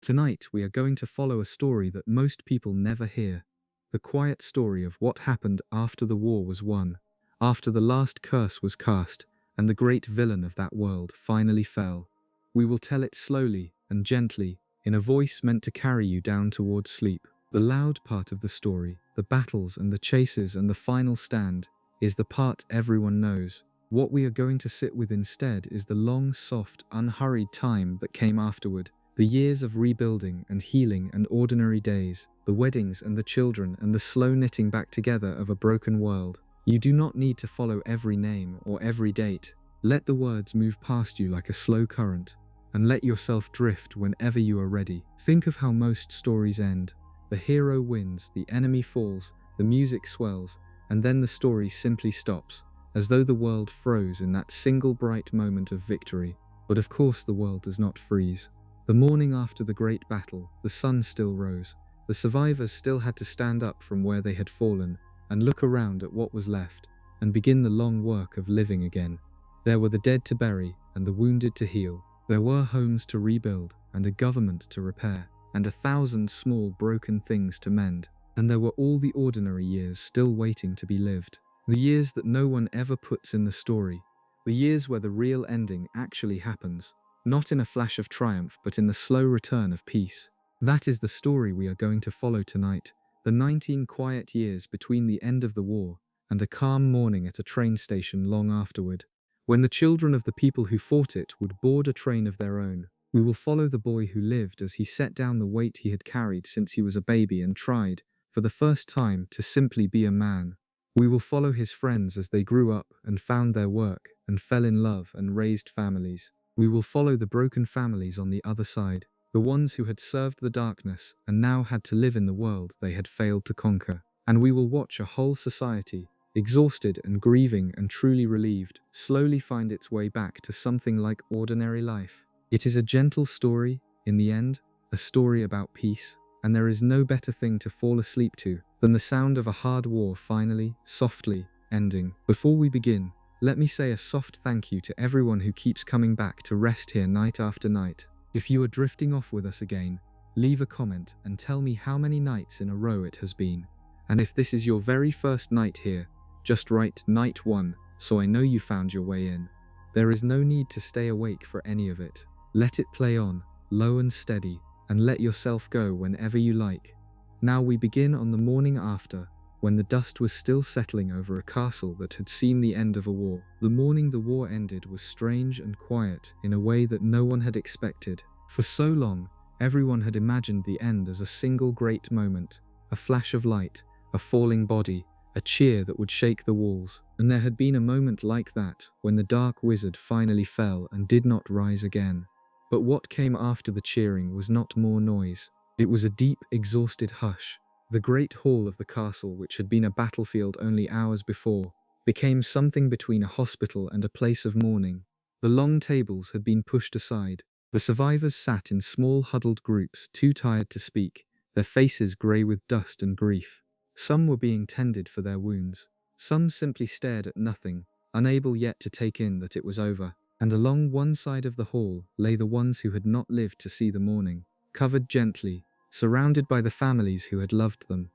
Tonight we are going to follow a story that most people never hear. The quiet story of what happened after the war was won, after the last curse was cast, and the great villain of that world finally fell. We will tell it slowly and gently, in a voice meant to carry you down towards sleep. The loud part of the story, the battles and the chases and the final stand, is the part everyone knows. What we are going to sit with instead is the long, soft, unhurried time that came afterward. The years of rebuilding and healing and ordinary days, the weddings and the children and the slow knitting back together of a broken world. You do not need to follow every name or every date. Let the words move past you like a slow current, and let yourself drift whenever you are ready. Think of how most stories end. The hero wins, the enemy falls, the music swells, and then the story simply stops, as though the world froze in that single bright moment of victory. But of course the world does not freeze. The morning after the great battle, the sun still rose. The survivors still had to stand up from where they had fallen, and look around at what was left, and begin the long work of living again. There were the dead to bury, and the wounded to heal. There were homes to rebuild, and a government to repair, and 1,000 small broken things to mend. And there were all the ordinary years still waiting to be lived. The years that no one ever puts in the story. The years where the real ending actually happens. Not in a flash of triumph, but in the slow return of peace. That is the story we are going to follow tonight. The 19 quiet years between the end of the war and a calm morning at a train station long afterward, when the children of the people who fought it would board a train of their own. We will follow the boy who lived as he set down the weight he had carried since he was a baby and tried, for the first time, to simply be a man. We will follow his friends as they grew up and found their work and fell in love and raised families. We will follow the broken families on the other side, the ones who had served the darkness and now had to live in the world they had failed to conquer. And we will watch a whole society, exhausted and grieving and truly relieved, slowly find its way back to something like ordinary life. It is a gentle story, in the end, a story about peace, and there is no better thing to fall asleep to than the sound of a hard war finally, softly, ending. Before we begin, let me say a soft thank you to everyone who keeps coming back to rest here night after night. If you are drifting off with us again, leave a comment and tell me how many nights in a row it has been. And if this is your very first night here, just write night 1 so I know you found your way in. There is no need to stay awake for any of it. Let it play on, low and steady, and let yourself go whenever you like. Now we begin on the morning after, when the dust was still settling over a castle that had seen the end of a war. The morning the war ended was strange and quiet in a way that no one had expected. For so long, everyone had imagined the end as a single great moment, a flash of light, a falling body, a cheer that would shake the walls. And there had been a moment like that when the dark wizard finally fell and did not rise again. But what came after the cheering was not more noise. It was a deep, exhausted hush. The great hall of the castle, which had been a battlefield only hours before, became something between a hospital and a place of mourning. The long tables had been pushed aside. The survivors sat in small huddled groups, too tired to speak, their faces grey with dust and grief. Some were being tended for their wounds. Some simply stared at nothing, unable yet to take in that it was over. And along one side of the hall lay the ones who had not lived to see the morning, covered gently, surrounded by the families who had loved them.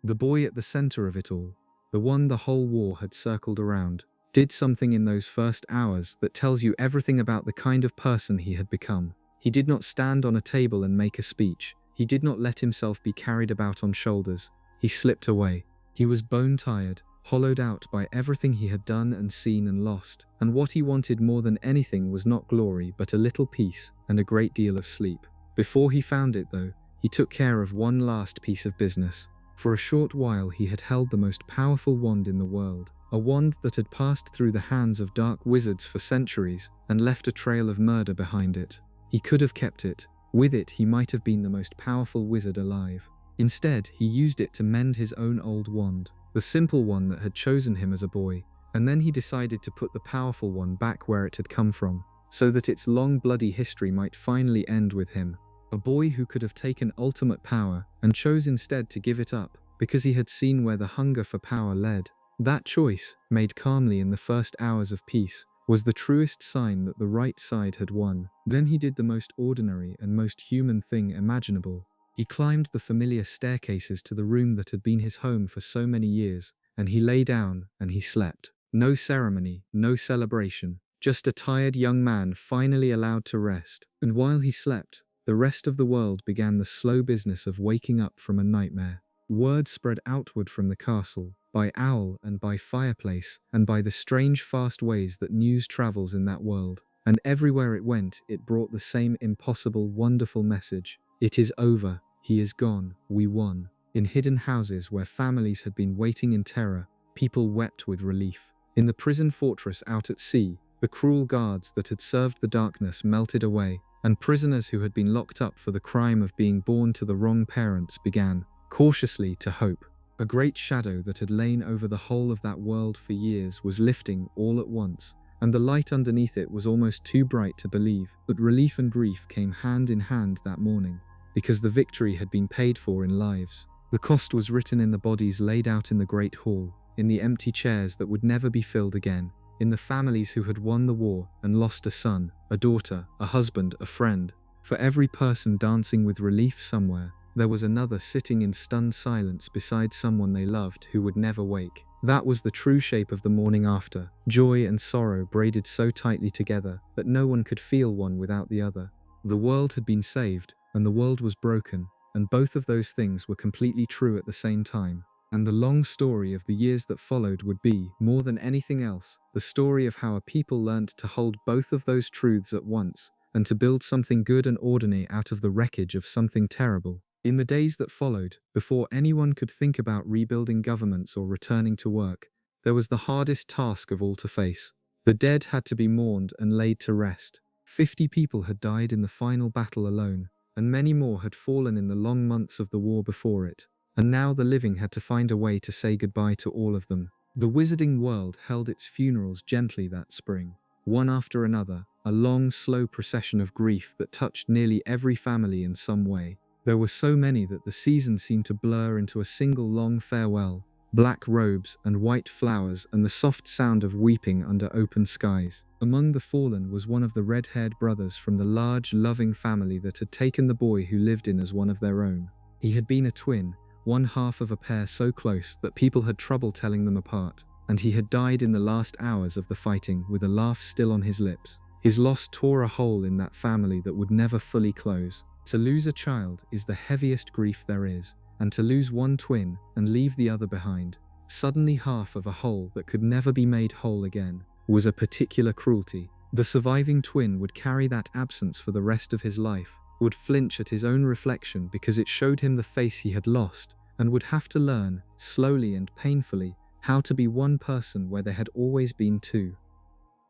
The boy at the center of it all, the one the whole war had circled around, did something in those first hours that tells you everything about the kind of person he had become. He did not stand on a table and make a speech. He did not let himself be carried about on shoulders. He slipped away. He was bone-tired, hollowed out by everything he had done and seen and lost. And what he wanted more than anything was not glory, but a little peace and a great deal of sleep. Before he found it, though, he took care of one last piece of business. For a short while he had held the most powerful wand in the world, a wand that had passed through the hands of dark wizards for centuries and left a trail of murder behind it. He could have kept it. With it he might have been the most powerful wizard alive. Instead, he used it to mend his own old wand, the simple one that had chosen him as a boy, and then he decided to put the powerful one back where it had come from, so that its long bloody history might finally end with him. A boy who could have taken ultimate power and chose instead to give it up because he had seen where the hunger for power led. That choice, made calmly in the first hours of peace, was the truest sign that the right side had won. Then he did the most ordinary and most human thing imaginable. He climbed the familiar staircases to the room that had been his home for so many years, and he lay down and he slept. No ceremony, no celebration, just a tired young man finally allowed to rest. And while he slept, the rest of the world began the slow business of waking up from a nightmare. Word spread outward from the castle, by owl and by fireplace, and by the strange fast ways that news travels in that world. And everywhere it went, it brought the same impossible, wonderful message. It is over. He is gone. We won. In hidden houses where families had been waiting in terror, people wept with relief. In the prison fortress out at sea, the cruel guards that had served the darkness melted away, and prisoners who had been locked up for the crime of being born to the wrong parents began, cautiously, to hope. A great shadow that had lain over the whole of that world for years was lifting all at once, and the light underneath it was almost too bright to believe. But relief and grief came hand in hand that morning, because the victory had been paid for in lives. The cost was written in the bodies laid out in the great hall, in the empty chairs that would never be filled again, in the families who had won the war and lost a son, a daughter, a husband, a friend. For every person dancing with relief somewhere, there was another sitting in stunned silence beside someone they loved who would never wake. That was the true shape of the morning after, joy and sorrow braided so tightly together that no one could feel one without the other. The world had been saved, and the world was broken, and both of those things were completely true at the same time. And the long story of the years that followed would be, more than anything else, the story of how a people learned to hold both of those truths at once, and to build something good and ordinary out of the wreckage of something terrible. In the days that followed, before anyone could think about rebuilding governments or returning to work, there was the hardest task of all to face. The dead had to be mourned and laid to rest. 50 people had died in the final battle alone, and many more had fallen in the long months of the war before it. And now the living had to find a way to say goodbye to all of them. The wizarding world held its funerals gently that spring, one after another, a long, slow procession of grief that touched nearly every family in some way. There were so many that the season seemed to blur into a single long farewell, black robes and white flowers and the soft sound of weeping under open skies. Among the fallen was one of the red-haired brothers from the large, loving family that had taken the boy who lived in as one of their own. He had been a twin, one half of a pair so close that people had trouble telling them apart, and he had died in the last hours of the fighting with a laugh still on his lips. His loss tore a hole in that family that would never fully close. To lose a child is the heaviest grief there is, and to lose one twin and leave the other behind, suddenly half of a whole that could never be made whole again, was a particular cruelty. The surviving twin would carry that absence for the rest of his life, would flinch at his own reflection because it showed him the face he had lost, and would have to learn, slowly and painfully, how to be one person where there had always been two.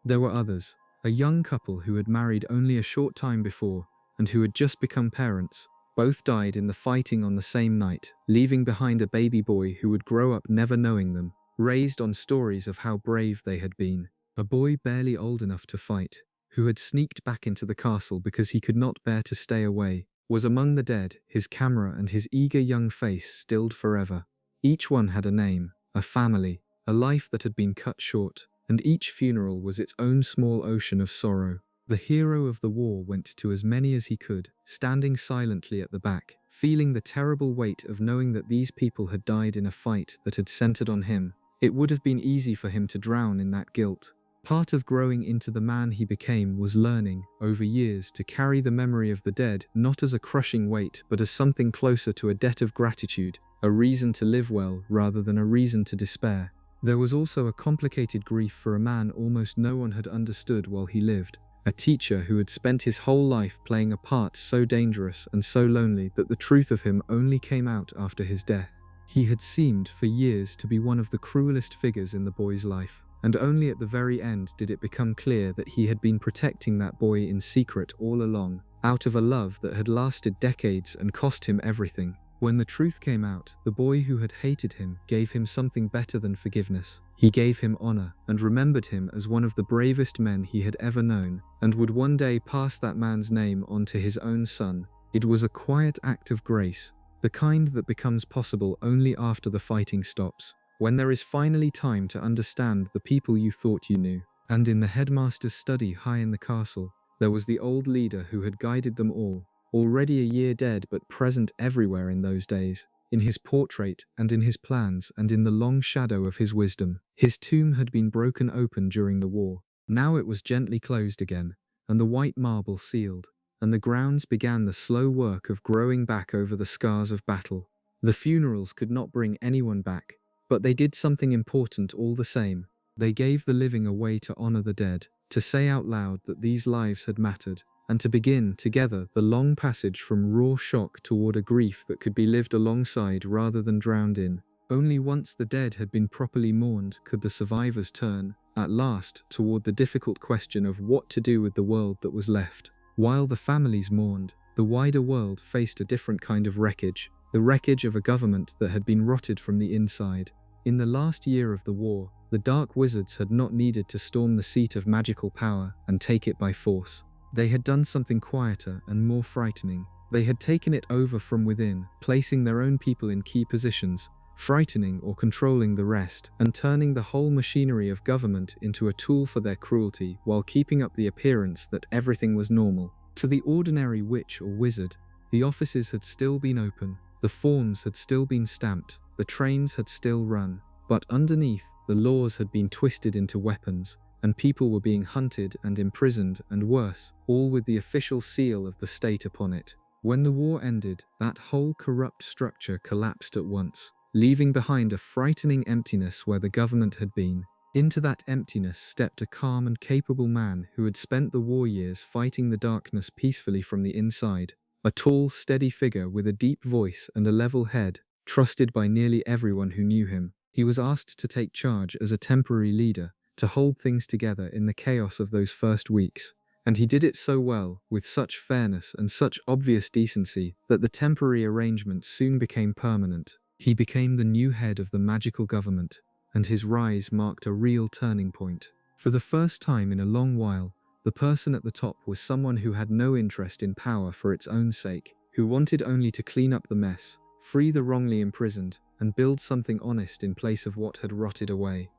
There were others, a young couple who had married only a short time before, and who had just become parents. Both died in the fighting on the same night, leaving behind a baby boy who would grow up never knowing them, raised on stories of how brave they had been. A boy barely old enough to fight, who had sneaked back into the castle because he could not bear to stay away, was among the dead, his camera and his eager young face stilled forever. Each one had a name, a family, a life that had been cut short, and each funeral was its own small ocean of sorrow. The hero of the war went to as many as he could, standing silently at the back, feeling the terrible weight of knowing that these people had died in a fight that had centered on him. It would have been easy for him to drown in that guilt. Part of growing into the man he became was learning, over years, to carry the memory of the dead not as a crushing weight but as something closer to a debt of gratitude, a reason to live well rather than a reason to despair. There was also a complicated grief for a man almost no one had understood while he lived. A teacher who had spent his whole life playing a part so dangerous and so lonely that the truth of him only came out after his death. He had seemed for years to be one of the cruelest figures in the boy's life, and only at the very end did it become clear that he had been protecting that boy in secret all along, out of a love that had lasted decades and cost him everything. When the truth came out, the boy who had hated him gave him something better than forgiveness. He gave him honor and remembered him as one of the bravest men he had ever known, and would one day pass that man's name on to his own son. It was a quiet act of grace, the kind that becomes possible only after the fighting stops, when there is finally time to understand the people you thought you knew. And in the headmaster's study high in the castle, there was the old leader who had guided them all, already a year dead but present everywhere in those days, in his portrait and in his plans and in the long shadow of his wisdom. His tomb had been broken open during the war. Now it was gently closed again, and the white marble sealed, and the grounds began the slow work of growing back over the scars of battle. The funerals could not bring anyone back, but they did something important all the same. They gave the living a way to honor the dead, to say out loud that these lives had mattered, and to begin, together, the long passage from raw shock toward a grief that could be lived alongside rather than drowned in. Only once the dead had been properly mourned could the survivors turn, at last, toward the difficult question of what to do with the world that was left. While the families mourned, the wider world faced a different kind of wreckage, the wreckage of a government that had been rotted from the inside. In the last year of the war, the dark wizards had not needed to storm the seat of magical power and take it by force. They had done something quieter and more frightening. They had taken it over from within, placing their own people in key positions, frightening or controlling the rest, and turning the whole machinery of government into a tool for their cruelty while keeping up the appearance that everything was normal. To the ordinary witch or wizard, the offices had still been open, the forms had still been stamped, the trains had still run, but underneath, the laws had been twisted into weapons, and people were being hunted and imprisoned and worse, all with the official seal of the state upon it. When the war ended, that whole corrupt structure collapsed at once, leaving behind a frightening emptiness where the government had been. Into that emptiness stepped a calm and capable man who had spent the war years fighting the darkness peacefully from the inside. A tall, steady figure with a deep voice and a level head, trusted by nearly everyone who knew him. He was asked to take charge as a temporary leader, to hold things together in the chaos of those first weeks. And he did it so well, with such fairness and such obvious decency, that the temporary arrangement soon became permanent. He became the new head of the magical government, and his rise marked a real turning point. For the first time in a long while, the person at the top was someone who had no interest in power for its own sake, who wanted only to clean up the mess, free the wrongly imprisoned, and build something honest in place of what had rotted away.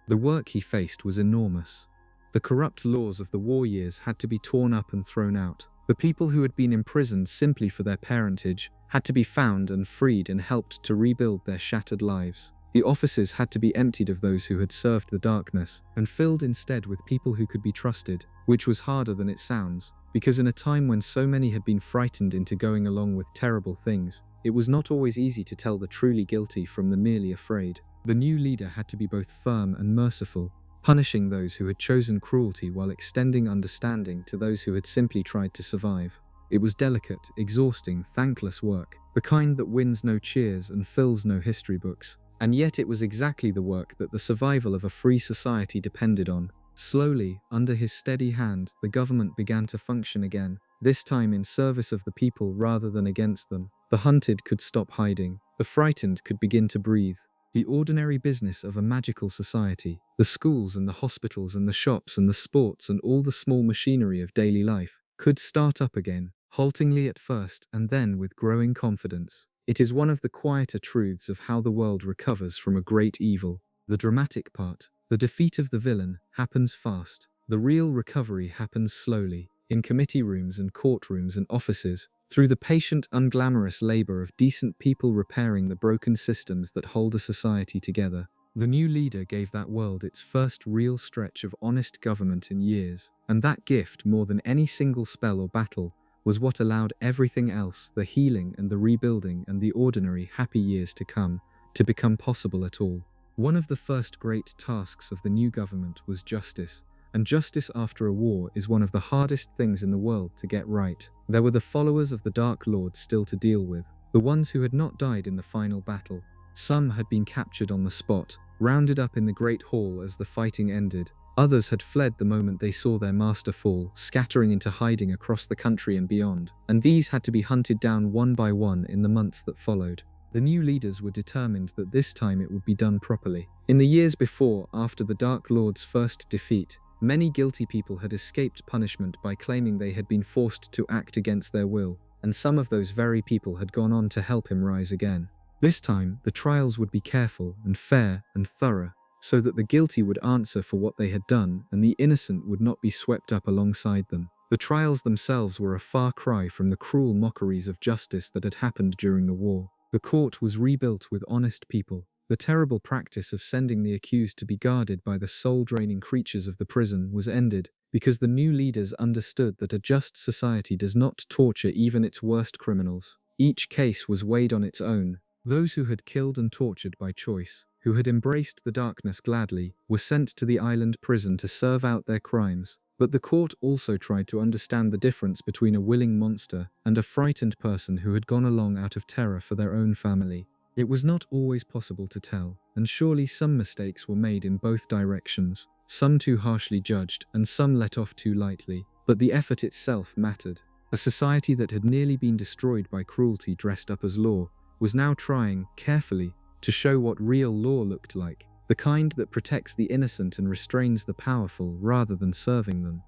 The work he faced was enormous. The corrupt laws of the war years had to be torn up and thrown out. The people who had been imprisoned simply for their parentage had to be found and freed and helped to rebuild their shattered lives. The offices had to be emptied of those who had served the darkness and filled instead with people who could be trusted, which was harder than it sounds, because in a time when so many had been frightened into going along with terrible things, it was not always easy to tell the truly guilty from the merely afraid. The new leader had to be both firm and merciful, punishing those who had chosen cruelty while extending understanding to those who had simply tried to survive. It was delicate, exhausting, thankless work, the kind that wins no cheers and fills no history books. And yet it was exactly the work that the survival of a free society depended on. Slowly, under his steady hand, the government began to function again, this time in service of the people rather than against them. The hunted could stop hiding, the frightened could begin to breathe. The ordinary business of a magical society, the schools and the hospitals and the shops and the sports and all the small machinery of daily life, could start up again, haltingly at first and then with growing confidence. It is one of the quieter truths of how the world recovers from a great evil. The dramatic part, the defeat of the villain, happens fast. The real recovery happens slowly, in committee rooms and courtrooms and offices, through the patient, unglamorous labor of decent people repairing the broken systems that hold a society together. The new leader gave that world its first real stretch of honest government in years, and that gift, more than any single spell or battle, was what allowed everything else, the healing and the rebuilding and the ordinary happy years to come, to become possible at all. One of the first great tasks of the new government was justice, and justice after a war is one of the hardest things in the world to get right. There were the followers of the Dark Lord still to deal with, the ones who had not died in the final battle. Some had been captured on the spot, rounded up in the Great Hall as the fighting ended. Others had fled the moment they saw their master fall, scattering into hiding across the country and beyond, and these had to be hunted down one by one in the months that followed. The new leaders were determined that this time it would be done properly. In the years before, after the Dark Lord's first defeat, many guilty people had escaped punishment by claiming they had been forced to act against their will, and some of those very people had gone on to help him rise again. This time, the trials would be careful and fair and thorough, so that the guilty would answer for what they had done and the innocent would not be swept up alongside them. The trials themselves were a far cry from the cruel mockeries of justice that had happened during the war. The court was rebuilt with honest people. The terrible practice of sending the accused to be guarded by the soul-draining creatures of the prison was ended, because the new leaders understood that a just society does not torture even its worst criminals. Each case was weighed on its own. Those who had killed and tortured by choice, who had embraced the darkness gladly, were sent to the island prison to serve out their crimes. But the court also tried to understand the difference between a willing monster and a frightened person who had gone along out of terror for their own family. It was not always possible to tell, and surely some mistakes were made in both directions, some too harshly judged and some let off too lightly, but the effort itself mattered. A society that had nearly been destroyed by cruelty dressed up as law was now trying, carefully, to show what real law looked like, the kind that protects the innocent and restrains the powerful rather than serving them.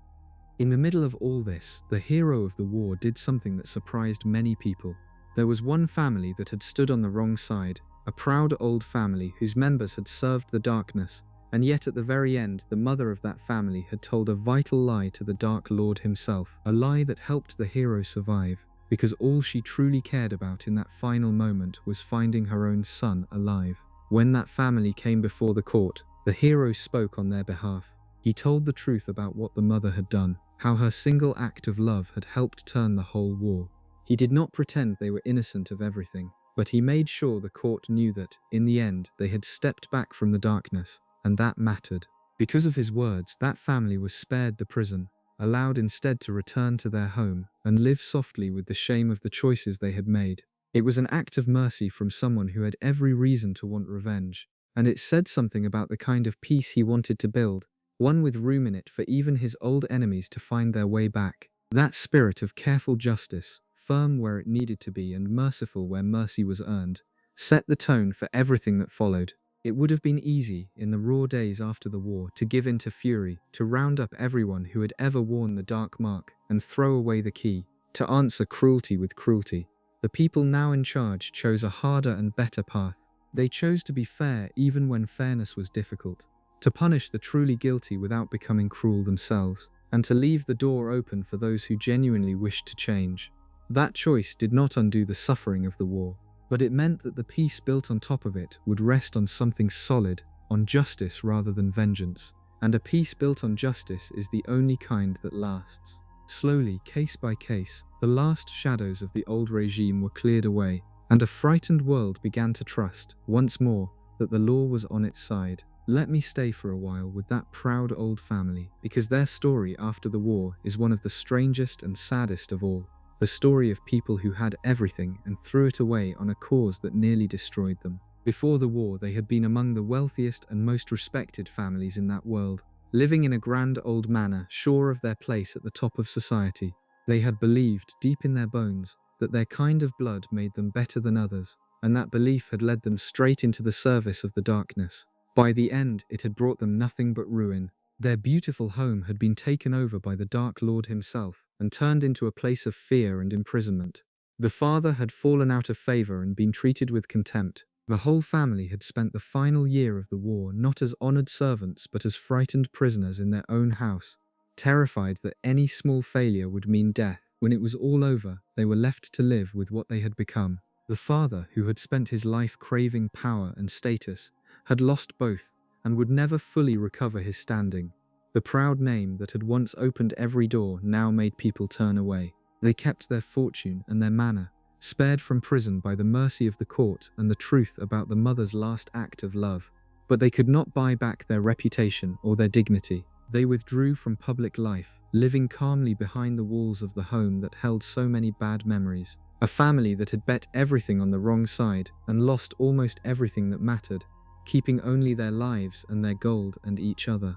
In the middle of all this, the hero of the war did something that surprised many people. There was one family that had stood on the wrong side, a proud old family whose members had served the darkness, and yet at the very end the mother of that family had told a vital lie to the Dark Lord himself, a lie that helped the hero survive, because all she truly cared about in that final moment was finding her own son alive. When that family came before the court, the hero spoke on their behalf. He told the truth about what the mother had done, how her single act of love had helped turn the whole war. He did not pretend they were innocent of everything, but he made sure the court knew that, in the end, they had stepped back from the darkness, and that mattered. Because of his words, that family was spared the prison, allowed instead to return to their home, and live softly with the shame of the choices they had made. It was an act of mercy from someone who had every reason to want revenge, and it said something about the kind of peace he wanted to build, one with room in it for even his old enemies to find their way back. That spirit of careful justice, firm where it needed to be and merciful where mercy was earned, set the tone for everything that followed. It would have been easy, in the raw days after the war, to give in to fury, to round up everyone who had ever worn the dark mark, and throw away the key, to answer cruelty with cruelty. The people now in charge chose a harder and better path. They chose to be fair even when fairness was difficult, to punish the truly guilty without becoming cruel themselves, and to leave the door open for those who genuinely wished to change. That choice did not undo the suffering of the war, but it meant that the peace built on top of it would rest on something solid, on justice rather than vengeance. And a peace built on justice is the only kind that lasts. Slowly, case by case, the last shadows of the old regime were cleared away, and a frightened world began to trust, once more, that the law was on its side. Let me stay for a while with that proud old family, because their story after the war is one of the strangest and saddest of all. The story of people who had everything and threw it away on a cause that nearly destroyed them. Before the war, they had been among the wealthiest and most respected families in that world, living in a grand old manor, sure of their place at the top of society. They had believed, deep in their bones, that their kind of blood made them better than others, and that belief had led them straight into the service of the darkness. By the end, it had brought them nothing but ruin. Their beautiful home had been taken over by the Dark Lord himself and turned into a place of fear and imprisonment. The father had fallen out of favor and been treated with contempt. The whole family had spent the final year of the war not as honored servants but as frightened prisoners in their own house, terrified that any small failure would mean death. When it was all over, they were left to live with what they had become. The father, who had spent his life craving power and status, had lost both and would never fully recover his standing. The proud name that had once opened every door now made people turn away. They kept their fortune and their manor, spared from prison by the mercy of the court and the truth about the mother's last act of love. But they could not buy back their reputation or their dignity. They withdrew from public life, living calmly behind the walls of the home that held so many bad memories. A family that had bet everything on the wrong side and lost almost everything that mattered, keeping only their lives and their gold and each other.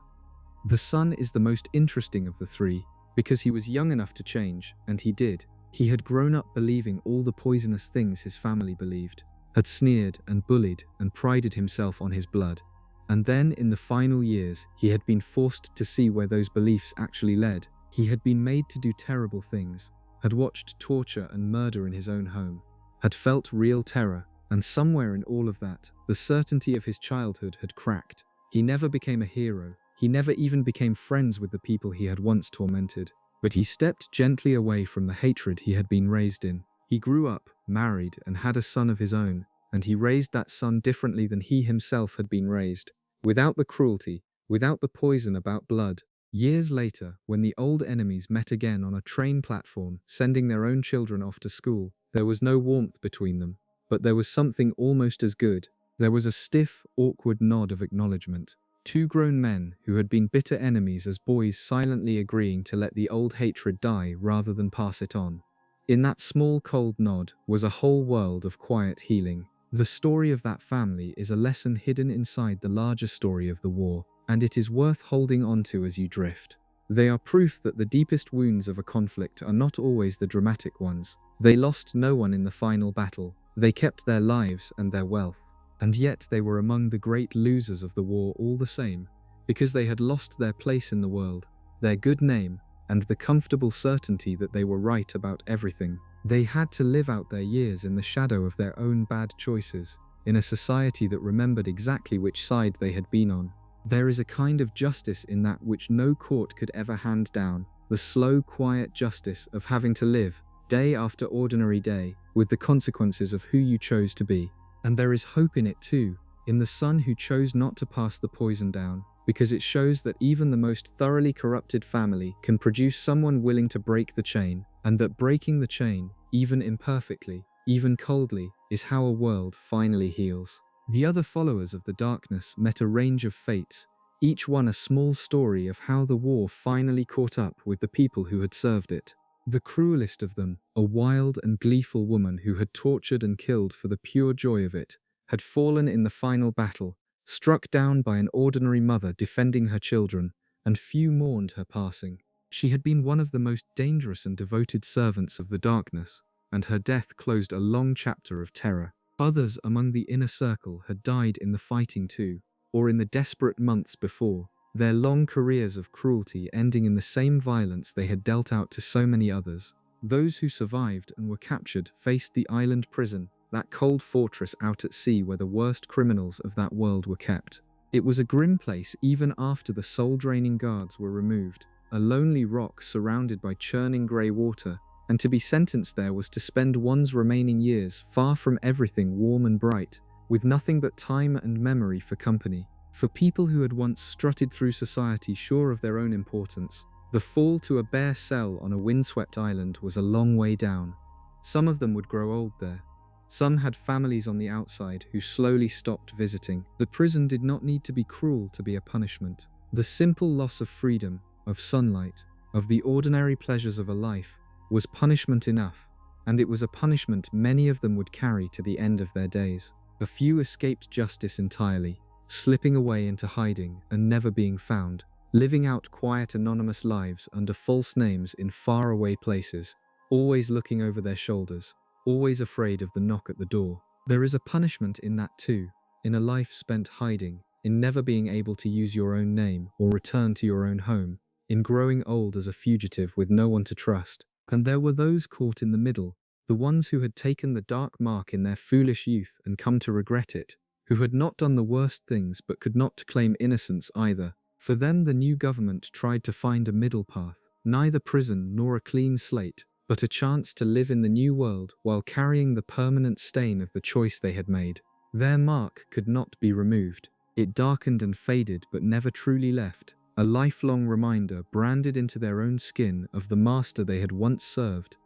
The son is the most interesting of the three, because he was young enough to change, and he did. He had grown up believing all the poisonous things his family believed, had sneered and bullied and prided himself on his blood. And then, in the final years, he had been forced to see where those beliefs actually led. He had been made to do terrible things, had watched torture and murder in his own home, had felt real terror, and somewhere in all of that, the certainty of his childhood had cracked. He never became a hero. He never even became friends with the people he had once tormented. But he stepped gently away from the hatred he had been raised in. He grew up, married, and had a son of his own, and he raised that son differently than he himself had been raised, without the cruelty, without the poison about blood. Years later, when the old enemies met again on a train platform, sending their own children off to school, there was no warmth between them, but there was something almost as good. There was a stiff, awkward nod of acknowledgement. Two grown men who had been bitter enemies as boys silently agreeing to let the old hatred die rather than pass it on. In that small cold nod was a whole world of quiet healing. The story of that family is a lesson hidden inside the larger story of the war, and it is worth holding on to as you drift. They are proof that the deepest wounds of a conflict are not always the dramatic ones. They lost no one in the final battle. They kept their lives and their wealth. And yet they were among the great losers of the war all the same, because they had lost their place in the world, their good name, and the comfortable certainty that they were right about everything. They had to live out their years in the shadow of their own bad choices, in a society that remembered exactly which side they had been on. There is a kind of justice in that which no court could ever hand down, the slow, quiet justice of having to live, day after ordinary day, with the consequences of who you chose to be. And there is hope in it too, in the son who chose not to pass the poison down, because it shows that even the most thoroughly corrupted family can produce someone willing to break the chain, and that breaking the chain, even imperfectly, even coldly, is how a world finally heals. The other followers of the darkness met a range of fates, each one a small story of how the war finally caught up with the people who had served it. The cruelest of them, a wild and gleeful woman who had tortured and killed for the pure joy of it, had fallen in the final battle, struck down by an ordinary mother defending her children, and few mourned her passing. She had been one of the most dangerous and devoted servants of the darkness, and her death closed a long chapter of terror. Others among the inner circle had died in the fighting too, or in the desperate months before, their long careers of cruelty ending in the same violence they had dealt out to so many others. Those who survived and were captured faced the island prison, that cold fortress out at sea where the worst criminals of that world were kept. It was a grim place even after the soul-draining guards were removed, a lonely rock surrounded by churning grey water, and to be sentenced there was to spend one's remaining years far from everything warm and bright, with nothing but time and memory for company. For people who had once strutted through society sure of their own importance, the fall to a bare cell on a windswept island was a long way down. Some of them would grow old there. Some had families on the outside who slowly stopped visiting. The prison did not need to be cruel to be a punishment. The simple loss of freedom, of sunlight, of the ordinary pleasures of a life, was punishment enough, and it was a punishment many of them would carry to the end of their days. A few escaped justice entirely, slipping away into hiding and never being found, living out quiet anonymous lives under false names in faraway places, always looking over their shoulders, always afraid of the knock at the door. There is a punishment in that too, in a life spent hiding, in never being able to use your own name or return to your own home, in growing old as a fugitive with no one to trust. And there were those caught in the middle, the ones who had taken the dark mark in their foolish youth and come to regret it, who had not done the worst things but could not claim innocence either. For them the new government tried to find a middle path, neither prison nor a clean slate, but a chance to live in the new world while carrying the permanent stain of the choice they had made. Their mark could not be removed. It darkened and faded but never truly left, a lifelong reminder branded into their own skin of the master they had once served.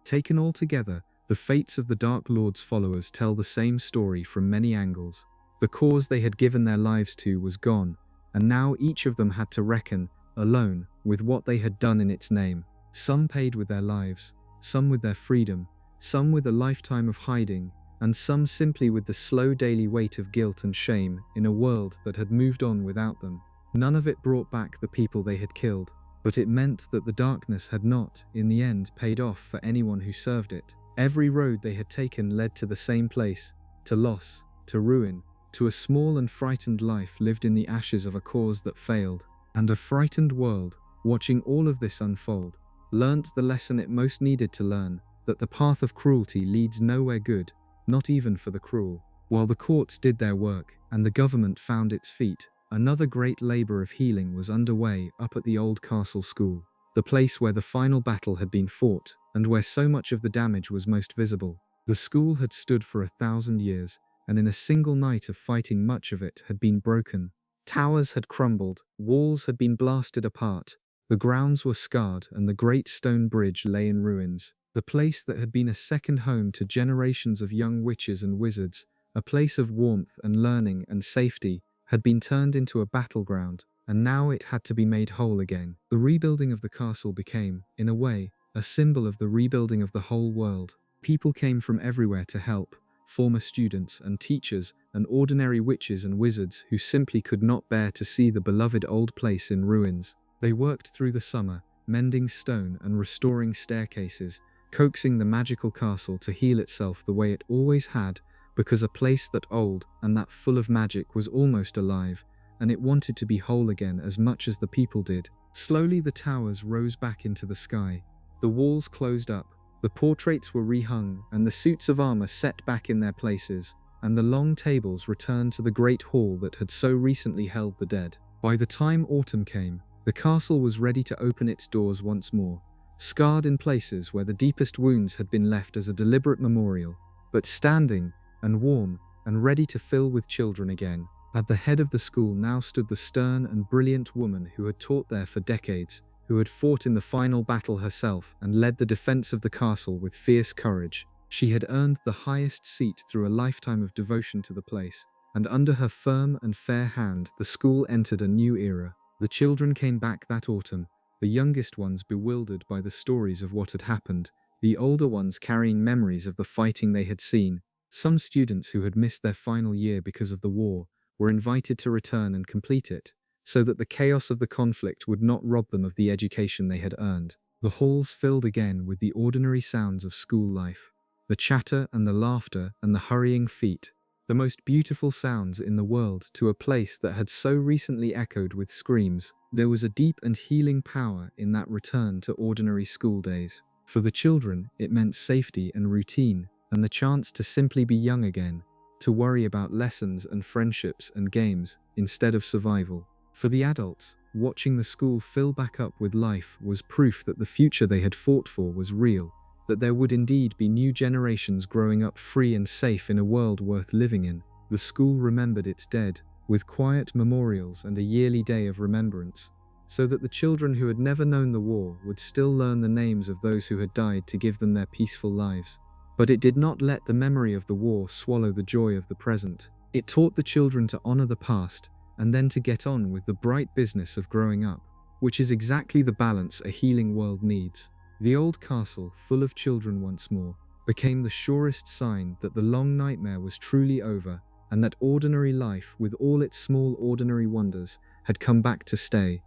Taken all together, the fates of the Dark Lord's followers tell the same story from many angles. The cause they had given their lives to was gone, and now each of them had to reckon, alone, with what they had done in its name. Some paid with their lives, some with their freedom, some with a lifetime of hiding, and some simply with the slow daily weight of guilt and shame in a world that had moved on without them. None of it brought back the people they had killed, but it meant that the darkness had not, in the end, paid off for anyone who served it. Every road they had taken led to the same place, to loss, to ruin, to a small and frightened life lived in the ashes of a cause that failed. And a frightened world, watching all of this unfold, learnt the lesson it most needed to learn, that the path of cruelty leads nowhere good, not even for the cruel. While the courts did their work, and the government found its feet, Another great labor of healing was underway up at the old castle school, the place where the final battle had been fought, and where so much of the damage was most visible. The school had stood for 1,000 years, and in a single night of fighting much of it had been broken. Towers had crumbled, walls had been blasted apart, the grounds were scarred, and the great stone bridge lay in ruins. The place that had been a second home to generations of young witches and wizards, a place of warmth and learning and safety, had been turned into a battleground, and now it had to be made whole again. The rebuilding of the castle became, in a way, a symbol of the rebuilding of the whole world. People came from everywhere to help, former students and teachers and ordinary witches and wizards who simply could not bear to see the beloved old place in ruins. They worked through the summer, mending stone and restoring staircases, coaxing the magical castle to heal itself the way it always had, because a place that old and that full of magic was almost alive, and it wanted to be whole again as much as the people did. Slowly the towers rose back into the sky. The walls closed up, the portraits were rehung, and the suits of armor set back in their places, and the long tables returned to the great hall that had so recently held the dead. By the time autumn came, the castle was ready to open its doors once more, scarred in places where the deepest wounds had been left as a deliberate memorial, but standing and warm and ready to fill with children again. At the head of the school now stood the stern and brilliant woman who had taught there for decades, who had fought in the final battle herself and led the defense of the castle with fierce courage. She had earned the highest seat through a lifetime of devotion to the place, and under her firm and fair hand the school entered a new era. The children came back that autumn, the youngest ones bewildered by the stories of what had happened, the older ones carrying memories of the fighting they had seen. Some students who had missed their final year because of the war were invited to return and complete it, so that the chaos of the conflict would not rob them of the education they had earned. The halls filled again with the ordinary sounds of school life, the chatter and the laughter and the hurrying feet, the most beautiful sounds in the world to a place that had so recently echoed with screams. There was a deep and healing power in that return to ordinary school days. For the children, it meant safety and routine, and the chance to simply be young again, to worry about lessons and friendships and games instead of survival. For the adults, watching the school fill back up with life was proof that the future they had fought for was real, that there would indeed be new generations growing up free and safe in a world worth living in. The school remembered its dead, with quiet memorials and a yearly day of remembrance, so that the children who had never known the war would still learn the names of those who had died to give them their peaceful lives. But it did not let the memory of the war swallow the joy of the present. It taught the children to honor the past, and then to get on with the bright business of growing up, which is exactly the balance a healing world needs. The old castle, full of children once more, became the surest sign that the long nightmare was truly over, and that ordinary life, with all its small ordinary wonders, had come back to stay.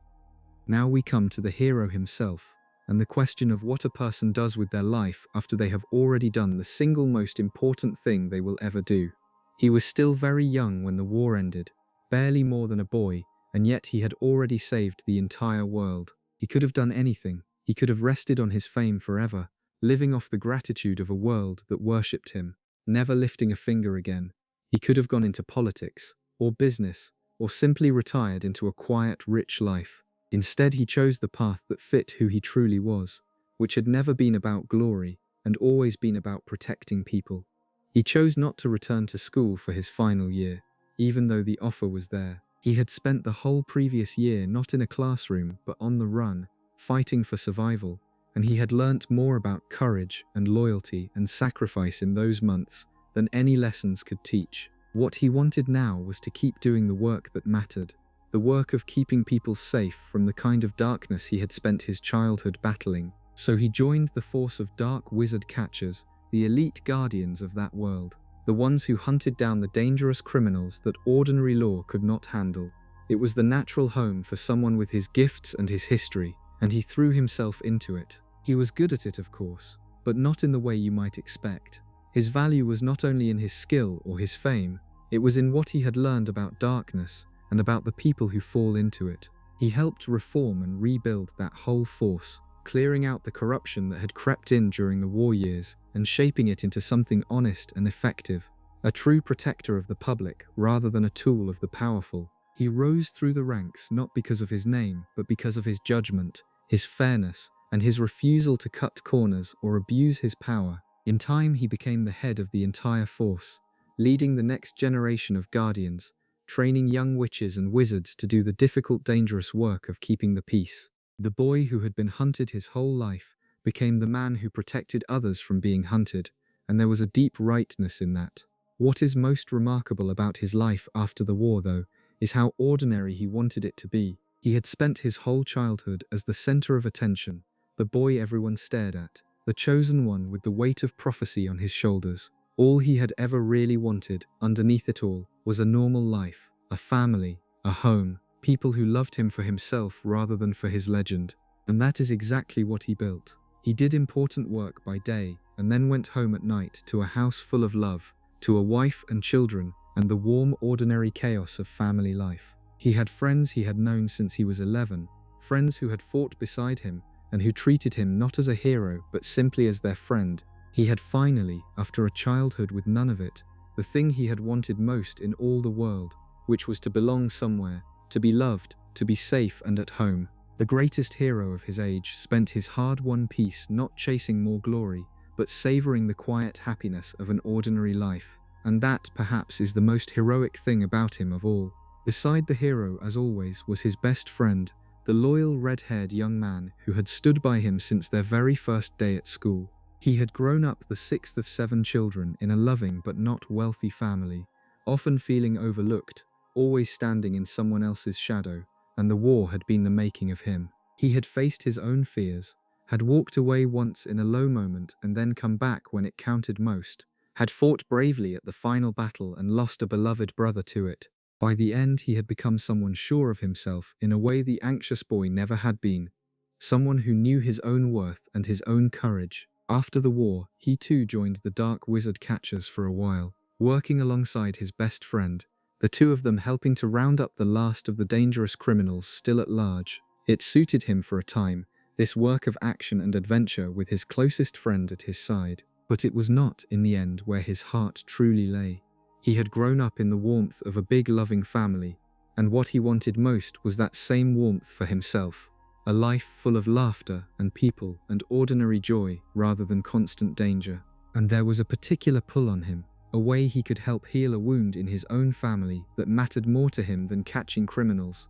Now we come to the hero himself, and the question of what a person does with their life after they have already done the single most important thing they will ever do. He was still very young when the war ended, barely more than a boy, and yet he had already saved the entire world. He could have done anything. He could have rested on his fame forever, living off the gratitude of a world that worshipped him, never lifting a finger again. He could have gone into politics, or business, or simply retired into a quiet, rich life. Instead, he chose the path that fit who he truly was, which had never been about glory and always been about protecting people. He chose not to return to school for his final year, even though the offer was there. He had spent the whole previous year not in a classroom but on the run, fighting for survival, and he had learnt more about courage and loyalty and sacrifice in those months than any lessons could teach. What he wanted now was to keep doing the work that mattered, the work of keeping people safe from the kind of darkness he had spent his childhood battling. So he joined the force of dark wizard catchers, the elite guardians of that world, the ones who hunted down the dangerous criminals that ordinary law could not handle. It was the natural home for someone with his gifts and his history, and he threw himself into it. He was good at it, of course, but not in the way you might expect. His value was not only in his skill or his fame, it was in what he had learned about darkness and about the people who fall into it. He helped reform and rebuild that whole force, clearing out the corruption that had crept in during the war years and shaping it into something honest and effective, a true protector of the public rather than a tool of the powerful. He rose through the ranks not because of his name, but because of his judgment, his fairness, and his refusal to cut corners or abuse his power. In time, he became the head of the entire force, leading the next generation of guardians, training young witches and wizards to do the difficult, dangerous work of keeping the peace. The boy who had been hunted his whole life became the man who protected others from being hunted, and there was a deep rightness in that. What is most remarkable about his life after the war, though, is how ordinary he wanted it to be. He had spent his whole childhood as the center of attention, the boy everyone stared at, the chosen one with the weight of prophecy on his shoulders. All he had ever really wanted, underneath it all, was a normal life, a family, a home, people who loved him for himself rather than for his legend. And that is exactly what he built. He did important work by day and then went home at night to a house full of love, to a wife and children, and the warm, ordinary chaos of family life. He had friends he had known since he was 11, friends who had fought beside him and who treated him not as a hero but simply as their friend. He had finally, after a childhood with none of it, the thing he had wanted most in all the world, which was to belong somewhere, to be loved, to be safe and at home. The greatest hero of his age spent his hard-won peace not chasing more glory, but savoring the quiet happiness of an ordinary life. And that, perhaps, is the most heroic thing about him of all. Beside the hero, as always, was his best friend, the loyal red-haired young man who had stood by him since their very first day at school. He had grown up the sixth of 7 children in a loving but not wealthy family, often feeling overlooked, always standing in someone else's shadow, and the war had been the making of him. He had faced his own fears, had walked away once in a low moment and then come back when it counted most, had fought bravely at the final battle and lost a beloved brother to it. By the end, he had become someone sure of himself in a way the anxious boy never had been, someone who knew his own worth and his own courage. After the war, he too joined the Dark Wizard Catchers for a while, working alongside his best friend, the two of them helping to round up the last of the dangerous criminals still at large. It suited him for a time, this work of action and adventure with his closest friend at his side. But it was not, in the end, where his heart truly lay. He had grown up in the warmth of a big loving family, and what he wanted most was that same warmth for himself. A life full of laughter and people and ordinary joy rather than constant danger. And there was a particular pull on him, a way he could help heal a wound in his own family that mattered more to him than catching criminals.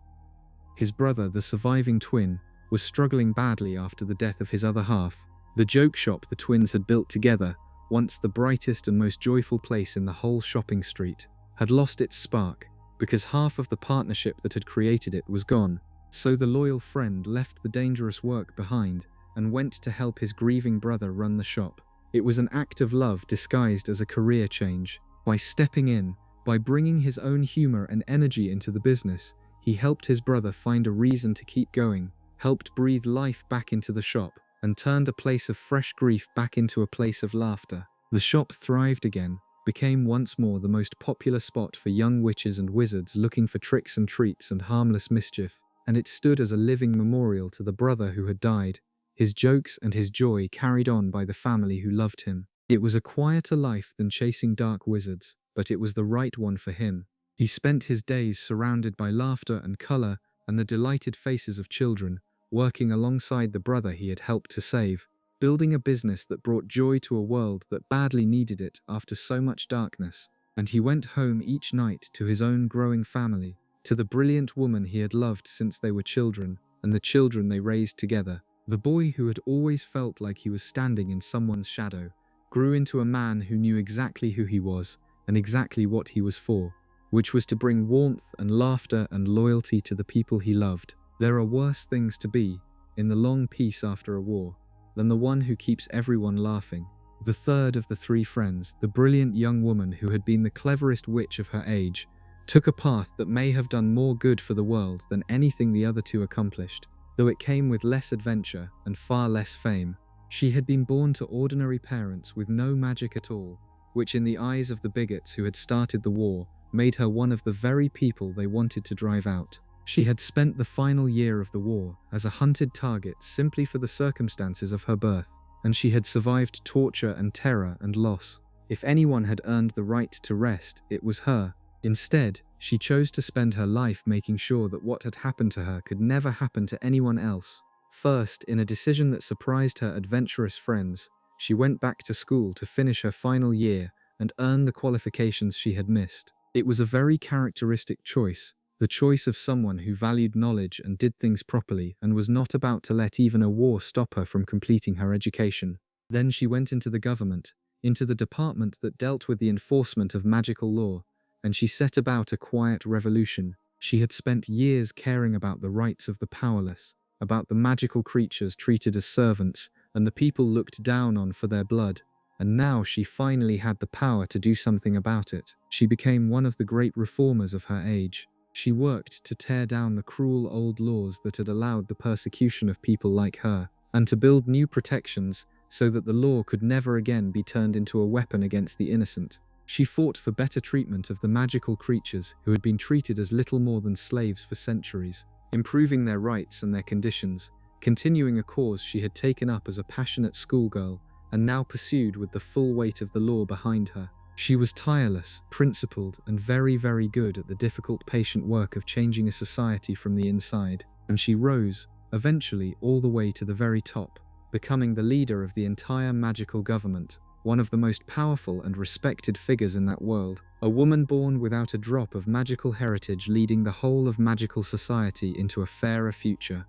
His brother, the surviving twin, was struggling badly after the death of his other half. The joke shop the twins had built together, once the brightest and most joyful place in the whole shopping street, had lost its spark, because half of the partnership that had created it was gone. So the loyal friend left the dangerous work behind and went to help his grieving brother run the shop. It was an act of love disguised as a career change. By stepping in, by bringing his own humor and energy into the business, he helped his brother find a reason to keep going, helped breathe life back into the shop, and turned a place of fresh grief back into a place of laughter. The shop thrived again, became once more the most popular spot for young witches and wizards looking for tricks and treats and harmless mischief, and it stood as a living memorial to the brother who had died, his jokes and his joy carried on by the family who loved him. It was a quieter life than chasing dark wizards, but it was the right one for him. He spent his days surrounded by laughter and color and the delighted faces of children, working alongside the brother he had helped to save, building a business that brought joy to a world that badly needed it after so much darkness. And he went home each night to his own growing family, to the brilliant woman he had loved since they were children, and the children they raised together. The boy who had always felt like he was standing in someone's shadow grew into a man who knew exactly who he was and exactly what he was for, which was to bring warmth and laughter and loyalty to the people he loved. There are worse things to be, in the long peace after a war, than the one who keeps everyone laughing. The third of the 3 friends, the brilliant young woman who had been the cleverest witch of her age, took a path that may have done more good for the world than anything the other 2 accomplished, though it came with less adventure and far less fame. She had been born to ordinary parents with no magic at all, which in the eyes of the bigots who had started the war, made her one of the very people they wanted to drive out. She had spent the final year of the war as a hunted target simply for the circumstances of her birth, and she had survived torture and terror and loss. If anyone had earned the right to rest, it was her. Instead, she chose to spend her life making sure that what had happened to her could never happen to anyone else. First, in a decision that surprised her adventurous friends, she went back to school to finish her final year and earn the qualifications she had missed. It was a very characteristic choice, the choice of someone who valued knowledge and did things properly and was not about to let even a war stop her from completing her education. Then she went into the government, into the department that dealt with the enforcement of magical law, and she set about a quiet revolution. She had spent years caring about the rights of the powerless, about the magical creatures treated as servants and the people looked down on for their blood, and now she finally had the power to do something about it. She became one of the great reformers of her age. She worked to tear down the cruel old laws that had allowed the persecution of people like her, and to build new protections so that the law could never again be turned into a weapon against the innocent. She fought for better treatment of the magical creatures who had been treated as little more than slaves for centuries, improving their rights and their conditions, continuing a cause she had taken up as a passionate schoolgirl and now pursued with the full weight of the law behind her. She was tireless, principled, and very, very good at the difficult, patient work of changing a society from the inside, and she rose, eventually, all the way to the very top, becoming the leader of the entire magical government, one of the most powerful and respected figures in that world, a woman born without a drop of magical heritage leading the whole of magical society into a fairer future.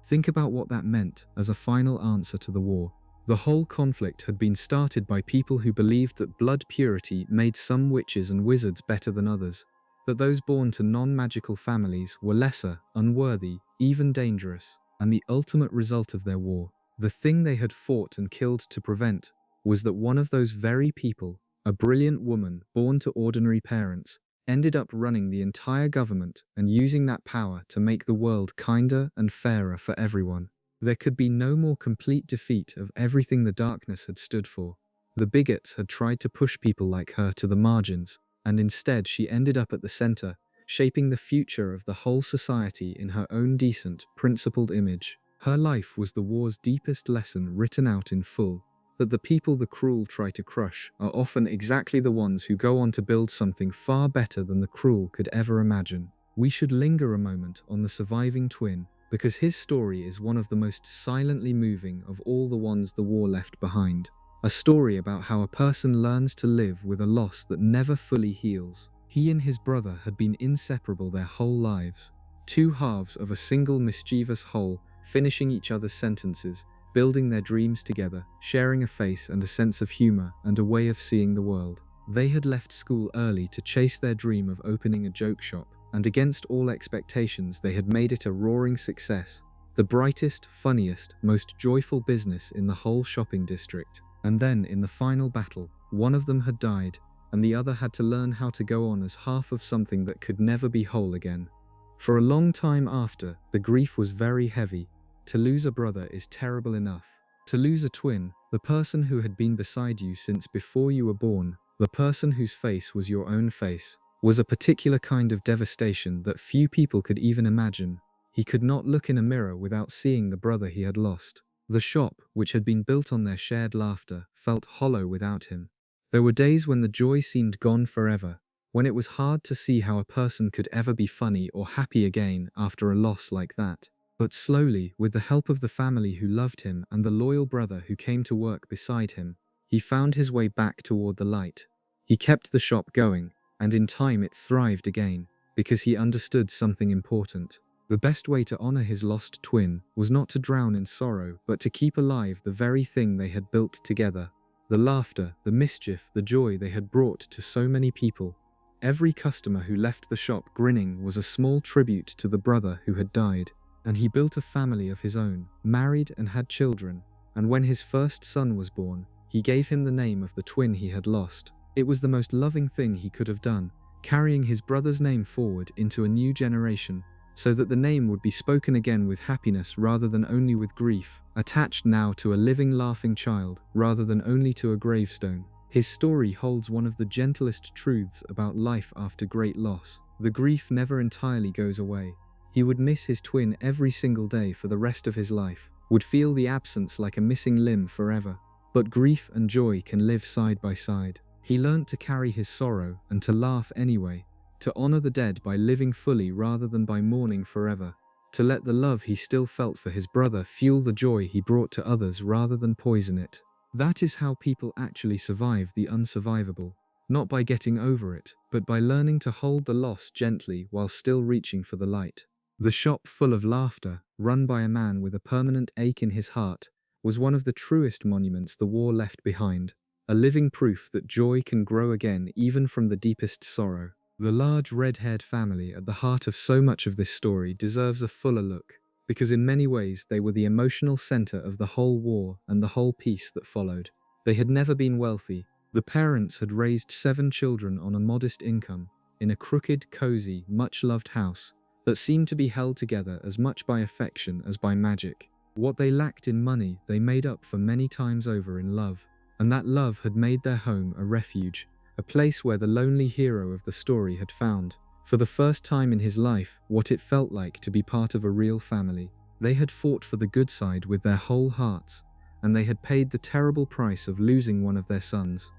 Think about what that meant as a final answer to the war. The whole conflict had been started by people who believed that blood purity made some witches and wizards better than others, that those born to non-magical families were lesser, unworthy, even dangerous, and the ultimate result of their war, the thing they had fought and killed to prevent, was that one of those very people, a brilliant woman born to ordinary parents, ended up running the entire government and using that power to make the world kinder and fairer for everyone. There could be no more complete defeat of everything the darkness had stood for. The bigots had tried to push people like her to the margins, and instead she ended up at the center, shaping the future of the whole society in her own decent, principled image. Her life was the war's deepest lesson written out in full, that the people the cruel try to crush are often exactly the ones who go on to build something far better than the cruel could ever imagine. We should linger a moment on the surviving twin, because his story is one of the most silently moving of all the ones the war left behind. A story about how a person learns to live with a loss that never fully heals. He and his brother had been inseparable their whole lives, two halves of a single mischievous whole, finishing each other's sentences, building their dreams together, sharing a face and a sense of humor and a way of seeing the world. They had left school early to chase their dream of opening a joke shop, and against all expectations they had made it a roaring success, the brightest, funniest, most joyful business in the whole shopping district. And then, in the final battle, one of them had died, and the other had to learn how to go on as half of something that could never be whole again. For a long time after, the grief was very heavy. To lose a brother is terrible enough. To lose a twin, the person who had been beside you since before you were born, the person whose face was your own face, was a particular kind of devastation that few people could even imagine. He could not look in a mirror without seeing the brother he had lost. The shop, which had been built on their shared laughter, felt hollow without him. There were days when the joy seemed gone forever, when it was hard to see how a person could ever be funny or happy again after a loss like that. But slowly, with the help of the family who loved him and the loyal brother who came to work beside him, he found his way back toward the light. He kept the shop going, and in time it thrived again, because he understood something important. The best way to honor his lost twin was not to drown in sorrow, but to keep alive the very thing they had built together. The laughter, the mischief, the joy they had brought to so many people. Every customer who left the shop grinning was a small tribute to the brother who had died. And he built a family of his own, married and had children, and when his first son was born, he gave him the name of the twin he had lost. It was the most loving thing he could have done, carrying his brother's name forward into a new generation, so that the name would be spoken again with happiness rather than only with grief, attached now to a living, laughing child rather than only to a gravestone. His story holds one of the gentlest truths about life after great loss. The grief never entirely goes away. He would miss his twin every single day for the rest of his life, would feel the absence like a missing limb forever. But grief and joy can live side by side. He learnt to carry his sorrow and to laugh anyway, to honor the dead by living fully rather than by mourning forever, to let the love he still felt for his brother fuel the joy he brought to others rather than poison it. That is how people actually survive the unsurvivable. Not by getting over it, but by learning to hold the loss gently while still reaching for the light. The shop full of laughter, run by a man with a permanent ache in his heart, was one of the truest monuments the war left behind, a living proof that joy can grow again even from the deepest sorrow. The large red-haired family at the heart of so much of this story deserves a fuller look, because in many ways they were the emotional center of the whole war and the whole peace that followed. They had never been wealthy. The parents had raised 7 children on a modest income, in a crooked, cozy, much-loved house that seemed to be held together as much by affection as by magic. What they lacked in money they made up for many times over in love, and that love had made their home a refuge, a place where the lonely hero of the story had found, for the first time in his life, what it felt like to be part of a real family. They had fought for the good side with their whole hearts, and they had paid the terrible price of losing one of their sons.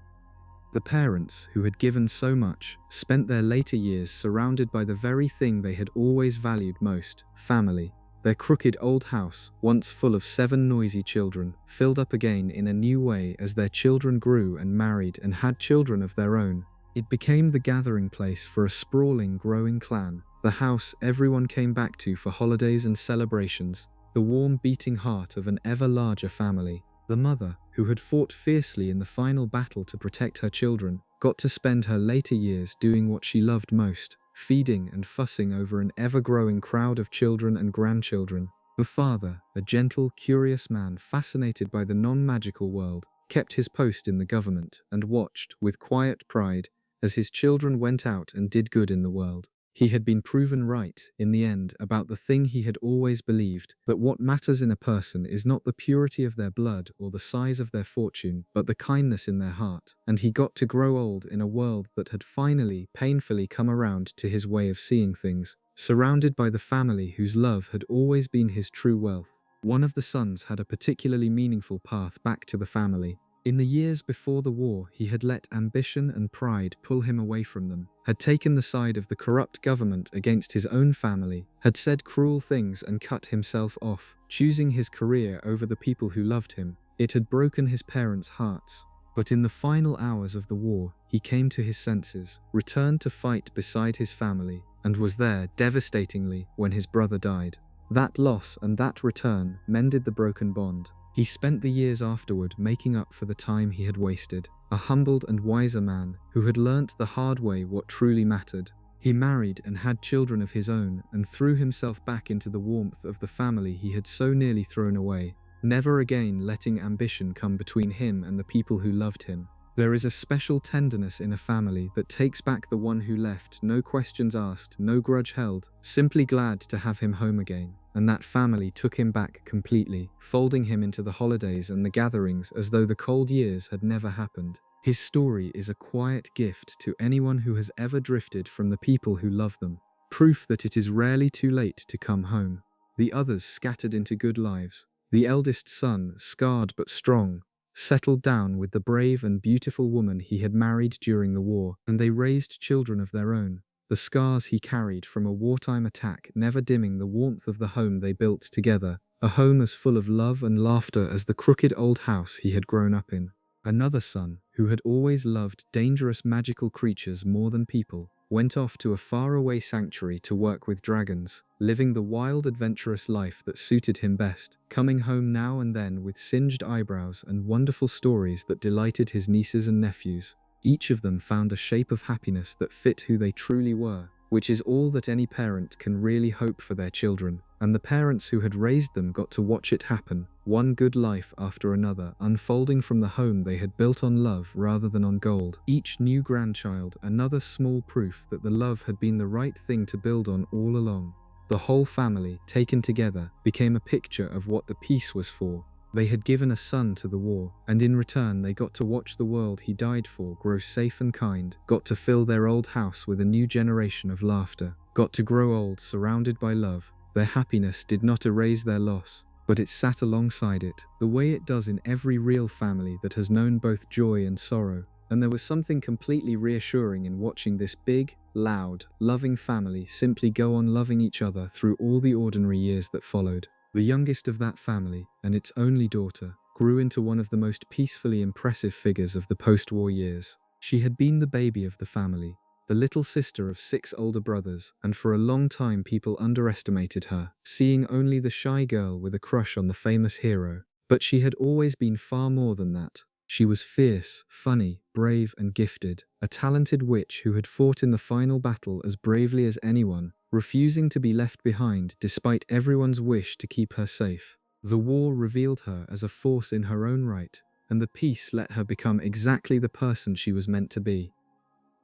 The parents, who had given so much, spent their later years surrounded by the very thing they had always valued most, family. Their crooked old house, once full of 7 noisy children, filled up again in a new way as their children grew and married and had children of their own. It became the gathering place for a sprawling, growing clan, the house everyone came back to for holidays and celebrations, the warm beating heart of an ever larger family. The mother, who had fought fiercely in the final battle to protect her children, got to spend her later years doing what she loved most, feeding and fussing over an ever-growing crowd of children and grandchildren. The father, a gentle, curious man fascinated by the non-magical world, kept his post in the government and watched, with quiet pride, as his children went out and did good in the world. He had been proven right, in the end, about the thing he had always believed, that what matters in a person is not the purity of their blood or the size of their fortune, but the kindness in their heart. And he got to grow old in a world that had finally, painfully come around to his way of seeing things, surrounded by the family whose love had always been his true wealth. One of the sons had a particularly meaningful path back to the family. In the years before the war, he had let ambition and pride pull him away from them, had taken the side of the corrupt government against his own family, had said cruel things and cut himself off, choosing his career over the people who loved him. It had broken his parents' hearts. But in the final hours of the war, he came to his senses, returned to fight beside his family, and was there, devastatingly, when his brother died. That loss and that return mended the broken bond. He spent the years afterward making up for the time he had wasted, a humbled and wiser man who had learnt the hard way what truly mattered. He married and had children of his own and threw himself back into the warmth of the family he had so nearly thrown away, never again letting ambition come between him and the people who loved him. There is a special tenderness in a family that takes back the one who left, no questions asked, no grudge held, simply glad to have him home again. And that family took him back completely, folding him into the holidays and the gatherings as though the cold years had never happened. His story is a quiet gift to anyone who has ever drifted from the people who love them, proof that it is rarely too late to come home. The others scattered into good lives. The eldest son, scarred but strong, settled down with the brave and beautiful woman he had married during the war, and they raised children of their own. The scars he carried from a wartime attack never dimming the warmth of the home they built together, a home as full of love and laughter as the crooked old house he had grown up in. Another son, who had always loved dangerous magical creatures more than people, went off to a faraway sanctuary to work with dragons, living the wild adventurous life that suited him best, coming home now and then with singed eyebrows and wonderful stories that delighted his nieces and nephews. Each of them found a shape of happiness that fit who they truly were, which is all that any parent can really hope for their children, and the parents who had raised them got to watch it happen, one good life after another unfolding from the home they had built on love rather than on gold. Each new grandchild another small proof that the love had been the right thing to build on all along. The whole family, taken together, became a picture of what the peace was for. They had given a son to the war, and in return they got to watch the world he died for grow safe and kind, got to fill their old house with a new generation of laughter, got to grow old surrounded by love. Their happiness did not erase their loss, but it sat alongside it, the way it does in every real family that has known both joy and sorrow. And there was something completely reassuring in watching this big, loud, loving family simply go on loving each other through all the ordinary years that followed. The youngest of that family, and its only daughter, grew into one of the most peacefully impressive figures of the post-war years. She had been the baby of the family, the little sister of 6 older brothers, and for a long time people underestimated her, seeing only the shy girl with a crush on the famous hero. But she had always been far more than that. She was fierce, funny, brave, and gifted, a talented witch who had fought in the final battle as bravely as anyone, refusing to be left behind despite everyone's wish to keep her safe. The war revealed her as a force in her own right, and the peace let her become exactly the person she was meant to be.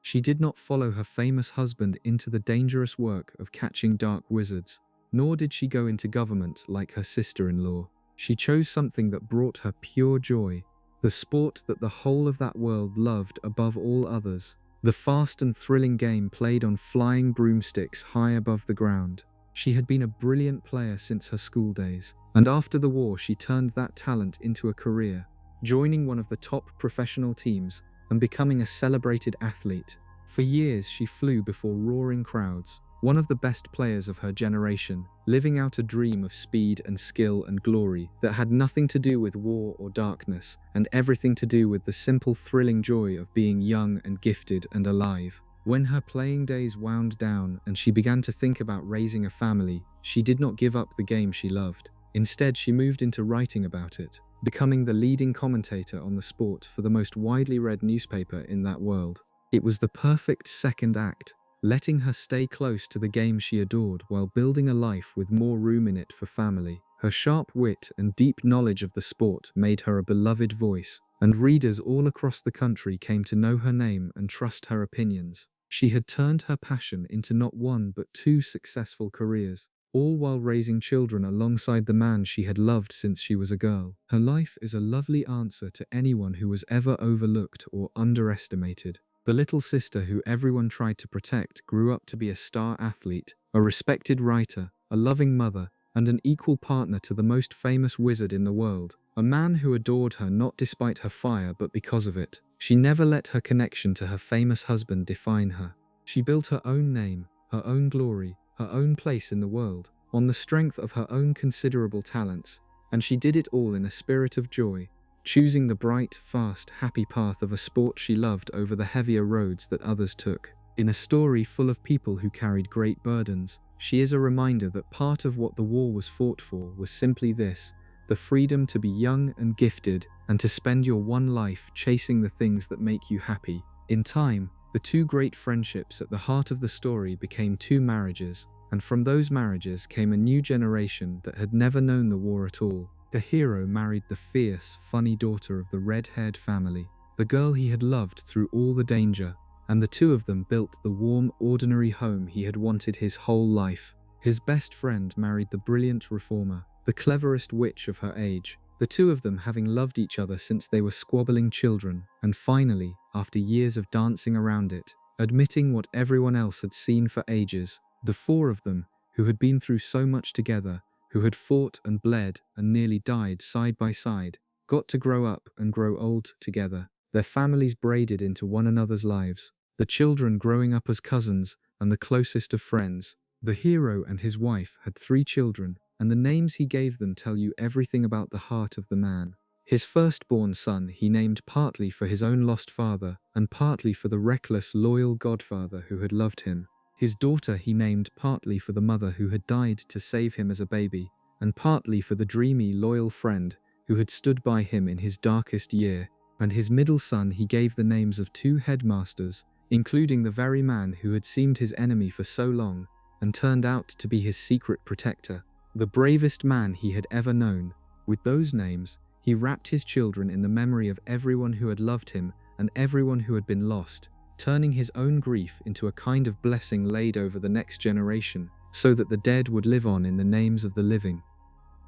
She did not follow her famous husband into the dangerous work of catching dark wizards, nor did she go into government like her sister-in-law. She chose something that brought her pure joy, the sport that the whole of that world loved above all others, the fast and thrilling game played on flying broomsticks high above the ground. She had been a brilliant player since her school days, and after the war she turned that talent into a career, joining one of the top professional teams and becoming a celebrated athlete. For years she flew before roaring crowds, one of the best players of her generation, living out a dream of speed and skill and glory that had nothing to do with war or darkness, and everything to do with the simple thrilling joy of being young and gifted and alive. When her playing days wound down and she began to think about raising a family, she did not give up the game she loved. Instead, she moved into writing about it, becoming the leading commentator on the sport for the most widely read newspaper in that world. It was the perfect second act, letting her stay close to the game she adored while building a life with more room in it for family. Her sharp wit and deep knowledge of the sport made her a beloved voice, and readers all across the country came to know her name and trust her opinions. She had turned her passion into not one but 2 successful careers, all while raising children alongside the man she had loved since she was a girl. Her life is a lovely answer to anyone who was ever overlooked or underestimated. The little sister who everyone tried to protect grew up to be a star athlete, a respected writer, a loving mother, and an equal partner to the most famous wizard in the world, a man who adored her not despite her fire but because of it. She never let her connection to her famous husband define her. She built her own name, her own glory, her own place in the world, on the strength of her own considerable talents, and she did it all in a spirit of joy, choosing the bright, fast, happy path of a sport she loved over the heavier roads that others took. In a story full of people who carried great burdens, she is a reminder that part of what the war was fought for was simply this: the freedom to be young and gifted, and to spend your one life chasing the things that make you happy. In time, the 2 great friendships at the heart of the story became 2 marriages, and from those marriages came a new generation that had never known the war at all. The hero married the fierce, funny daughter of the red-haired family, the girl he had loved through all the danger, and the 2 of them built the warm, ordinary home he had wanted his whole life. His best friend married the brilliant reformer, the cleverest witch of her age, the 2 of them having loved each other since they were squabbling children, and finally, after years of dancing around it, admitting what everyone else had seen for ages, the 4 of them, who had been through so much together, who had fought and bled and nearly died side by side, got to grow up and grow old together, their families braided into one another's lives, the children growing up as cousins and the closest of friends. The hero and his wife had 3 children, and the names he gave them tell you everything about the heart of the man. His firstborn son he named partly for his own lost father, and partly for the reckless, loyal godfather who had loved him. His daughter he named partly for the mother who had died to save him as a baby, and partly for the dreamy, loyal friend who had stood by him in his darkest year. And his middle son he gave the names of 2 headmasters, including the very man who had seemed his enemy for so long, and turned out to be his secret protector, the bravest man he had ever known. With those names, he wrapped his children in the memory of everyone who had loved him and everyone who had been lost, turning his own grief into a kind of blessing laid over the next generation, so that the dead would live on in the names of the living.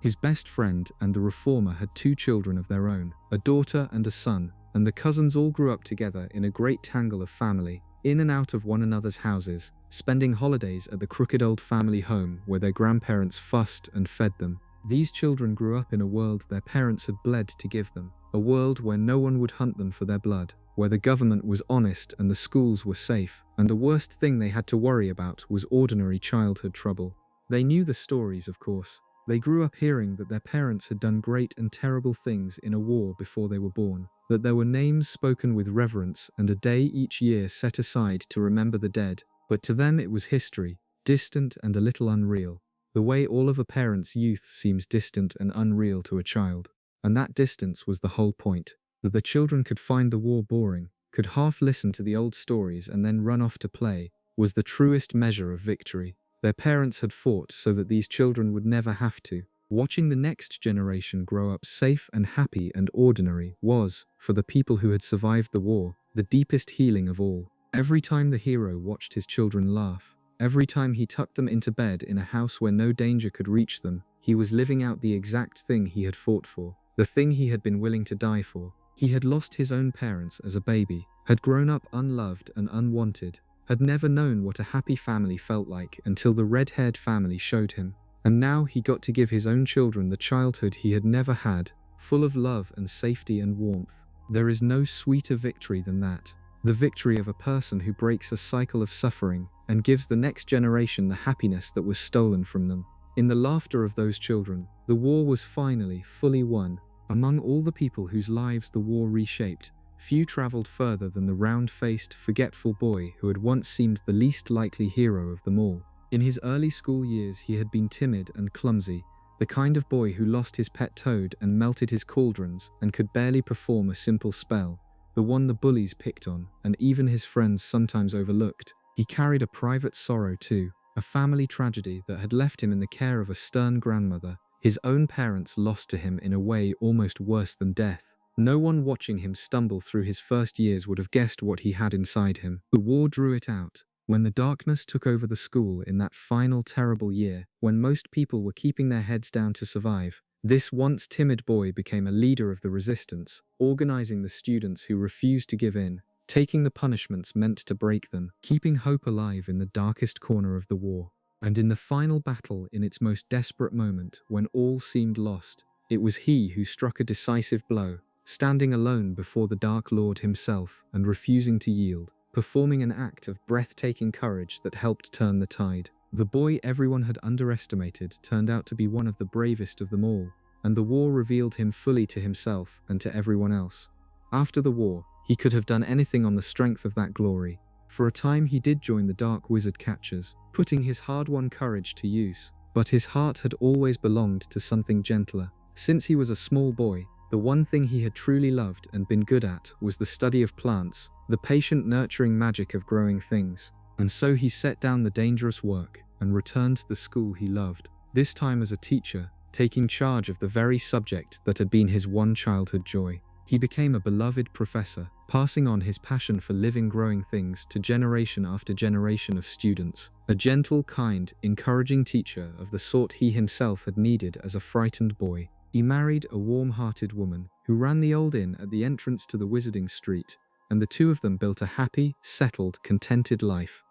His best friend and the reformer had 2 children of their own, a daughter and a son, and the cousins all grew up together in a great tangle of family, in and out of one another's houses, spending holidays at the crooked old family home where their grandparents fussed and fed them. These children grew up in a world their parents had bled to give them, a world where no one would hunt them for their blood, where the government was honest and the schools were safe, and the worst thing they had to worry about was ordinary childhood trouble. They knew the stories, of course. They grew up hearing that their parents had done great and terrible things in a war before they were born, that there were names spoken with reverence and a day each year set aside to remember the dead. But to them it was history, distant and a little unreal, the way all of a parent's youth seems distant and unreal to a child. And that distance was the whole point, that the children could find the war boring, could half listen to the old stories and then run off to play, was the truest measure of victory. Their parents had fought so that these children would never have to. Watching the next generation grow up safe and happy and ordinary was, for the people who had survived the war, the deepest healing of all. Every time the hero watched his children laugh, every time he tucked them into bed in a house where no danger could reach them, he was living out the exact thing he had fought for, the thing he had been willing to die for. He had lost his own parents as a baby, had grown up unloved and unwanted, had never known what a happy family felt like until the red-haired family showed him. And now he got to give his own children the childhood he had never had, full of love and safety and warmth. There is no sweeter victory than that. The victory of a person who breaks a cycle of suffering and gives the next generation the happiness that was stolen from them. In the laughter of those children, the war was finally fully won. Among all the people whose lives the war reshaped, few traveled further than the round-faced, forgetful boy who had once seemed the least likely hero of them all. In his early school years he had been timid and clumsy, the kind of boy who lost his pet toad and melted his cauldrons and could barely perform a simple spell, the one the bullies picked on and even his friends sometimes overlooked. He carried a private sorrow too, a family tragedy that had left him in the care of a stern grandmother, his own parents lost to him in a way almost worse than death. No one watching him stumble through his first years would have guessed what he had inside him. The war drew it out. When the darkness took over the school in that final terrible year, when most people were keeping their heads down to survive, this once timid boy became a leader of the resistance, organizing the students who refused to give in, taking the punishments meant to break them, keeping hope alive in the darkest corner of the war. And in the final battle, in its most desperate moment, when all seemed lost, it was he who struck a decisive blow, standing alone before the Dark Lord himself and refusing to yield, performing an act of breathtaking courage that helped turn the tide. The boy everyone had underestimated turned out to be one of the bravest of them all, and the war revealed him fully to himself and to everyone else. After the war, he could have done anything on the strength of that glory. For a time he did join the Dark Wizard Catchers, putting his hard-won courage to use, but his heart had always belonged to something gentler. Since he was a small boy, the one thing he had truly loved and been good at was the study of plants, the patient nurturing magic of growing things. And so he set down the dangerous work and returned to the school he loved, this time as a teacher, taking charge of the very subject that had been his one childhood joy. He became a beloved professor, passing on his passion for living growing things to generation after generation of students, a gentle, kind, encouraging teacher of the sort he himself had needed as a frightened boy. He married a warm-hearted woman who ran the old inn at the entrance to the Wizarding Street, and the two of them built a happy, settled, contented life.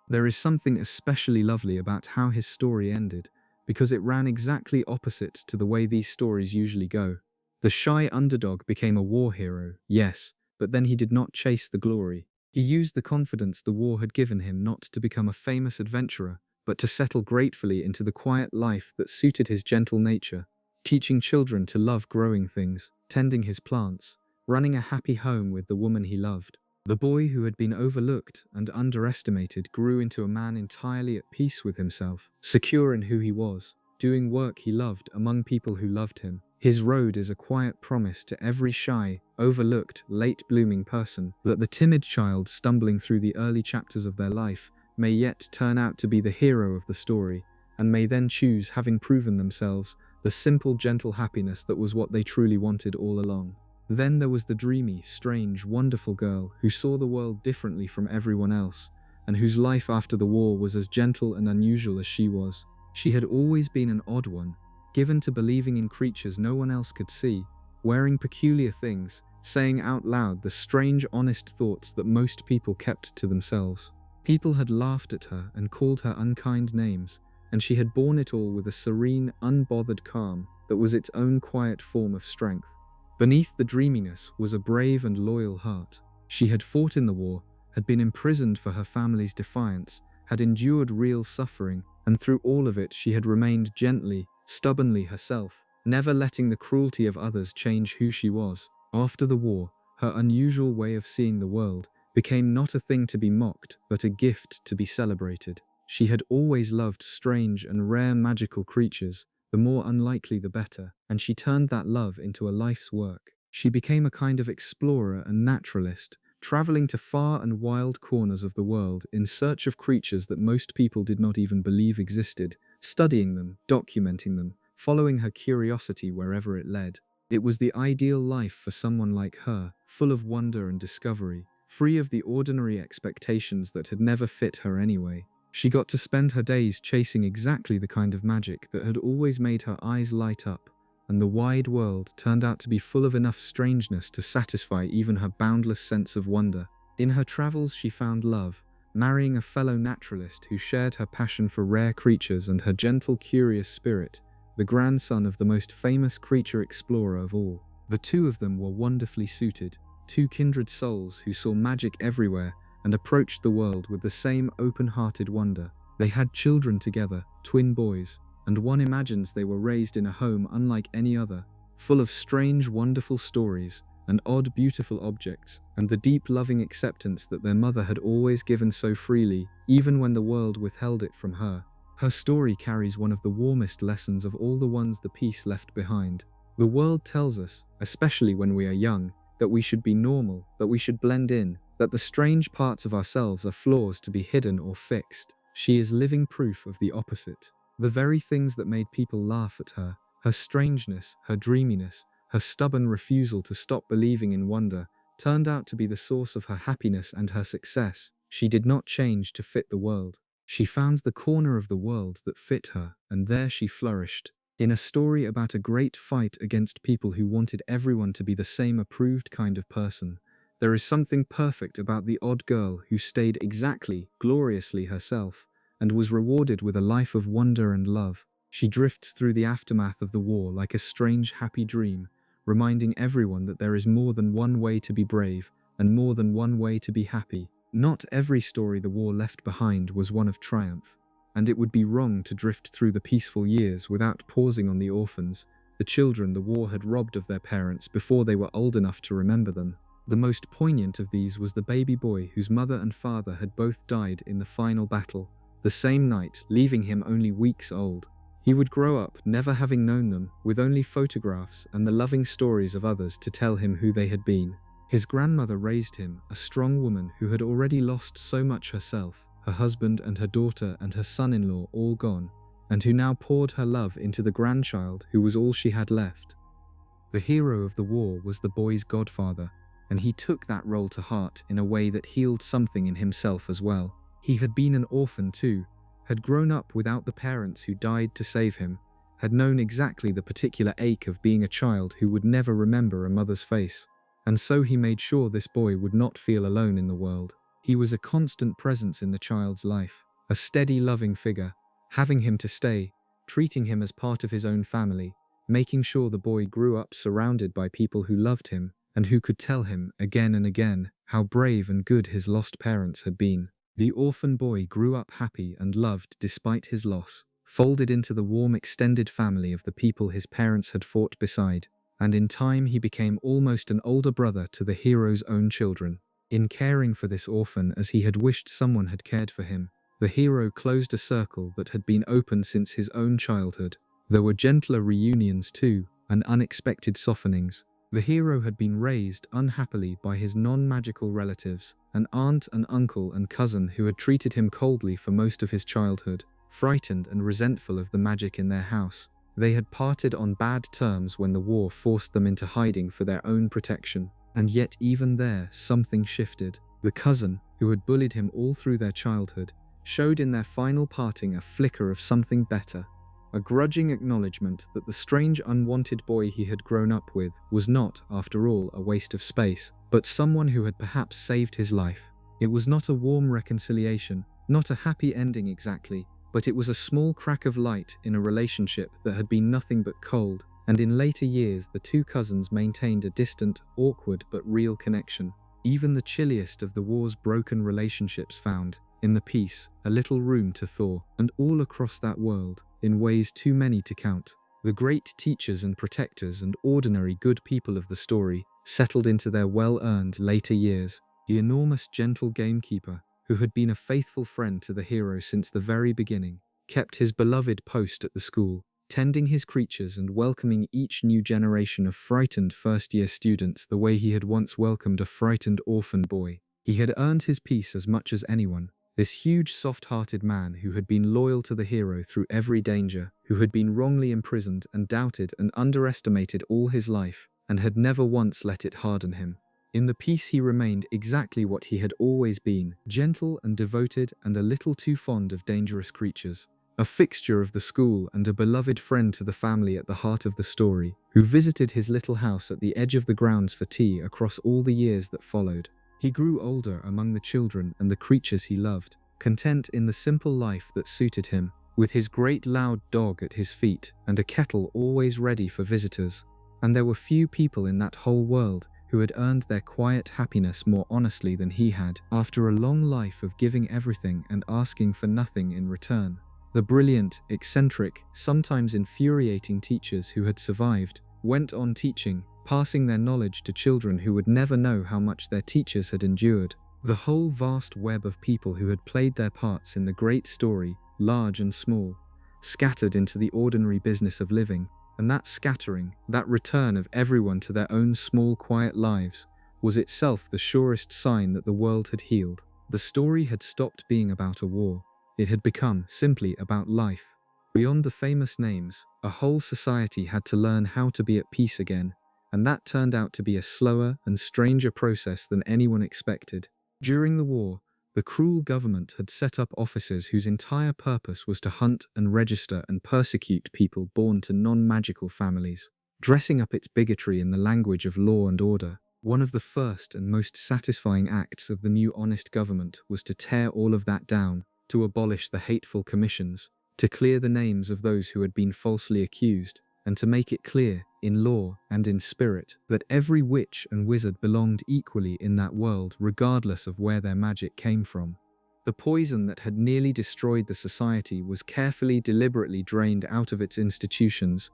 There is something especially lovely about how his story ended, because it ran exactly opposite to the way these stories usually go. The shy underdog became a war hero, yes, but then he did not chase the glory. He used the confidence the war had given him not to become a famous adventurer, but to settle gratefully into the quiet life that suited his gentle nature, teaching children to love growing things, tending his plants, running a happy home with the woman he loved. The boy who had been overlooked and underestimated grew into a man entirely at peace with himself, secure in who he was, doing work he loved among people who loved him. His road is a quiet promise to every shy, overlooked, late-blooming person that the timid child stumbling through the early chapters of their life may yet turn out to be the hero of the story, and may then choose, having proven themselves, the simple, gentle happiness that was what they truly wanted all along. Then there was the dreamy, strange, wonderful girl who saw the world differently from everyone else, and whose life after the war was as gentle and unusual as she was. She had always been an odd one, given to believing in creatures no one else could see, wearing peculiar things, saying out loud the strange, honest thoughts that most people kept to themselves. People had laughed at her and called her unkind names, and she had borne it all with a serene, unbothered calm that was its own quiet form of strength. Beneath the dreaminess was a brave and loyal heart. She had fought in the war, had been imprisoned for her family's defiance, had endured real suffering, and through all of it she had remained gently, stubbornly herself, never letting the cruelty of others change who she was. After the war, her unusual way of seeing the world became not a thing to be mocked, but a gift to be celebrated. She had always loved strange and rare magical creatures, the more unlikely the better, and she turned that love into a life's work. She became a kind of explorer and naturalist, traveling to far and wild corners of the world in search of creatures that most people did not even believe existed, studying them, documenting them, following her curiosity wherever it led. It was the ideal life for someone like her, full of wonder and discovery, free of the ordinary expectations that had never fit her anyway. She got to spend her days chasing exactly the kind of magic that had always made her eyes light up, and the wide world turned out to be full of enough strangeness to satisfy even her boundless sense of wonder. In her travels she found love, marrying a fellow naturalist who shared her passion for rare creatures and her gentle, curious spirit, the grandson of the most famous creature explorer of all. The two of them were wonderfully suited, two kindred souls who saw magic everywhere and approached the world with the same open-hearted wonder. They had children together, twin boys, and one imagines they were raised in a home unlike any other, full of strange, wonderful stories and odd, beautiful objects, and the deep, loving acceptance that their mother had always given so freely, even when the world withheld it from her. Her story carries one of the warmest lessons of all the ones the piece left behind. The world tells us, especially when we are young, that we should be normal, that we should blend in, that the strange parts of ourselves are flaws to be hidden or fixed. She is living proof of the opposite. The very things that made people laugh at her, her strangeness, her dreaminess, her stubborn refusal to stop believing in wonder, turned out to be the source of her happiness and her success. She did not change to fit the world. She found the corner of the world that fit her, and there she flourished. In a story about a great fight against people who wanted everyone to be the same approved kind of person, there is something perfect about the odd girl who stayed exactly, gloriously herself, and was rewarded with a life of wonder and love. She drifts through the aftermath of the war like a strange, happy dream, reminding everyone that there is more than one way to be brave, and more than one way to be happy. Not every story the war left behind was one of triumph, and it would be wrong to drift through the peaceful years without pausing on the orphans, the children the war had robbed of their parents before they were old enough to remember them. The most poignant of these was the baby boy whose mother and father had both died in the final battle, the same night, leaving him only weeks old. He would grow up never having known them, with only photographs and the loving stories of others to tell him who they had been. His grandmother raised him, a strong woman who had already lost so much herself, her husband and her daughter and her son-in-law all gone, and who now poured her love into the grandchild who was all she had left. The hero of the war was the boy's godfather, and he took that role to heart in a way that healed something in himself as well. He had been an orphan too, had grown up without the parents who died to save him, had known exactly the particular ache of being a child who would never remember a mother's face. And so he made sure this boy would not feel alone in the world. He was a constant presence in the child's life, a steady, loving figure, having him to stay, treating him as part of his own family, making sure the boy grew up surrounded by people who loved him and who could tell him again and again how brave and good his lost parents had been. The orphan boy grew up happy and loved despite his loss, folded into the warm extended family of the people his parents had fought beside, and in time he became almost an older brother to the hero's own children. In caring for this orphan as he had wished someone had cared for him, the hero closed a circle that had been open since his own childhood. There were gentler reunions too, and unexpected softenings. The hero had been raised unhappily by his non-magical relatives, an aunt, an uncle and cousin who had treated him coldly for most of his childhood, frightened and resentful of the magic in their house. They had parted on bad terms when the war forced them into hiding for their own protection. And yet even there, something shifted. The cousin, who had bullied him all through their childhood, showed in their final parting a flicker of something better. A grudging acknowledgement that the strange unwanted boy he had grown up with was not, after all, a waste of space, but someone who had perhaps saved his life. It was not a warm reconciliation, not a happy ending exactly, but it was a small crack of light in a relationship that had been nothing but cold, and in later years the two cousins maintained a distant, awkward but real connection. Even the chilliest of the war's broken relationships found, in the peace, a little room to thaw, and all across that world, in ways too many to count. The great teachers and protectors and ordinary good people of the story settled into their well-earned later years. The enormous gentle gamekeeper, who had been a faithful friend to the hero since the very beginning, kept his beloved post at the school, tending his creatures and welcoming each new generation of frightened first-year students the way he had once welcomed a frightened orphan boy. He had earned his peace as much as anyone. This huge, soft-hearted man who had been loyal to the hero through every danger, who had been wrongly imprisoned and doubted and underestimated all his life, and had never once let it harden him. In the peace he remained exactly what he had always been, gentle and devoted and a little too fond of dangerous creatures. A fixture of the school and a beloved friend to the family at the heart of the story, who visited his little house at the edge of the grounds for tea across all the years that followed. He grew older among the children and the creatures he loved, content in the simple life that suited him, with his great loud dog at his feet and a kettle always ready for visitors. And there were few people in that whole world who had earned their quiet happiness more honestly than he had, after a long life of giving everything and asking for nothing in return. The brilliant, eccentric, sometimes infuriating teachers who had survived went on teaching, passing their knowledge to children who would never know how much their teachers had endured. The whole vast web of people who had played their parts in the great story, large and small, scattered into the ordinary business of living, and that scattering, that return of everyone to their own small quiet lives, was itself the surest sign that the world had healed. The story had stopped being about a war. It had become simply about life. Beyond the famous names, a whole society had to learn how to be at peace again, and that turned out to be a slower and stranger process than anyone expected. During the war, the cruel government had set up offices whose entire purpose was to hunt and register and persecute people born to non-magical families, dressing up its bigotry in the language of law and order. One of the first and most satisfying acts of the new honest government was to tear all of that down, to abolish the hateful commissions, to clear the names of those who had been falsely accused, and to make it clear, in law and in spirit, that every witch and wizard belonged equally in that world regardless of where their magic came from. The poison that had nearly destroyed the society was carefully, deliberately drained out of its institutions.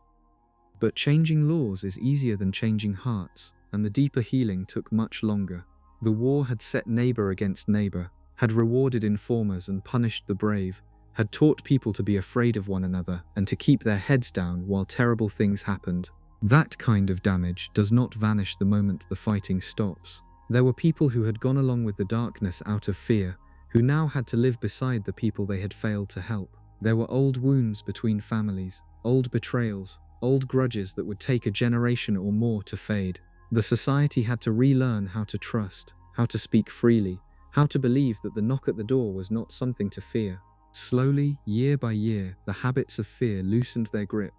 But changing laws is easier than changing hearts, and the deeper healing took much longer. The war had set neighbor against neighbor, had rewarded informers and punished the brave, had taught people to be afraid of one another and to keep their heads down while terrible things happened. That kind of damage does not vanish the moment the fighting stops. There were people who had gone along with the darkness out of fear, who now had to live beside the people they had failed to help. There were old wounds between families, old betrayals, old grudges that would take a generation or more to fade. The society had to relearn how to trust, how to speak freely, how to believe that the knock at the door was not something to fear. Slowly, year by year, the habits of fear loosened their grip,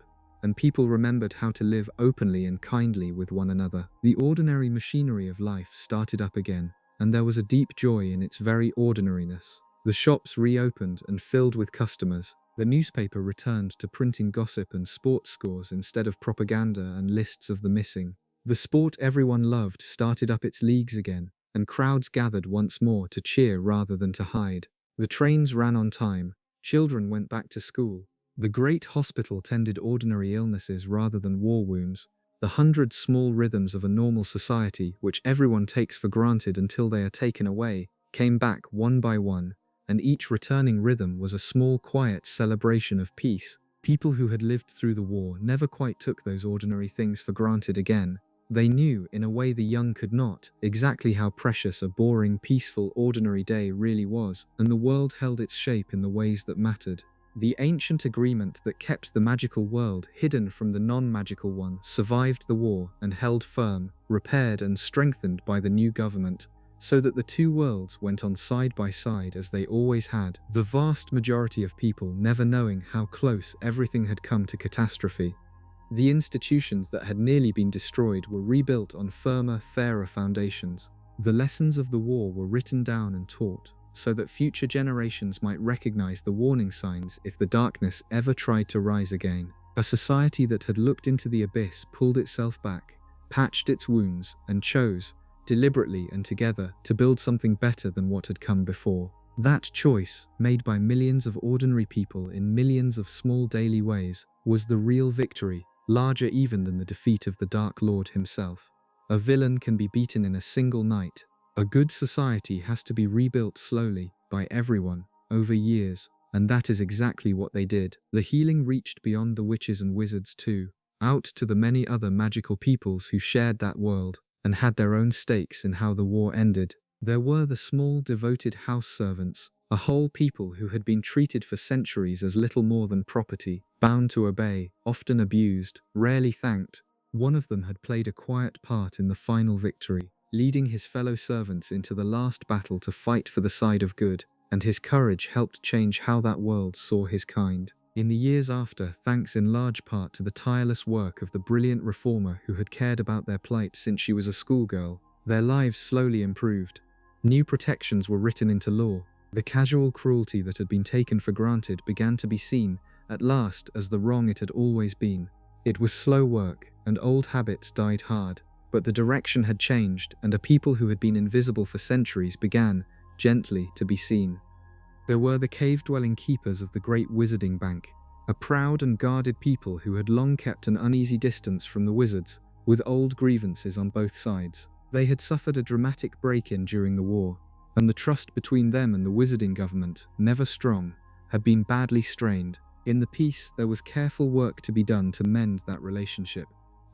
and people remembered how to live openly and kindly with one another. The ordinary machinery of life started up again, and there was a deep joy in its very ordinariness. The shops reopened and filled with customers. The newspaper returned to printing gossip and sports scores instead of propaganda and lists of the missing. The sport everyone loved started up its leagues again, and crowds gathered once more to cheer rather than to hide. The trains ran on time, children went back to school. The great hospital tended ordinary illnesses rather than war wounds. The 100 small rhythms of a normal society, which everyone takes for granted until they are taken away, came back one by one, and each returning rhythm was a small quiet celebration of peace. People who had lived through the war never quite took those ordinary things for granted again. They knew, in a way the young could not, exactly how precious a boring, peaceful, ordinary day really was, and the world held its shape in the ways that mattered. The ancient agreement that kept the magical world hidden from the non-magical one survived the war and held firm, repaired and strengthened by the new government, so that the two worlds went on side by side as they always had, the vast majority of people never knowing how close everything had come to catastrophe. The institutions that had nearly been destroyed were rebuilt on firmer, fairer foundations. The lessons of the war were written down and taught, so that future generations might recognize the warning signs if the darkness ever tried to rise again. A society that had looked into the abyss pulled itself back, patched its wounds, and chose, deliberately and together, to build something better than what had come before. That choice, made by millions of ordinary people in millions of small daily ways, was the real victory, larger even than the defeat of the Dark Lord himself. A villain can be beaten in a single night. A good society has to be rebuilt slowly, by everyone, over years, and that is exactly what they did. The healing reached beyond the witches and wizards too, out to the many other magical peoples who shared that world, and had their own stakes in how the war ended. There were the small, devoted house servants, a whole people who had been treated for centuries as little more than property, bound to obey, often abused, rarely thanked. One of them had played a quiet part in the final victory, leading his fellow servants into the last battle to fight for the side of good, and his courage helped change how that world saw his kind. In the years after, thanks in large part to the tireless work of the brilliant reformer who had cared about their plight since she was a schoolgirl, their lives slowly improved. New protections were written into law. The casual cruelty that had been taken for granted began to be seen, at last, as the wrong it had always been. It was slow work, and old habits died hard, but the direction had changed, and a people who had been invisible for centuries began, gently, to be seen. There were the cave-dwelling keepers of the great wizarding bank, a proud and guarded people who had long kept an uneasy distance from the wizards, with old grievances on both sides. They had suffered a dramatic break-in during the war, and the trust between them and the wizarding government, never strong, had been badly strained. In the peace, there was careful work to be done to mend that relationship,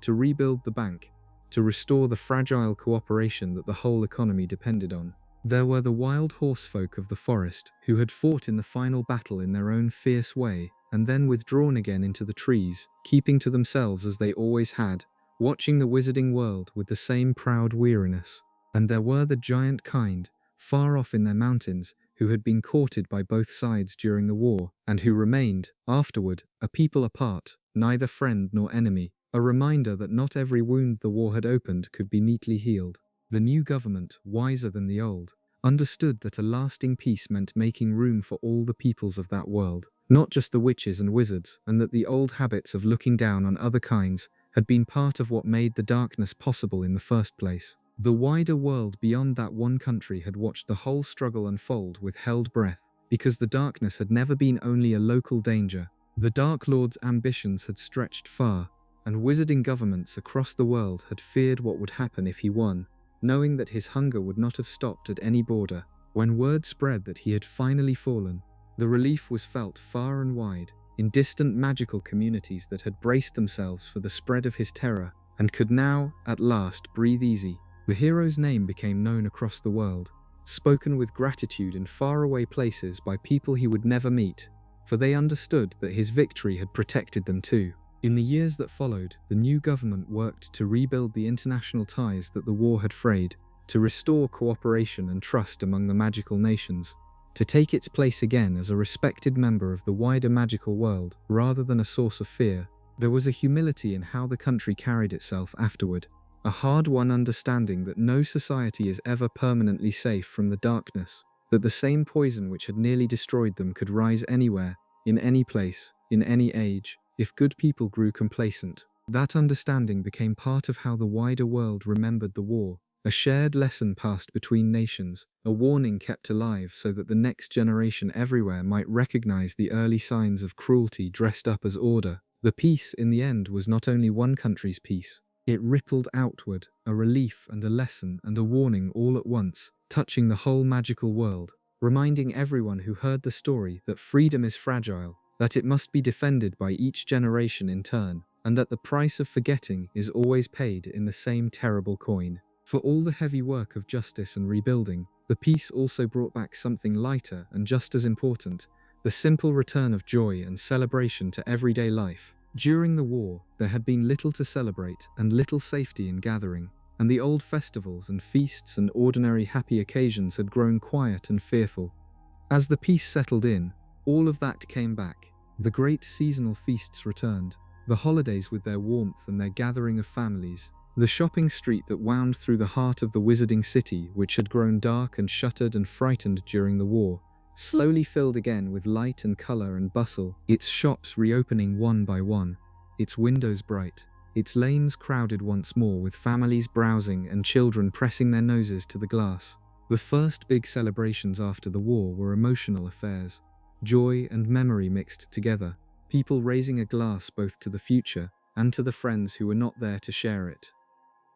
to rebuild the bank, to restore the fragile cooperation that the whole economy depended on. There were the wild horsefolk of the forest, who had fought in the final battle in their own fierce way, and then withdrawn again into the trees, keeping to themselves as they always had, watching the wizarding world with the same proud weariness. And there were the giant kind, far off in their mountains, who had been courted by both sides during the war, and who remained, afterward, a people apart, neither friend nor enemy, a reminder that not every wound the war had opened could be neatly healed. The new government, wiser than the old, understood that a lasting peace meant making room for all the peoples of that world, not just the witches and wizards, and that the old habits of looking down on other kinds had been part of what made the darkness possible in the first place. The wider world beyond that one country had watched the whole struggle unfold with held breath, because the darkness had never been only a local danger. The Dark Lord's ambitions had stretched far, and wizarding governments across the world had feared what would happen if he won, knowing that his hunger would not have stopped at any border. When word spread that he had finally fallen, the relief was felt far and wide, in distant magical communities that had braced themselves for the spread of his terror, and could now, at last, breathe easy. The hero's name became known across the world, spoken with gratitude in faraway places by people he would never meet, for they understood that his victory had protected them too. In the years that followed, the new government worked to rebuild the international ties that the war had frayed, to restore cooperation and trust among the magical nations, to take its place again as a respected member of the wider magical world rather than a source of fear. There was a humility in how the country carried itself afterward, a hard-won understanding that no society is ever permanently safe from the darkness, that the same poison which had nearly destroyed them could rise anywhere, in any place, in any age, if good people grew complacent. That understanding became part of how the wider world remembered the war, a shared lesson passed between nations, a warning kept alive so that the next generation everywhere might recognize the early signs of cruelty dressed up as order. The peace, in the end, was not only one country's peace. It rippled outward, a relief and a lesson and a warning all at once, touching the whole magical world, reminding everyone who heard the story that freedom is fragile, that it must be defended by each generation in turn, and that the price of forgetting is always paid in the same terrible coin. For all the heavy work of justice and rebuilding, the peace also brought back something lighter and just as important, the simple return of joy and celebration to everyday life. During the war, there had been little to celebrate and little safety in gathering, and the old festivals and feasts and ordinary happy occasions had grown quiet and fearful. As the peace settled in, all of that came back. The great seasonal feasts returned, the holidays with their warmth and their gathering of families, the shopping street that wound through the heart of the wizarding city, which had grown dark and shuttered and frightened during the war, slowly filled again with light and color and bustle, its shops reopening one by one, its windows bright, its lanes crowded once more with families browsing and children pressing their noses to the glass. The first big celebrations after the war were emotional affairs. Joy and memory mixed together, people raising a glass both to the future and to the friends who were not there to share it.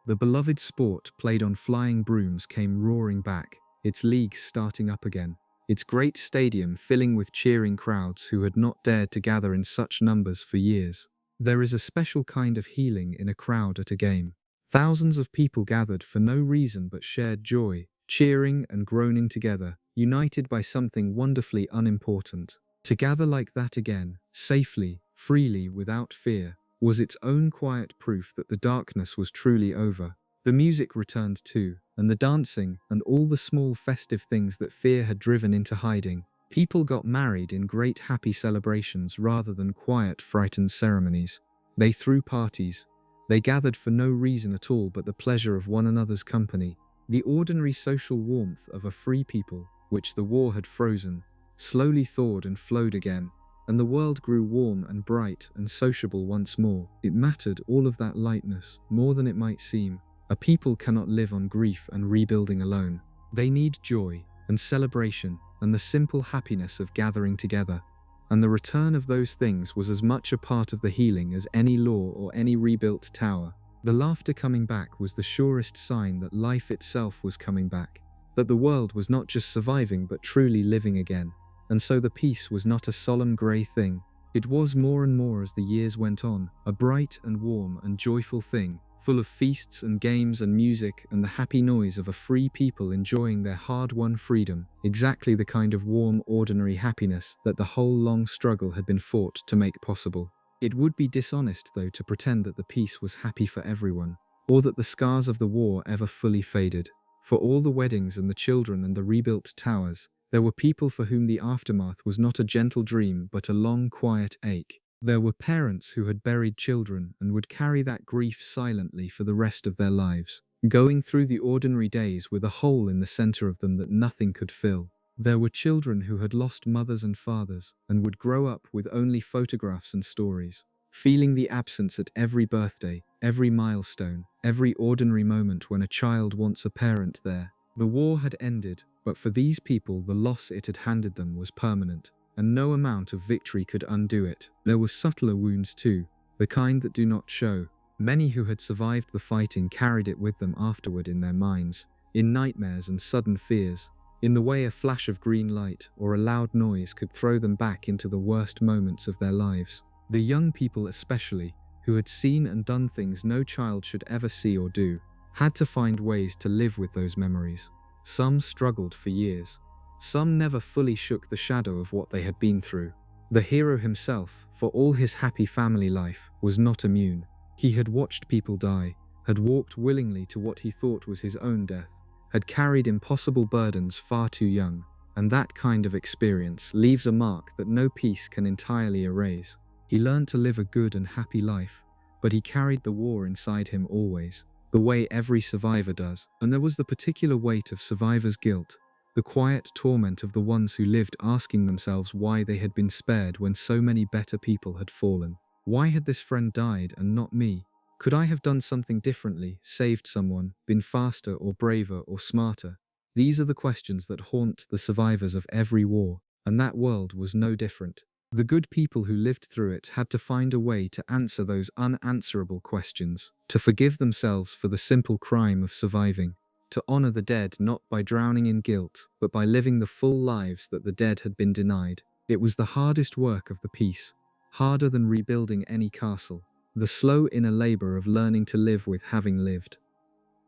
The beloved sport played on flying brooms came roaring back, its leagues starting up again, its great stadium filling with cheering crowds who had not dared to gather in such numbers for years. There is a special kind of healing in a crowd at a game. Thousands of people gathered for no reason but shared joy, cheering and groaning together, united by something wonderfully unimportant. To gather like that again, safely, freely, without fear, was its own quiet proof that the darkness was truly over. The music returned too, and the dancing, and all the small festive things that fear had driven into hiding. People got married in great happy celebrations rather than quiet, frightened ceremonies. They threw parties. They gathered for no reason at all but the pleasure of one another's company. The ordinary social warmth of a free people, which the war had frozen, slowly thawed and flowed again, and the world grew warm and bright and sociable once more. It mattered, all of that lightness, more than it might seem. A people cannot live on grief and rebuilding alone. They need joy and celebration and the simple happiness of gathering together. And the return of those things was as much a part of the healing as any law or any rebuilt tower. The laughter coming back was the surest sign that life itself was coming back, that the world was not just surviving but truly living again. And so the peace was not a solemn grey thing. It was more and more as the years went on, a bright and warm and joyful thing, full of feasts and games and music and the happy noise of a free people enjoying their hard-won freedom, exactly the kind of warm, ordinary happiness that the whole long struggle had been fought to make possible. It would be dishonest, though, to pretend that the peace was happy for everyone, or that the scars of the war ever fully faded. For all the weddings and the children and the rebuilt towers, there were people for whom the aftermath was not a gentle dream but a long, quiet ache. There were parents who had buried children and would carry that grief silently for the rest of their lives, going through the ordinary days with a hole in the center of them that nothing could fill. There were children who had lost mothers and fathers and would grow up with only photographs and stories, feeling the absence at every birthday, every milestone, every ordinary moment when a child wants a parent there. The war had ended, but for these people the loss it had handed them was permanent, and no amount of victory could undo it. There were subtler wounds too, the kind that do not show. Many who had survived the fighting carried it with them afterward in their minds, in nightmares and sudden fears, in the way a flash of green light or a loud noise could throw them back into the worst moments of their lives. The young people especially, who had seen and done things no child should ever see or do, had to find ways to live with those memories. Some struggled for years. Some never fully shook the shadow of what they had been through. The hero himself, for all his happy family life, was not immune. He had watched people die, had walked willingly to what he thought was his own death, had carried impossible burdens far too young, and that kind of experience leaves a mark that no peace can entirely erase. He learned to live a good and happy life, but he carried the war inside him always, the way every survivor does. And there was the particular weight of survivor's guilt, the quiet torment of the ones who lived asking themselves why they had been spared when so many better people had fallen. Why had this friend died and not me? Could I have done something differently, saved someone, been faster or braver or smarter? These are the questions that haunt the survivors of every war, and that world was no different. The good people who lived through it had to find a way to answer those unanswerable questions, to forgive themselves for the simple crime of surviving, to honor the dead not by drowning in guilt, but by living the full lives that the dead had been denied. It was the hardest work of the peace, harder than rebuilding any castle, the slow inner labor of learning to live with having lived.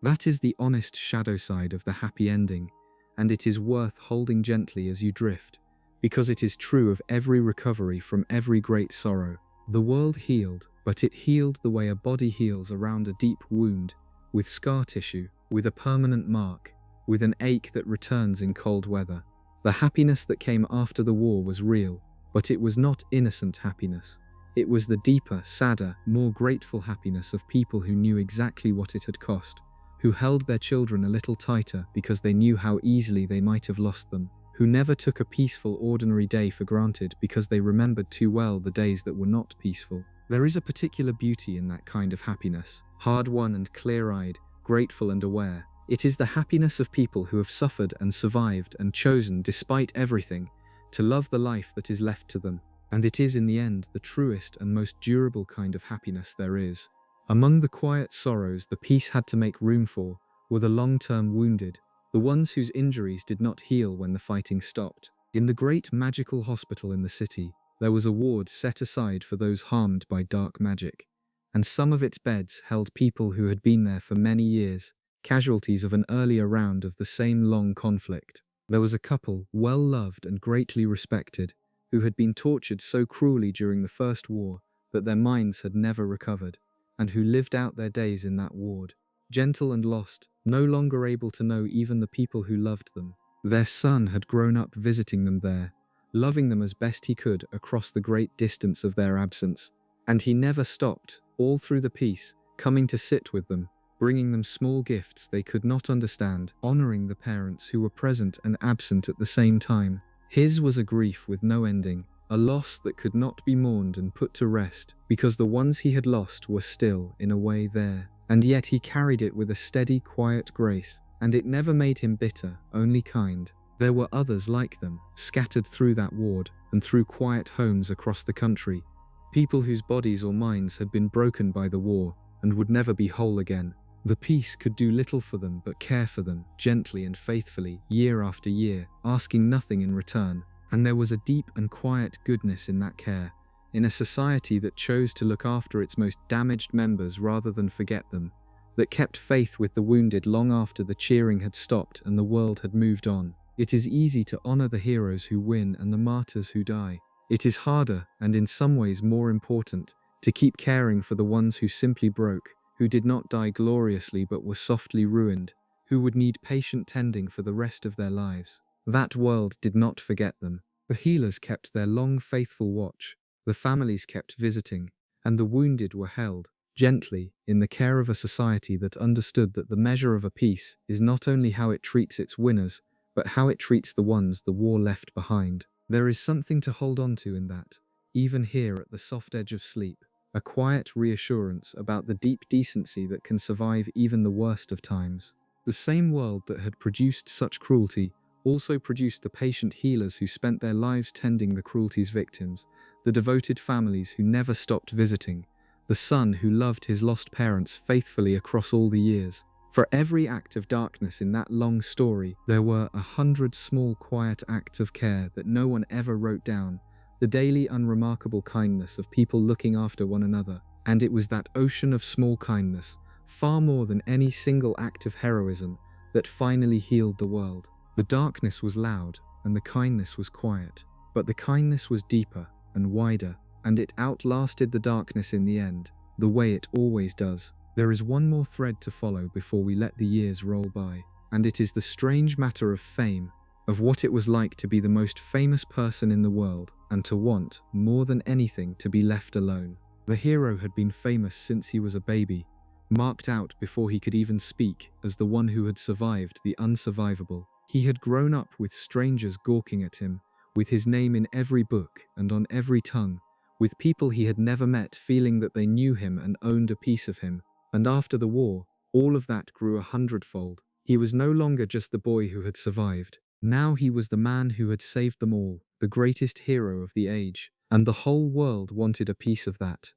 That is the honest shadow side of the happy ending, and it is worth holding gently as you drift, because it is true of every recovery from every great sorrow. The world healed, but it healed the way a body heals around a deep wound, with scar tissue, with a permanent mark, with an ache that returns in cold weather. The happiness that came after the war was real, but it was not innocent happiness. It was the deeper, sadder, more grateful happiness of people who knew exactly what it had cost, who held their children a little tighter because they knew how easily they might have lost them, who never took a peaceful ordinary day for granted because they remembered too well the days that were not peaceful. There is a particular beauty in that kind of happiness, hard-won and clear-eyed, grateful and aware. It is the happiness of people who have suffered and survived and chosen, despite everything, to love the life that is left to them. And it is in the end the truest and most durable kind of happiness there is. Among the quiet sorrows the peace had to make room for were the long-term wounded, the ones whose injuries did not heal when the fighting stopped. In the great magical hospital in the city, there was a ward set aside for those harmed by dark magic, and some of its beds held people who had been there for many years, casualties of an earlier round of the same long conflict. There was a couple, well-loved and greatly respected, who had been tortured so cruelly during the First War that their minds had never recovered, and who lived out their days in that ward, gentle and lost, no longer able to know even the people who loved them. Their son had grown up visiting them there, loving them as best he could across the great distance of their absence, and he never stopped, all through the peace, coming to sit with them, bringing them small gifts they could not understand, honoring the parents who were present and absent at the same time. His was a grief with no ending, a loss that could not be mourned and put to rest, because the ones he had lost were still, in a way, there, and yet he carried it with a steady, quiet grace, and it never made him bitter, only kind. There were others like them, scattered through that ward, and through quiet homes across the country, people whose bodies or minds had been broken by the war, and would never be whole again. The peace could do little for them but care for them, gently and faithfully, year after year, asking nothing in return. And there was a deep and quiet goodness in that care, in a society that chose to look after its most damaged members rather than forget them, that kept faith with the wounded long after the cheering had stopped and the world had moved on. It is easy to honor the heroes who win and the martyrs who die. It is harder, and in some ways more important, to keep caring for the ones who simply broke, who did not die gloriously but were softly ruined, who would need patient tending for the rest of their lives. That world did not forget them. The healers kept their long, faithful watch, the families kept visiting, and the wounded were held, gently, in the care of a society that understood that the measure of a peace is not only how it treats its winners, but how it treats the ones the war left behind. There is something to hold on to in that, even here at the soft edge of sleep, a quiet reassurance about the deep decency that can survive even the worst of times. The same world that had produced such cruelty also produced the patient healers who spent their lives tending the cruelty's victims, the devoted families who never stopped visiting, the son who loved his lost parents faithfully across all the years. For every act of darkness in that long story, there were 100 small quiet acts of care that no one ever wrote down, the daily unremarkable kindness of people looking after one another. And it was that ocean of small kindness, far more than any single act of heroism, that finally healed the world. The darkness was loud, and the kindness was quiet, but the kindness was deeper and wider, and it outlasted the darkness in the end, the way it always does. There is one more thread to follow before we let the years roll by, and it is the strange matter of fame, of what it was like to be the most famous person in the world, and to want, more than anything, to be left alone. The hero had been famous since he was a baby, marked out before he could even speak as the one who had survived the unsurvivable. He had grown up with strangers gawking at him, with his name in every book and on every tongue, with people he had never met feeling that they knew him and owned a piece of him. And after the war, all of that grew 100-fold. He was no longer just the boy who had survived. Now he was the man who had saved them all, the greatest hero of the age, and the whole world wanted a piece of that.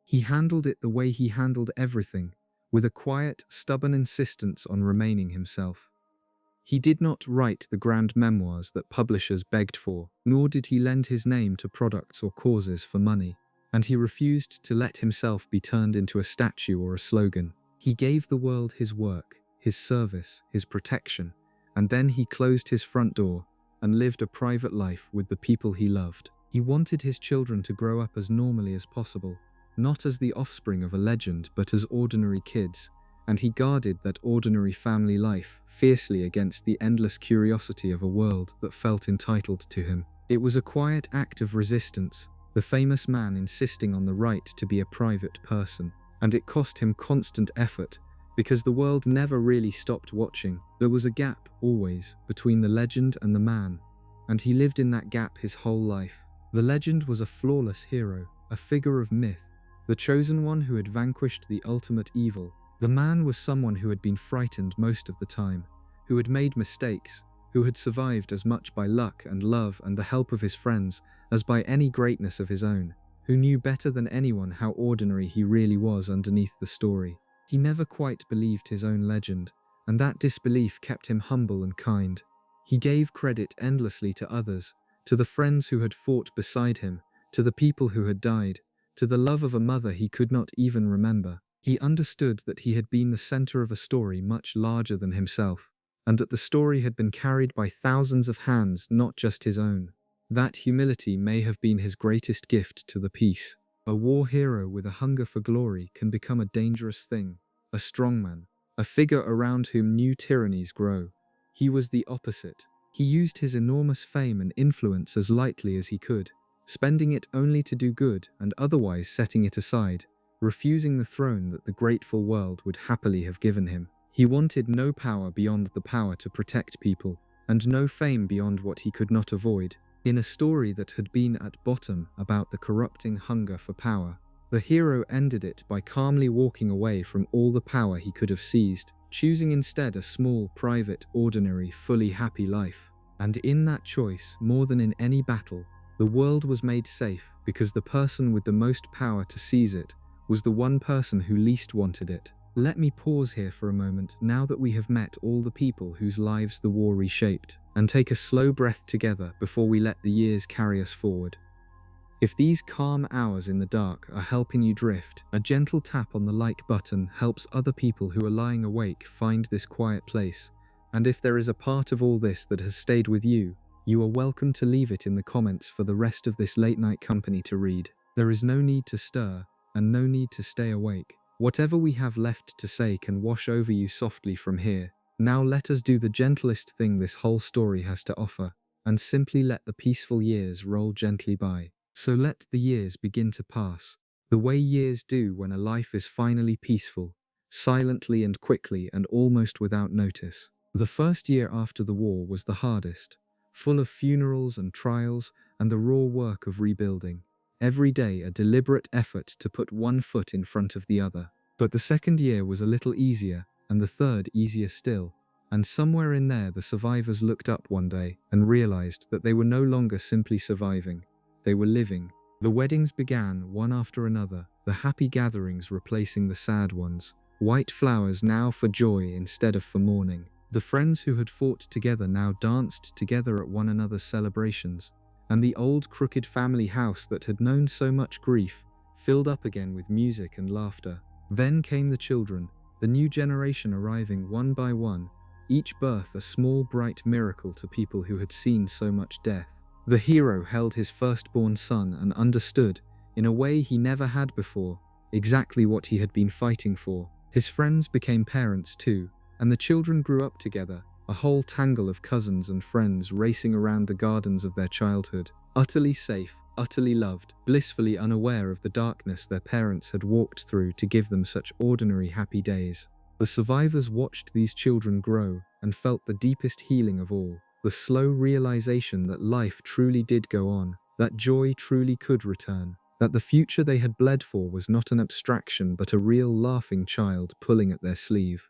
He handled it the way he handled everything, with a quiet, stubborn insistence on remaining himself. He did not write the grand memoirs that publishers begged for, nor did he lend his name to products or causes for money. And he refused to let himself be turned into a statue or a slogan. He gave the world his work, his service, his protection, and then he closed his front door and lived a private life with the people he loved. He wanted his children to grow up as normally as possible, not as the offspring of a legend, but as ordinary kids, and he guarded that ordinary family life fiercely against the endless curiosity of a world that felt entitled to him. It was a quiet act of resistance, the famous man insisting on the right to be a private person, and it cost him constant effort, because the world never really stopped watching. There was a gap, always, between the legend and the man, and he lived in that gap his whole life. The legend was a flawless hero, a figure of myth, the chosen one who had vanquished the ultimate evil. The man was someone who had been frightened most of the time, who had made mistakes, who had survived as much by luck and love and the help of his friends as by any greatness of his own, who knew better than anyone how ordinary he really was underneath the story. He never quite believed his own legend, and that disbelief kept him humble and kind. He gave credit endlessly to others, to the friends who had fought beside him, to the people who had died, to the love of a mother he could not even remember. He understood that he had been the center of a story much larger than himself, and that the story had been carried by thousands of hands, not just his own. That humility may have been his greatest gift to the piece. A war hero with a hunger for glory can become a dangerous thing, a strongman, a figure around whom new tyrannies grow. He was the opposite. He used his enormous fame and influence as lightly as he could, spending it only to do good and otherwise setting it aside, refusing the throne that the grateful world would happily have given him. He wanted no power beyond the power to protect people, and no fame beyond what he could not avoid. In a story that had been at bottom about the corrupting hunger for power, the hero ended it by calmly walking away from all the power he could have seized, choosing instead a small, private, ordinary, fully happy life. And in that choice, more than in any battle, the world was made safe because the person with the most power to seize it was the one person who least wanted it. Let me pause here for a moment now that we have met all the people whose lives the war reshaped, and take a slow breath together before we let the years carry us forward. If these calm hours in the dark are helping you drift, a gentle tap on the like button helps other people who are lying awake find this quiet place. And if there is a part of all this that has stayed with you, you are welcome to leave it in the comments for the rest of this late night company to read. There is no need to stir, and no need to stay awake. Whatever we have left to say can wash over you softly from here. Now let us do the gentlest thing this whole story has to offer, and simply let the peaceful years roll gently by. So let the years begin to pass, the way years do when a life is finally peaceful, silently and quickly and almost without notice. The first year after the war was the hardest, full of funerals and trials and the raw work of rebuilding. Every day a deliberate effort to put one foot in front of the other. But the second year was a little easier, and the third easier still. And somewhere in there the survivors looked up one day and realized that they were no longer simply surviving. They were living. The weddings began one after another, the happy gatherings replacing the sad ones. White flowers now for joy instead of for mourning. The friends who had fought together now danced together at one another's celebrations, and the old crooked family house that had known so much grief filled up again with music and laughter. Then came the children, the new generation arriving one by one, each birth a small bright miracle to people who had seen so much death. The hero held his firstborn son and understood, in a way he never had before, exactly what he had been fighting for. His friends became parents too, and the children grew up together, a whole tangle of cousins and friends racing around the gardens of their childhood, utterly safe, utterly loved, blissfully unaware of the darkness their parents had walked through to give them such ordinary happy days. The survivors watched these children grow and felt the deepest healing of all, the slow realization that life truly did go on, that joy truly could return, that the future they had bled for was not an abstraction but a real laughing child pulling at their sleeve.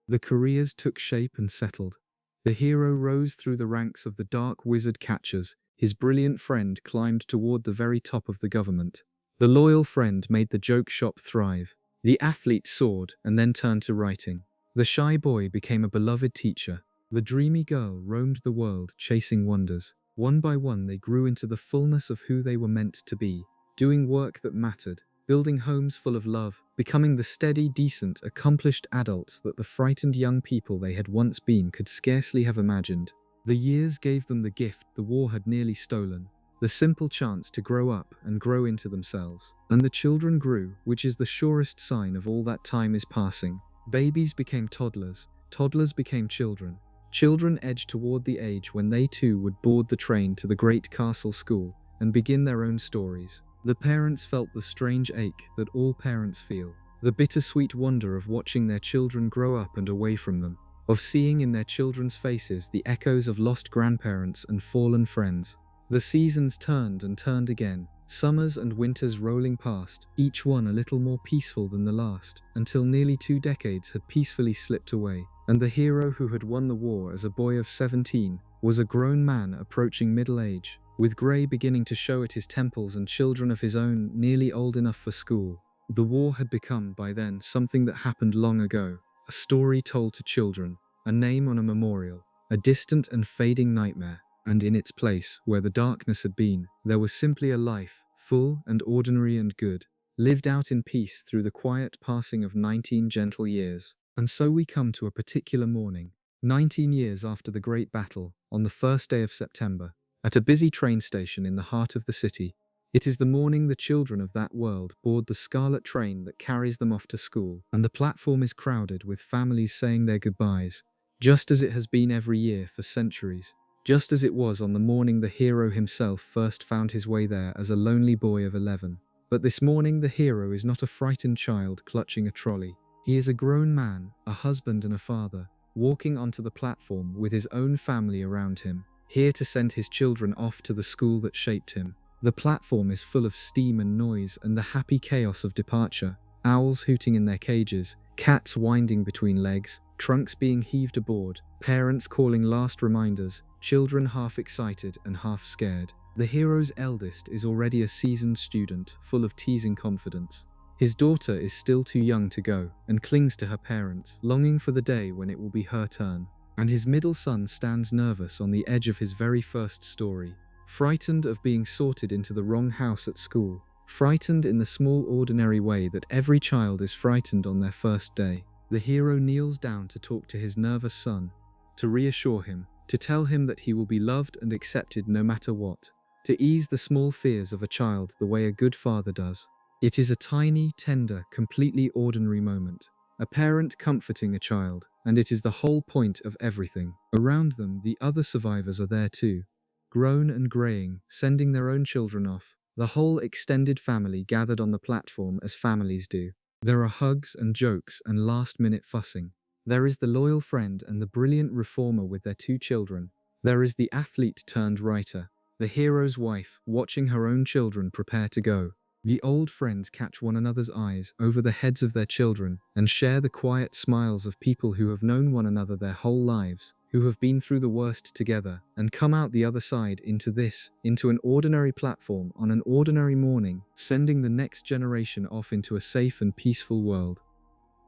The careers took shape and settled. The hero rose through the ranks of the dark wizard catchers. His brilliant friend climbed toward the very top of the government. The loyal friend made the joke shop thrive. The athlete soared and then turned to writing. The shy boy became a beloved teacher. The dreamy girl roamed the world chasing wonders. One by one they grew into the fullness of who they were meant to be, doing work that mattered, building homes full of love, becoming the steady, decent, accomplished adults that the frightened young people they had once been could scarcely have imagined. The years gave them the gift the war had nearly stolen, the simple chance to grow up and grow into themselves. And the children grew, which is the surest sign of all that time is passing. Babies became toddlers, toddlers became children. Children edged toward the age when they too would board the train to the great castle school and begin their own stories. The parents felt the strange ache that all parents feel, the bittersweet wonder of watching their children grow up and away from them, of seeing in their children's faces the echoes of lost grandparents and fallen friends. The seasons turned and turned again, Summers and winters rolling past, each one a little more peaceful than the last, until nearly 2 decades had peacefully slipped away, and the hero who had won the war as a boy of 17 was a grown man approaching middle age, with grey beginning to show at his temples and children of his own nearly old enough for school. The war had become, by then, something that happened long ago, a story told to children, a name on a memorial, a distant and fading nightmare. And in its place, where the darkness had been, there was simply a life, full and ordinary and good, lived out in peace through the quiet passing of 19 gentle years. And so we come to a particular morning, 19 years after the great battle, on the first day of September, at a busy train station in the heart of the city. It is the morning the children of that world board the scarlet train that carries them off to school, and the platform is crowded with families saying their goodbyes, just as it has been every year for centuries. Just as it was on the morning the hero himself first found his way there as a lonely boy of 11. But this morning the hero is not a frightened child clutching a trolley. He is a grown man, a husband and a father, walking onto the platform with his own family around him, here to send his children off to the school that shaped him. The platform is full of steam and noise and the happy chaos of departure, owls hooting in their cages, cats winding between legs, trunks being heaved aboard, parents calling last reminders, children half excited and half scared. The hero's eldest is already a seasoned student, full of teasing confidence. His daughter is still too young to go, and clings to her parents, longing for the day when it will be her turn. And his middle son stands nervous on the edge of his very first story, frightened of being sorted into the wrong house at school, frightened in the small ordinary way that every child is frightened on their first day. The hero kneels down to talk to his nervous son, to reassure him, to tell him that he will be loved and accepted no matter what, to ease the small fears of a child the way a good father does. It is a tiny, tender, completely ordinary moment, a parent comforting a child, and it is the whole point of everything. Around them, the other survivors are there too, grown and greying, sending their own children off, the whole extended family gathered on the platform as families do. There are hugs and jokes and last-minute fussing. There is the loyal friend and the brilliant reformer with their 2 children. There is the athlete-turned-writer, the hero's wife, watching her own children prepare to go. The old friends catch one another's eyes over the heads of their children and share the quiet smiles of people who have known one another their whole lives, who have been through the worst together and come out the other side into an ordinary platform on an ordinary morning, sending the next generation off into a safe and peaceful world.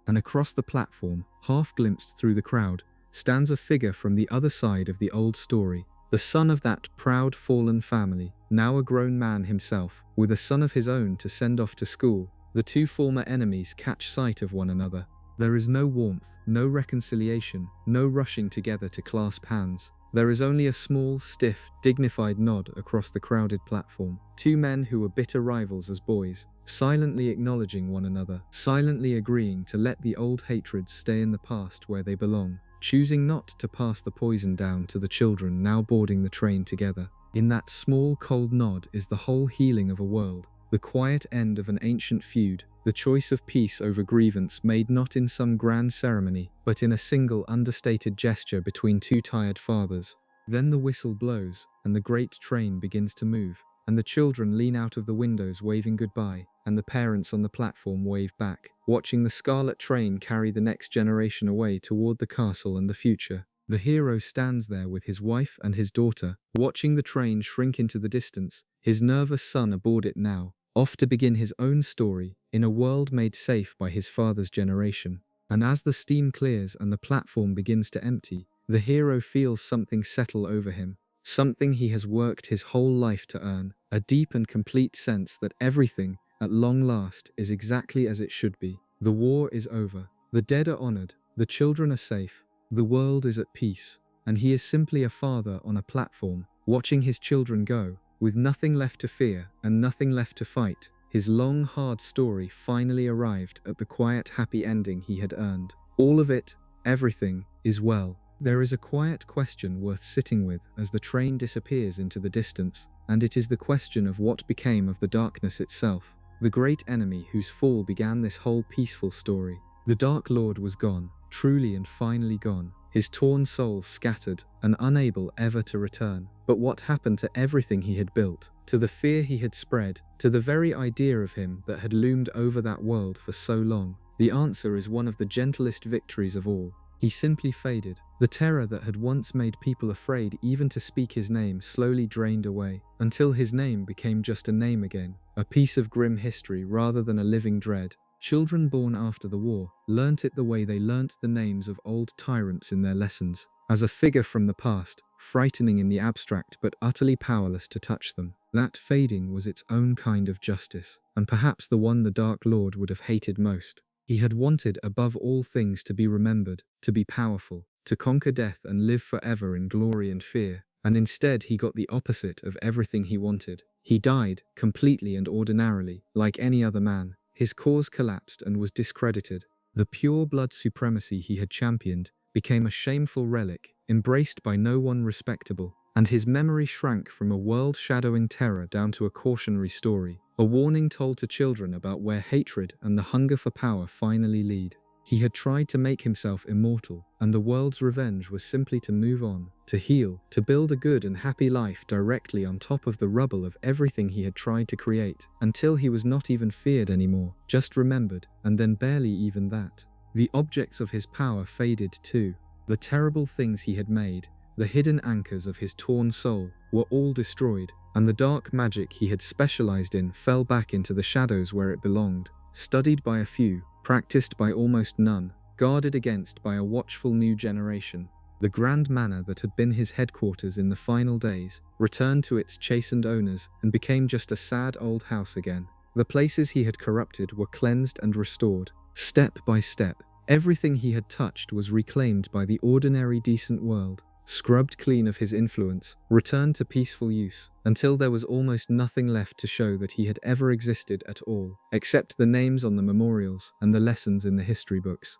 And across the platform, half glimpsed through the crowd, stands a figure from the other side of the old story, the son of that proud fallen family, now a grown man himself, with a son of his own to send off to school. The 2 former enemies catch sight of one another. There is no warmth, no reconciliation, no rushing together to clasp hands. There is only a small, stiff, dignified nod across the crowded platform. 2 men who were bitter rivals as boys, silently acknowledging one another, silently agreeing to let the old hatreds stay in the past where they belong, choosing not to pass the poison down to the children now boarding the train together. In that small, cold nod is the whole healing of a world, the quiet end of an ancient feud, the choice of peace over grievance made not in some grand ceremony, but in a single understated gesture between 2 tired fathers. Then the whistle blows, and the great train begins to move, and the children lean out of the windows waving goodbye, and the parents on the platform wave back, watching the scarlet train carry the next generation away toward the castle and the future. The hero stands there with his wife and his daughter, watching the train shrink into the distance, his nervous son aboard it now, off to begin his own story, in a world made safe by his father's generation. And as the steam clears and the platform begins to empty, the hero feels something settle over him, something he has worked his whole life to earn, a deep and complete sense that everything, at long last, is exactly as it should be. The war is over, the dead are honored, the children are safe, the world is at peace, and he is simply a father on a platform, watching his children go, with nothing left to fear and nothing left to fight. His long, hard story finally arrived at the quiet, happy ending he had earned. All of it, everything, is well. There is a quiet question worth sitting with as the train disappears into the distance, and it is the question of what became of the darkness itself, the great enemy whose fall began this whole peaceful story. The Dark Lord was gone, truly and finally gone. his torn soul scattered and unable ever to return. But what happened to everything he had built, to the fear he had spread, to the very idea of him that had loomed over that world for so long? The answer is one of the gentlest victories of all. He simply faded. The terror that had once made people afraid even to speak his name slowly drained away, until his name became just a name again, a piece of grim history rather than a living dread. Children born after the war learnt it the way they learnt the names of old tyrants in their lessons, as a figure from the past, frightening in the abstract but utterly powerless to touch them. That fading was its own kind of justice, and perhaps the one the Dark Lord would have hated most. He had wanted above all things to be remembered, to be powerful, to conquer death and live forever in glory and fear, and instead he got the opposite of everything he wanted. He died, completely and ordinarily, like any other man. His cause collapsed and was discredited. The pure blood supremacy he had championed became a shameful relic, embraced by no one respectable, and his memory shrank from a world-shadowing terror down to a cautionary story, a warning told to children about where hatred and the hunger for power finally lead. He had tried to make himself immortal, and the world's revenge was simply to move on, to heal, to build a good and happy life directly on top of the rubble of everything he had tried to create, until he was not even feared anymore, just remembered, and then barely even that. The objects of his power faded too. The terrible things he had made, the hidden anchors of his torn soul, were all destroyed, and the dark magic he had specialized in fell back into the shadows where it belonged, studied by a few, practiced by almost none, guarded against by a watchful new generation. The grand manor that had been his headquarters in the final days returned to its chastened owners and became just a sad old house again. The places he had corrupted were cleansed and restored. Step by step, everything he had touched was reclaimed by the ordinary decent world, scrubbed clean of his influence, returned to peaceful use, until there was almost nothing left to show that he had ever existed at all, except the names on the memorials and the lessons in the history books.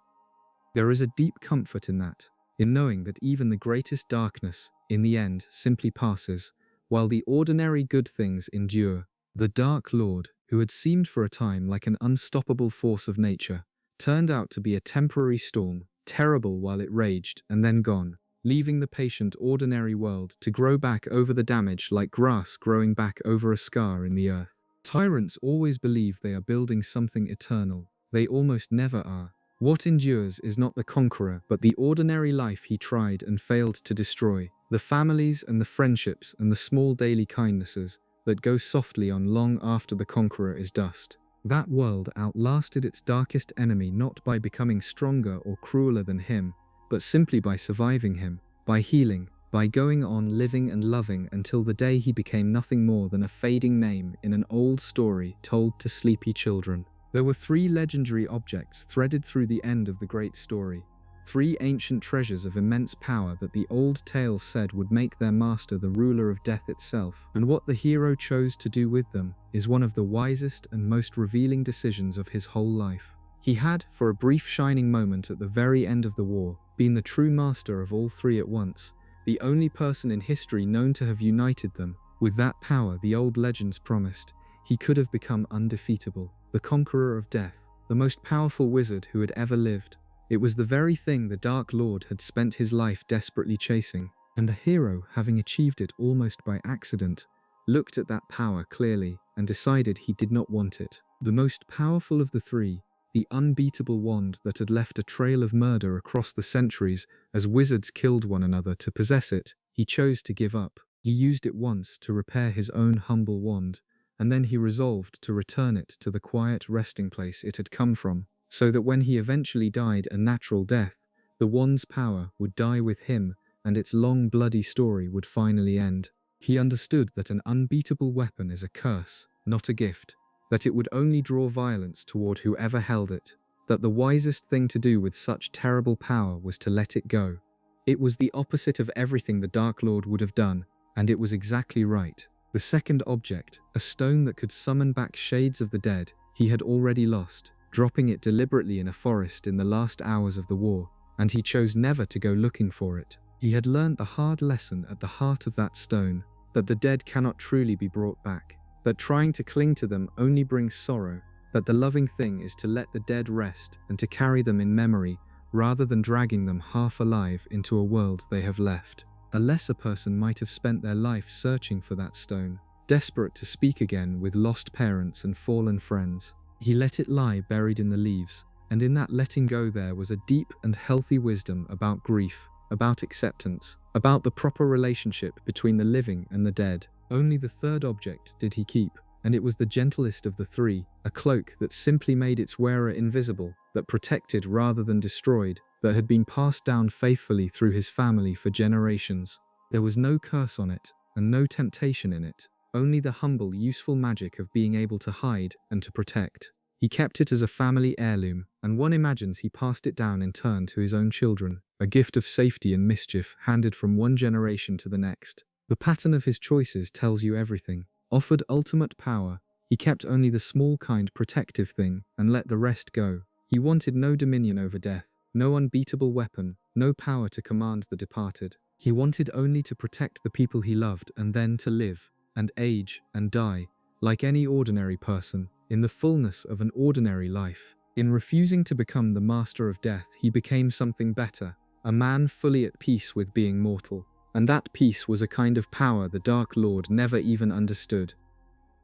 There is a deep comfort in that, in knowing that even the greatest darkness, in the end, simply passes, while the ordinary good things endure. The Dark Lord, who had seemed for a time like an unstoppable force of nature, turned out to be a temporary storm, terrible while it raged and then gone, leaving the patient ordinary world to grow back over the damage like grass growing back over a scar in the earth. Tyrants always believe they are building something eternal. They almost never are. What endures is not the conqueror, but the ordinary life he tried and failed to destroy, the families and the friendships and the small daily kindnesses that go softly on long after the conqueror is dust. That world outlasted its darkest enemy not by becoming stronger or crueler than him, but simply by surviving him, by healing, by going on living and loving until the day he became nothing more than a fading name in an old story told to sleepy children. There were 3 legendary objects threaded through the end of the great story, 3 ancient treasures of immense power that the old tales said would make their master the ruler of death itself, and what the hero chose to do with them is one of the wisest and most revealing decisions of his whole life. He had, for a brief shining moment at the very end of the war, been the true master of all 3 at once, the only person in history known to have united them. With that power the old legends promised, he could have become undefeatable, the conqueror of death, the most powerful wizard who had ever lived. It was the very thing the Dark Lord had spent his life desperately chasing, and the hero, having achieved it almost by accident, looked at that power clearly and decided he did not want it. The most powerful of the 3, the unbeatable wand that had left a trail of murder across the centuries as wizards killed one another to possess it, he chose to give up. He used it once to repair his own humble wand, and then he resolved to return it to the quiet resting place it had come from, so that when he eventually died a natural death, the wand's power would die with him and its long bloody story would finally end. He understood that an unbeatable weapon is a curse, not a gift, that it would only draw violence toward whoever held it, that the wisest thing to do with such terrible power was to let it go. It was the opposite of everything the Dark Lord would have done, and it was exactly right. The second object, a stone that could summon back shades of the dead, he had already lost, dropping it deliberately in a forest in the last hours of the war, and he chose never to go looking for it. He had learned the hard lesson at the heart of that stone, that the dead cannot truly be brought back, that trying to cling to them only brings sorrow, that the loving thing is to let the dead rest and to carry them in memory rather than dragging them half alive into a world they have left. A lesser person might have spent their life searching for that stone, desperate to speak again with lost parents and fallen friends. He let it lie buried in the leaves, and in that letting go there was a deep and healthy wisdom about grief, about acceptance, about the proper relationship between the living and the dead. Only the third object did he keep, and it was the gentlest of the three, a cloak that simply made its wearer invisible, that protected rather than destroyed, that had been passed down faithfully through his family for generations. There was no curse on it, and no temptation in it, only the humble, useful magic of being able to hide and to protect. He kept it as a family heirloom, and one imagines he passed it down in turn to his own children, a gift of safety and mischief handed from one generation to the next. The pattern of his choices tells you everything. Offered ultimate power, he kept only the small kind protective thing and let the rest go. He wanted no dominion over death, no unbeatable weapon, no power to command the departed. He wanted only to protect the people he loved and then to live, and age, and die, like any ordinary person, in the fullness of an ordinary life. In refusing to become the master of death, he became something better, a man fully at peace with being mortal. And that peace was a kind of power the Dark Lord never even understood.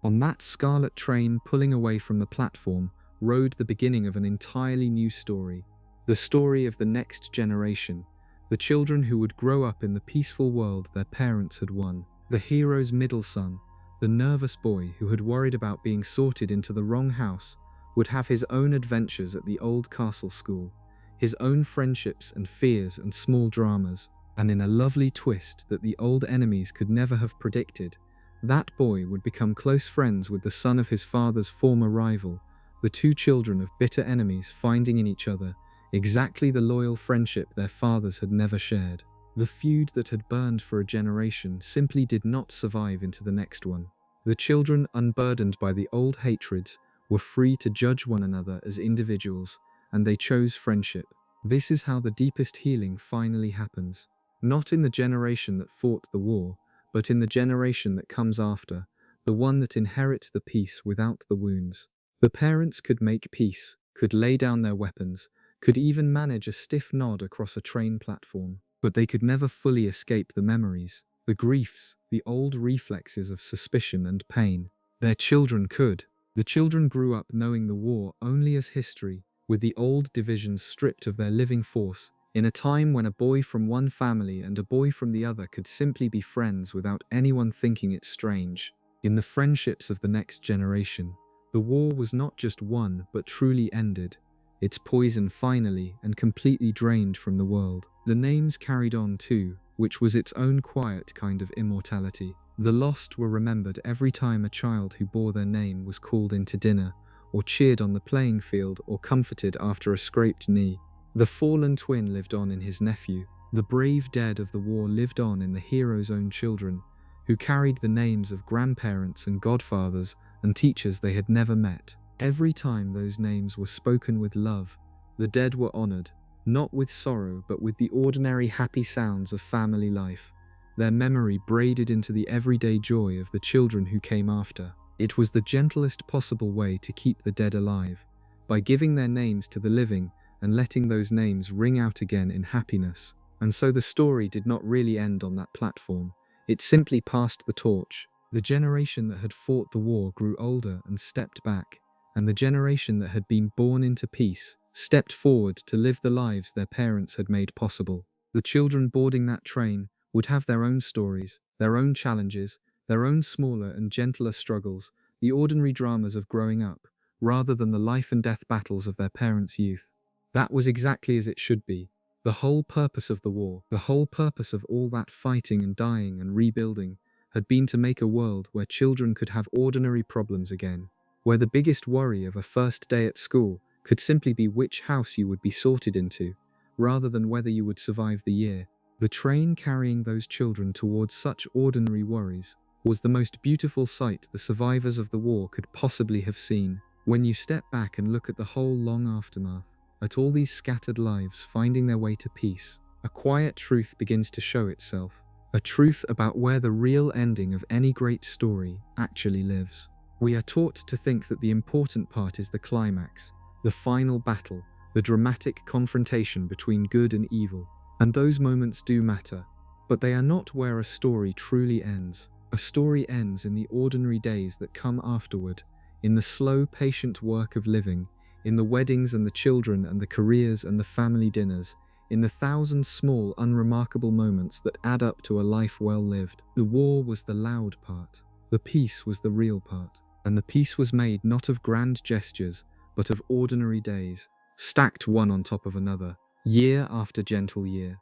On that scarlet train pulling away from the platform rode the beginning of an entirely new story. The story of the next generation, the children who would grow up in the peaceful world their parents had won. The hero's middle son, the nervous boy who had worried about being sorted into the wrong house, would have his own adventures at the old castle school, his own friendships and fears and small dramas. And in a lovely twist that the old enemies could never have predicted, that boy would become close friends with the son of his father's former rival, the two children of bitter enemies finding in each other exactly the loyal friendship their fathers had never shared. The feud that had burned for a generation simply did not survive into the next one. The children, unburdened by the old hatreds, were free to judge one another as individuals, and they chose friendship. This is how the deepest healing finally happens. Not in the generation that fought the war, but in the generation that comes after, the one that inherits the peace without the wounds. The parents could make peace, could lay down their weapons, could even manage a stiff nod across a train platform, but they could never fully escape the memories, the griefs, the old reflexes of suspicion and pain. Their children could. The children grew up knowing the war only as history, with the old divisions stripped of their living force, in a time when a boy from one family and a boy from the other could simply be friends without anyone thinking it strange. In the friendships of the next generation, the war was not just won but truly ended, its poison finally and completely drained from the world. The names carried on too, which was its own quiet kind of immortality. The lost were remembered every time a child who bore their name was called into dinner, or cheered on the playing field, or comforted after a scraped knee. The fallen twin lived on in his nephew. The brave dead of the war lived on in the hero's own children, who carried the names of grandparents and godfathers and teachers they had never met. Every time those names were spoken with love, the dead were honored, not with sorrow but with the ordinary happy sounds of family life, their memory braided into the everyday joy of the children who came after. It was the gentlest possible way to keep the dead alive, by giving their names to the living and letting those names ring out again in happiness. And so the story did not really end on that platform. It simply passed the torch. The generation that had fought the war grew older and stepped back, and the generation that had been born into peace stepped forward to live the lives their parents had made possible. The children boarding that train would have their own stories, their own challenges, their own smaller and gentler struggles, the ordinary dramas of growing up, rather than the life and death battles of their parents' youth. That was exactly as it should be. The whole purpose of the war, the whole purpose of all that fighting and dying and rebuilding, had been to make a world where children could have ordinary problems again, where the biggest worry of a first day at school could simply be which house you would be sorted into, rather than whether you would survive the year. The train carrying those children towards such ordinary worries was the most beautiful sight the survivors of the war could possibly have seen. When you step back and look at the whole long aftermath, at all these scattered lives finding their way to peace, a quiet truth begins to show itself, a truth about where the real ending of any great story actually lives. We are taught to think that the important part is the climax, the final battle, the dramatic confrontation between good and evil. And those moments do matter, but they are not where a story truly ends. A story ends in the ordinary days that come afterward, in the slow, patient work of living, in the weddings and the children and the careers and the family dinners, in the thousand small, unremarkable moments that add up to a life well lived. The war was the loud part. The peace was the real part. And the peace was made not of grand gestures, but of ordinary days, stacked one on top of another, year after gentle year.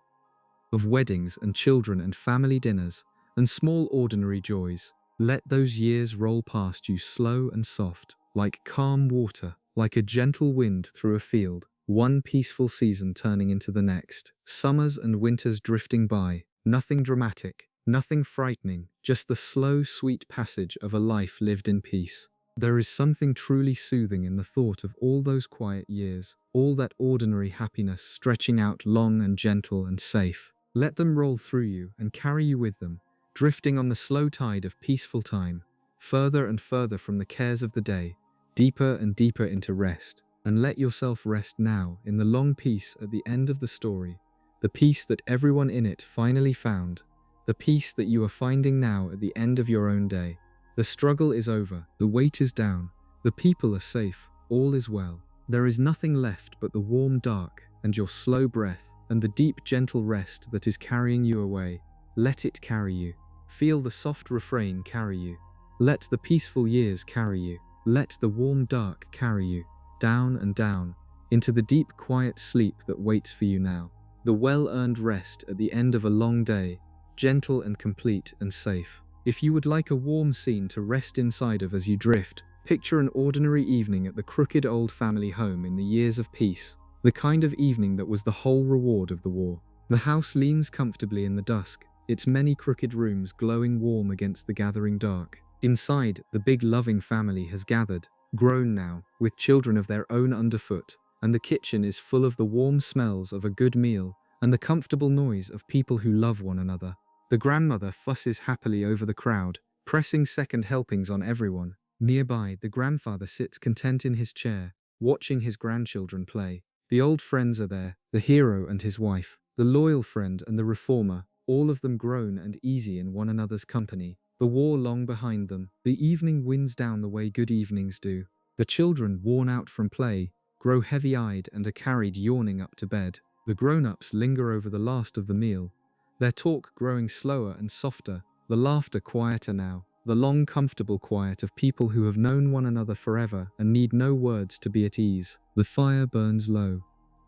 Of weddings and children and family dinners, and small ordinary joys. Let those years roll past you slow and soft, like calm water, like a gentle wind through a field, one peaceful season turning into the next, summers and winters drifting by, nothing dramatic, nothing frightening, just the slow, sweet passage of a life lived in peace. There is something truly soothing in the thought of all those quiet years, all that ordinary happiness stretching out long and gentle and safe. Let them roll through you and carry you with them, drifting on the slow tide of peaceful time, further and further from the cares of the day, deeper and deeper into rest. And let yourself rest now in the long peace at the end of the story, the peace that everyone in it finally found, the peace that you are finding now at the end of your own day. The struggle is over, the weight is down, the people are safe, all is well. There is nothing left but the warm dark and your slow breath and the deep gentle rest that is carrying you away. Let it carry you. Feel the soft refrain carry you. Let the peaceful years carry you. Let the warm dark carry you, down and down, into the deep quiet sleep that waits for you now. The well-earned rest at the end of a long day, gentle and complete and safe. If you would like a warm scene to rest inside of as you drift, picture an ordinary evening at the crooked old family home in the years of peace, the kind of evening that was the whole reward of the war. The house leans comfortably in the dusk, its many crooked rooms glowing warm against the gathering dark. Inside, the big loving family has gathered, grown now, with children of their own underfoot, and the kitchen is full of the warm smells of a good meal and the comfortable noise of people who love one another. The grandmother fusses happily over the crowd, pressing second helpings on everyone. Nearby, the grandfather sits content in his chair, watching his grandchildren play. The old friends are there, the hero and his wife, the loyal friend and the reformer, all of them grown and easy in one another's company. The war long behind them, the evening winds down the way good evenings do. The children, worn out from play, grow heavy-eyed and are carried yawning up to bed. The grown-ups linger over the last of the meal, their talk growing slower and softer, the laughter quieter now, the long comfortable quiet of people who have known one another forever and need no words to be at ease. The fire burns low.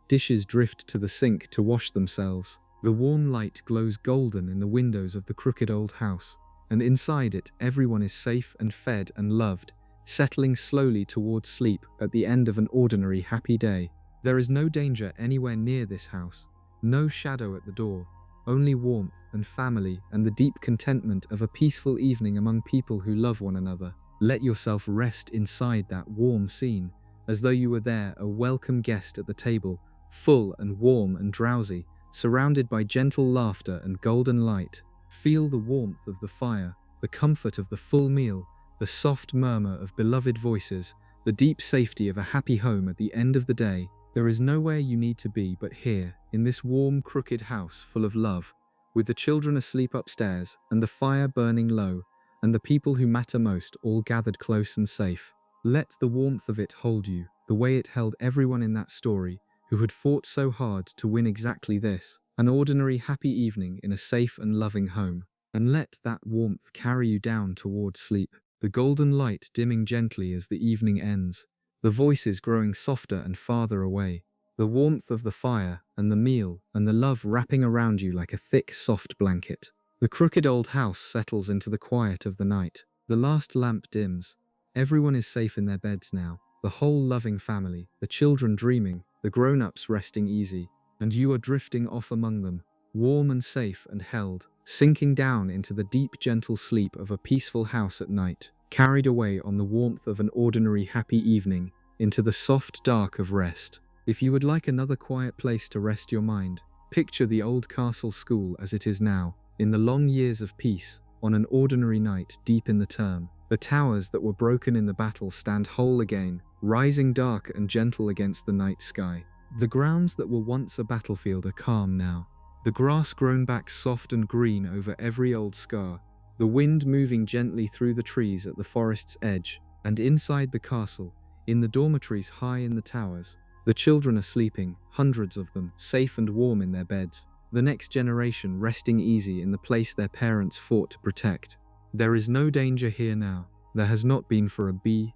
Dishes drift to the sink to wash themselves. The warm light glows golden in the windows of the crooked old house, and inside it everyone is safe and fed and loved, settling slowly towards sleep at the end of an ordinary happy day. There is no danger anywhere near this house, no shadow at the door, only warmth and family and the deep contentment of a peaceful evening among people who love one another. Let yourself rest inside that warm scene, as though you were there, a welcome guest at the table, full and warm and drowsy, surrounded by gentle laughter and golden light. Feel the warmth of the fire, the comfort of the full meal, the soft murmur of beloved voices, the deep safety of a happy home at the end of the day. There is nowhere you need to be but here, in this warm, crooked house full of love, with the children asleep upstairs, and the fire burning low, and the people who matter most all gathered close and safe. Let the warmth of it hold you, the way it held everyone in that story, who had fought so hard to win exactly this, an ordinary happy evening in a safe and loving home. And let that warmth carry you down towards sleep, the golden light dimming gently as the evening ends, the voices growing softer and farther away, the warmth of the fire and the meal and the love wrapping around you like a thick, soft blanket. The crooked old house settles into the quiet of the night. The last lamp dims. Everyone is safe in their beds now, the whole loving family, the children dreaming, the grown-ups resting easy, and you are drifting off among them, warm and safe and held, sinking down into the deep, gentle sleep of a peaceful house at night, carried away on the warmth of an ordinary happy evening, into the soft dark of rest. If you would like another quiet place to rest your mind, picture the old castle school as it is now, in the long years of peace, on an ordinary night deep in the term. The towers that were broken in the battle stand whole again, rising dark and gentle against the night sky. The grounds that were once a battlefield are calm now. The grass grown back soft and green over every old scar, the wind moving gently through the trees at the forest's edge, and inside the castle, in the dormitories high in the towers, the children are sleeping, hundreds of them, safe and warm in their beds, the next generation resting easy in the place their parents fought to protect. There is no danger here now. There has not been for a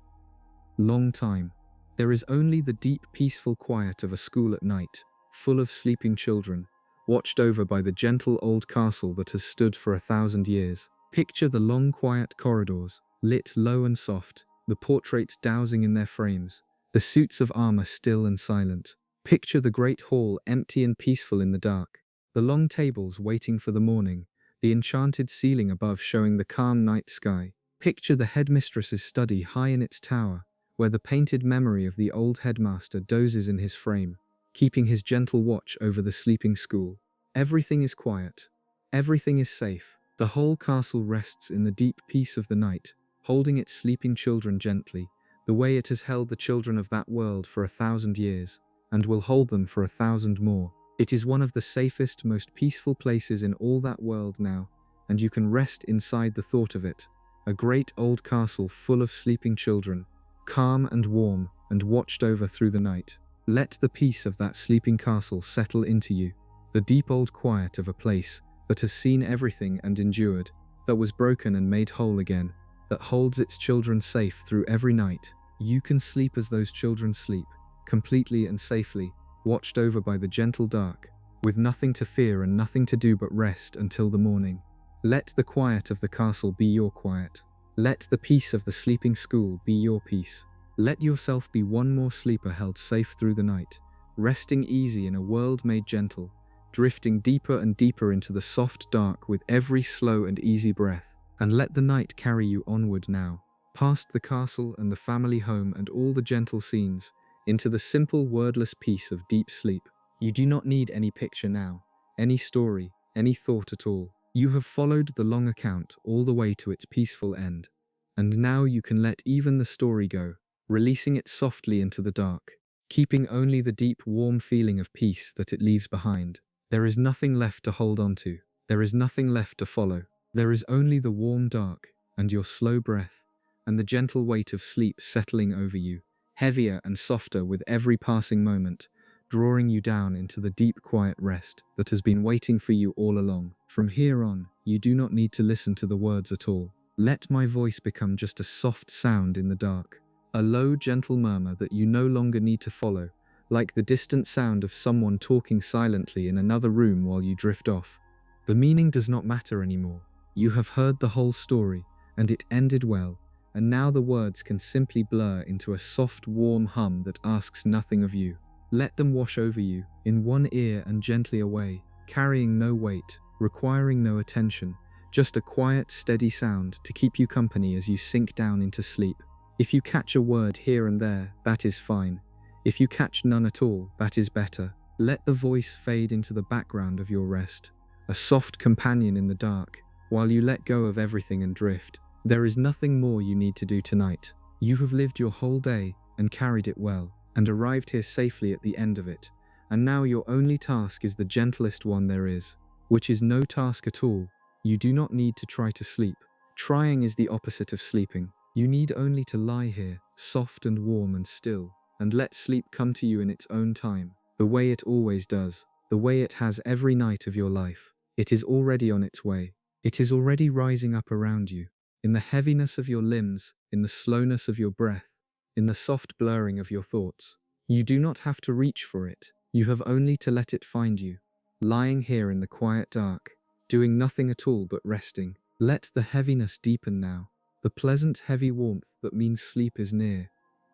long time. There is only the deep, peaceful quiet of a school at night, full of sleeping children, watched over by the gentle old castle that has stood for 1,000 years. Picture the long, quiet corridors, lit low and soft, the portraits dowsing in their frames, the suits of armor still and silent. Picture the great hall empty and peaceful in the dark, the long tables waiting for the morning, the enchanted ceiling above showing the calm night sky. Picture the headmistress's study high in its tower, where the painted memory of the old headmaster dozes in his frame, keeping his gentle watch over the sleeping school. Everything is quiet. Everything is safe. The whole castle rests in the deep peace of the night, holding its sleeping children gently, the way it has held the children of that world for 1,000 years, and will hold them for 1,000 more. It is one of the safest, most peaceful places in all that world now, and you can rest inside the thought of it. A great old castle full of sleeping children, calm and warm, and watched over through the night. Let the peace of that sleeping castle settle into you, the deep old quiet of a place that has seen everything and endured, that was broken and made whole again, that holds its children safe through every night. You can sleep as those children sleep, completely and safely, watched over by the gentle dark, with nothing to fear and nothing to do but rest until the morning. Let the quiet of the castle be your quiet. Let the peace of the sleeping school be your peace. Let yourself be one more sleeper held safe through the night, resting easy in a world made gentle, drifting deeper and deeper into the soft dark with every slow and easy breath. And let the night carry you onward now, past the castle and the family home and all the gentle scenes, into the simple wordless peace of deep sleep. You do not need any picture now, any story, any thought at all. You have followed the long account all the way to its peaceful end, and now you can let even the story go, releasing it softly into the dark, keeping only the deep, warm feeling of peace that it leaves behind. There is nothing left to hold on to. There is nothing left to follow. There is only the warm dark, and your slow breath, and the gentle weight of sleep settling over you, heavier and softer with every passing moment, drawing you down into the deep quiet rest that has been waiting for you all along. From here on, you do not need to listen to the words at all. Let my voice become just a soft sound in the dark, a low, gentle murmur that you no longer need to follow, like the distant sound of someone talking silently in another room while you drift off. The meaning does not matter anymore. You have heard the whole story, and it ended well, and now the words can simply blur into a soft, warm hum that asks nothing of you. Let them wash over you, in one ear and gently away, carrying no weight, requiring no attention, just a quiet, steady sound to keep you company as you sink down into sleep. If you catch a word here and there, that is fine. If you catch none at all, that is better. Let the voice fade into the background of your rest, a soft companion in the dark, while you let go of everything and drift. There is nothing more you need to do tonight. You have lived your whole day and carried it well, and arrived here safely at the end of it, and now your only task is the gentlest one there is, which is no task at all. You do not need to try to sleep. Trying is the opposite of sleeping. You need only to lie here, soft and warm and still, and let sleep come to you in its own time, the way it always does, the way it has every night of your life. It is already on its way. It is already rising up around you, in the heaviness of your limbs, in the slowness of your breath, in the soft blurring of your thoughts. You do not have to reach for it. You have only to let it find you, lying here in the quiet dark, doing nothing at all but resting. Let the heaviness deepen now, the pleasant heavy warmth that means sleep is near.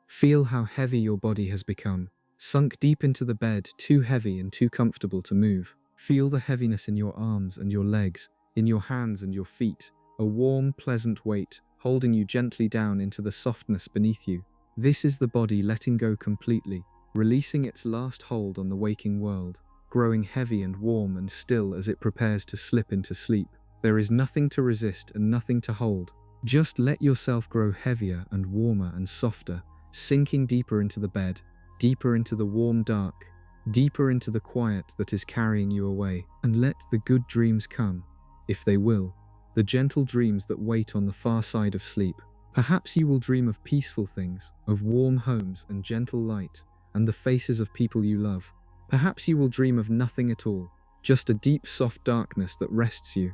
Feel how heavy your body has become, sunk deep into the bed, too heavy and too comfortable to move. Feel the heaviness in your arms and your legs, in your hands and your feet, a warm, pleasant weight holding you gently down into the softness beneath you. This is the body letting go completely, releasing its last hold on the waking world, growing heavy and warm and still as it prepares to slip into sleep. There is nothing to resist and nothing to hold. Just let yourself grow heavier and warmer and softer, sinking deeper into the bed, deeper into the warm dark, deeper into the quiet that is carrying you away, and let the good dreams come, if they will, the gentle dreams that wait on the far side of sleep. Perhaps you will dream of peaceful things, of warm homes and gentle light, and the faces of people you love. Perhaps you will dream of nothing at all, just a deep, soft darkness that rests you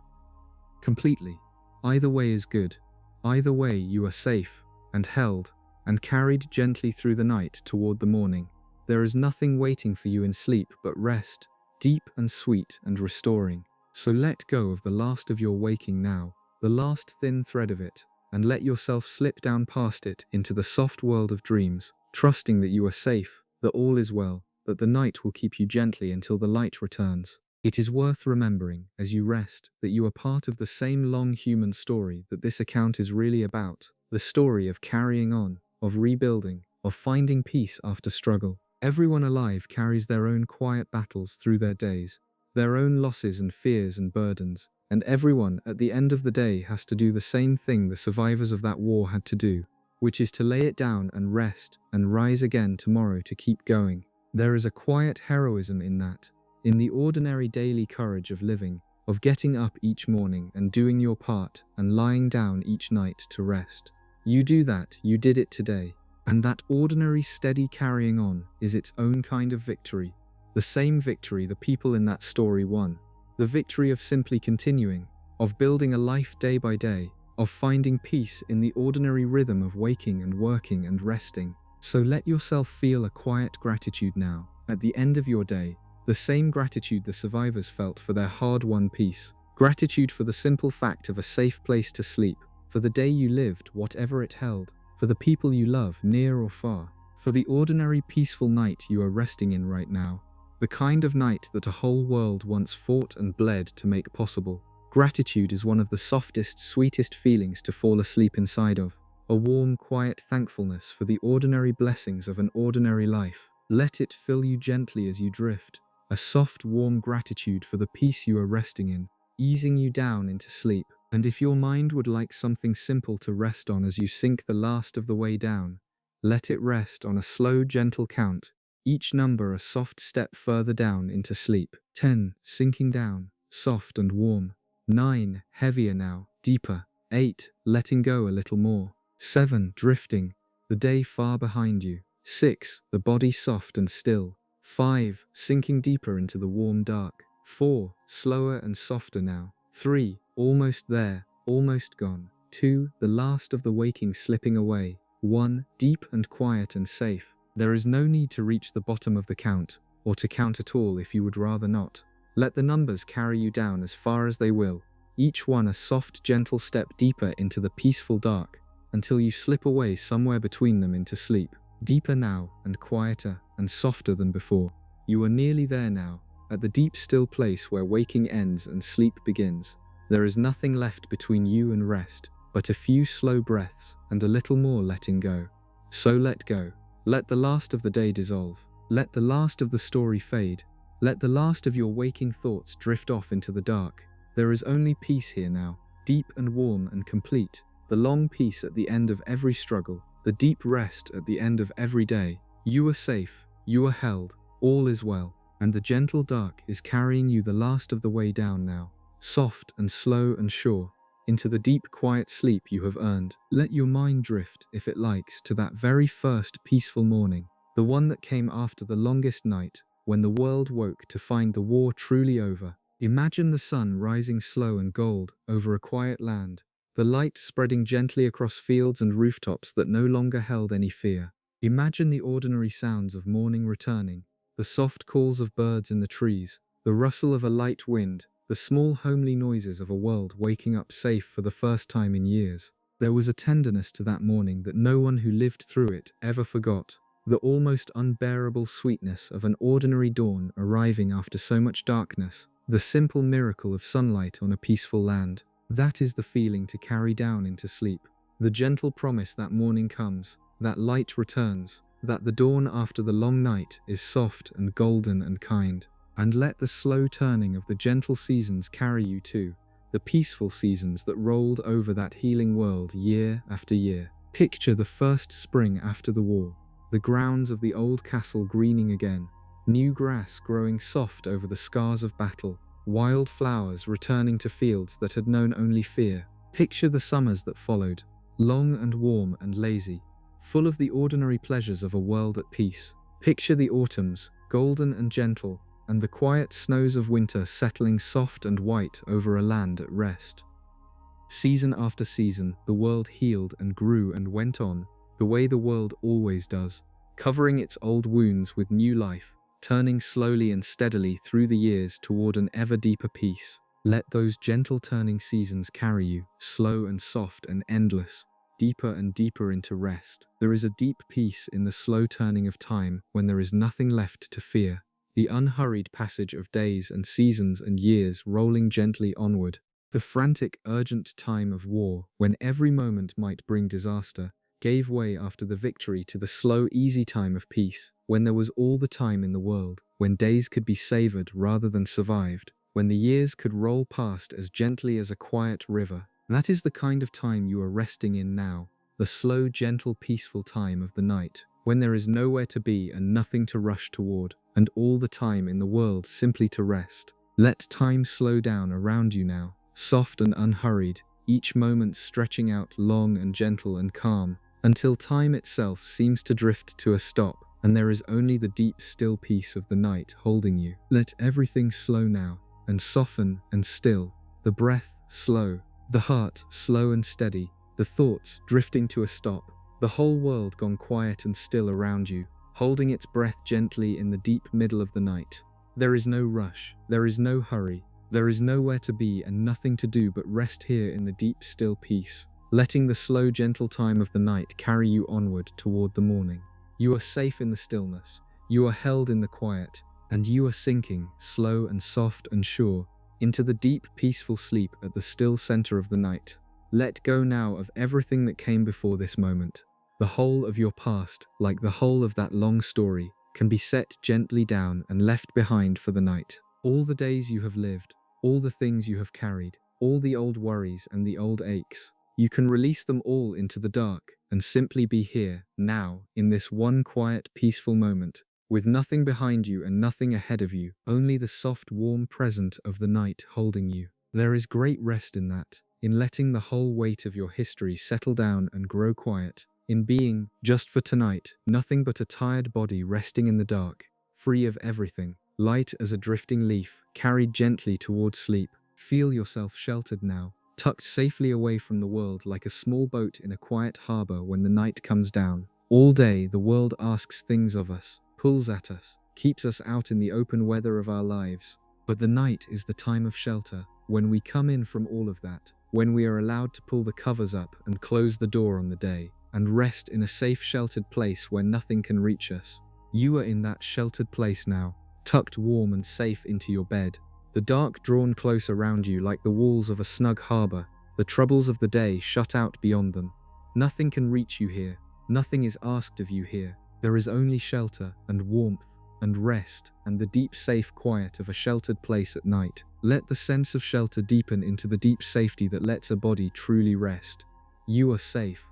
completely. Either way is good. Either way you are safe, and held, and carried gently through the night toward the morning. There is nothing waiting for you in sleep but rest, deep and sweet and restoring. So let go of the last of your waking now, the last thin thread of it, and let yourself slip down past it into the soft world of dreams, trusting that you are safe, that all is well, that the night will keep you gently until the light returns. It is worth remembering, as you rest, that you are part of the same long human story that this account is really about, the story of carrying on, of rebuilding, of finding peace after struggle. Everyone alive carries their own quiet battles through their days, their own losses and fears and burdens, and everyone at the end of the day has to do the same thing the survivors of that war had to do, which is to lay it down and rest and rise again tomorrow to keep going. There is a quiet heroism in that, in the ordinary daily courage of living, of getting up each morning and doing your part and lying down each night to rest. You do that, you did it today, and that ordinary steady carrying on is its own kind of victory, the same victory the people in that story won, the victory of simply continuing, of building a life day by day, of finding peace in the ordinary rhythm of waking and working and resting. So let yourself feel a quiet gratitude now, at the end of your day, the same gratitude the survivors felt for their hard-won peace, gratitude for the simple fact of a safe place to sleep, for the day you lived, whatever it held, for the people you love, near or far, for the ordinary peaceful night you are resting in right now, the kind of night that a whole world once fought and bled to make possible. Gratitude is one of the softest, sweetest feelings to fall asleep inside of, a warm, quiet thankfulness for the ordinary blessings of an ordinary life. Let it fill you gently as you drift, a soft, warm gratitude for the peace you are resting in, easing you down into sleep. And if your mind would like something simple to rest on as you sink the last of the way down, let it rest on a slow, gentle count, each number a soft step further down into sleep. 10, sinking down, soft and warm. 9, heavier now, deeper. 8, letting go a little more. 7, drifting, the day far behind you. 6, the body soft and still. 5, sinking deeper into the warm dark. 4, slower and softer now. 3, almost there, almost gone. 2, the last of the waking slipping away. 1, deep and quiet and safe. There is no need to reach the bottom of the count, or to count at all if you would rather not. Let the numbers carry you down as far as they will, each one a soft, gentle step deeper into the peaceful dark, until you slip away somewhere between them into sleep. Deeper now, and quieter, and softer than before. You are nearly there now, at the deep still place where waking ends and sleep begins. There is nothing left between you and rest, but a few slow breaths and a little more letting go. So let go. Let the last of the day dissolve. Let the last of the story fade. Let the last of your waking thoughts drift off into the dark. There is only peace here now, deep and warm and complete. The long peace at the end of every struggle, the deep rest at the end of every day. You are safe, you are held, all is well, and the gentle dark is carrying you the last of the way down now, soft and slow and sure, into the deep quiet sleep you have earned. Let your mind drift, if it likes, to that very first peaceful morning, the one that came after the longest night, when the world woke to find the war truly over. Imagine the sun rising slow and gold over a quiet land, the light spreading gently across fields and rooftops that no longer held any fear. Imagine the ordinary sounds of morning returning, the soft calls of birds in the trees, the rustle of a light wind, the small homely noises of a world waking up safe for the first time in years. There was a tenderness to that morning that no one who lived through it ever forgot, the almost unbearable sweetness of an ordinary dawn arriving after so much darkness, the simple miracle of sunlight on a peaceful land. That is the feeling to carry down into sleep. The gentle promise that morning comes, that light returns, that the dawn after the long night is soft and golden and kind. And let the slow turning of the gentle seasons carry you to the peaceful seasons that rolled over that healing world year after year. Picture the first spring after the war, the grounds of the old castle greening again, New grass growing soft over the scars of battle, wild flowers returning to fields that had known only fear. Picture the summers that followed, long and warm and lazy, full of the ordinary pleasures of a world at peace. Picture the autumns, golden and gentle, and the quiet snows of winter settling soft and white over a land at rest. Season after season, the world healed and grew and went on, the way the world always does, covering its old wounds with new life, turning slowly and steadily through the years toward an ever deeper peace. Let those gentle turning seasons carry you, slow and soft and endless, deeper and deeper into rest. There is a deep peace in the slow turning of time when there is nothing left to fear. The unhurried passage of days and seasons and years rolling gently onward. The frantic, urgent time of war, when every moment might bring disaster, gave way after the victory to the slow, easy time of peace, when there was all the time in the world, when days could be savored rather than survived, when the years could roll past as gently as a quiet river. That is the kind of time you are resting in now, the slow, gentle, peaceful time of the night, when there is nowhere to be and nothing to rush toward, and all the time in the world simply to rest. Let time slow down around you now, soft and unhurried, each moment stretching out long and gentle and calm, until time itself seems to drift to a stop, and there is only the deep, still peace of the night holding you. Let everything slow now, and soften and still, the breath slow, the heart slow and steady, the thoughts drifting to a stop, the whole world gone quiet and still around you, holding its breath gently in the deep middle of the night. There is no rush, there is no hurry, there is nowhere to be and nothing to do but rest here in the deep, still peace, letting the slow, gentle time of the night carry you onward toward the morning. You are safe in the stillness, you are held in the quiet, and you are sinking, slow and soft and sure, into the deep, peaceful sleep at the still center of the night. Let go now of everything that came before this moment. The whole of your past, like the whole of that long story, can be set gently down and left behind for the night. All the days you have lived, all the things you have carried, all the old worries and the old aches, you can release them all into the dark and simply be here, now, in this one quiet, peaceful moment, with nothing behind you and nothing ahead of you, only the soft, warm present of the night holding you. There is great rest in that, in letting the whole weight of your history settle down and grow quiet, in being, just for tonight, nothing but a tired body resting in the dark, free of everything, light as a drifting leaf, carried gently toward sleep. Feel yourself sheltered now, tucked safely away from the world like a small boat in a quiet harbor when the night comes down. All day the world asks things of us, pulls at us, keeps us out in the open weather of our lives. But the night is the time of shelter, when we come in from all of that, when we are allowed to pull the covers up and close the door on the day, and rest in a safe, sheltered place where nothing can reach us. You are in that sheltered place now, tucked warm and safe into your bed, the dark drawn close around you like the walls of a snug harbor, the troubles of the day shut out beyond them. Nothing can reach you here, nothing is asked of you here. There is only shelter and warmth and rest and the deep, safe quiet of a sheltered place at night. Let the sense of shelter deepen into the deep safety that lets a body truly rest. You are safe.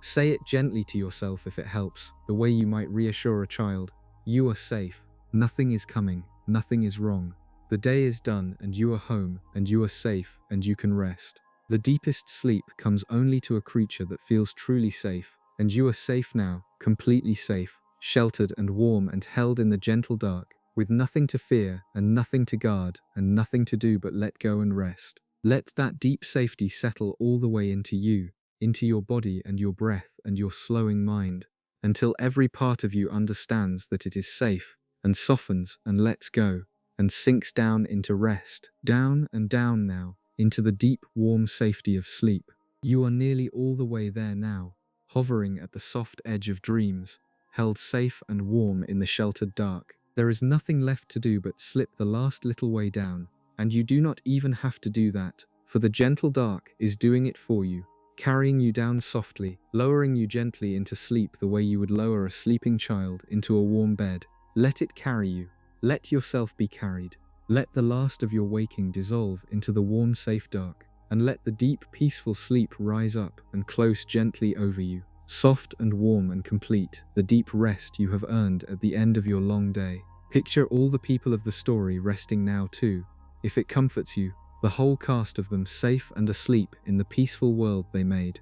Say it gently to yourself if it helps, the way you might reassure a child. You are safe. Nothing is coming, nothing is wrong. The day is done and you are home and you are safe and you can rest. The deepest sleep comes only to a creature that feels truly safe, and you are safe now, completely safe, sheltered and warm and held in the gentle dark, with nothing to fear and nothing to guard and nothing to do but let go and rest. Let that deep safety settle all the way into you, into your body and your breath and your slowing mind, until every part of you understands that it is safe, and softens and lets go, and sinks down into rest, down and down now, into the deep, warm safety of sleep. You are nearly all the way there now, hovering at the soft edge of dreams, held safe and warm in the sheltered dark. There is nothing left to do but slip the last little way down, and you do not even have to do that, for the gentle dark is doing it for you, carrying you down softly, lowering you gently into sleep the way you would lower a sleeping child into a warm bed. Let it carry you. Let yourself be carried. Let the last of your waking dissolve into the warm, safe dark, and let the deep, peaceful sleep rise up and close gently over you, soft and warm and complete, the deep rest you have earned at the end of your long day. Picture all the people of the story resting now too. If it comforts you, the whole cast of them safe and asleep in the peaceful world they made.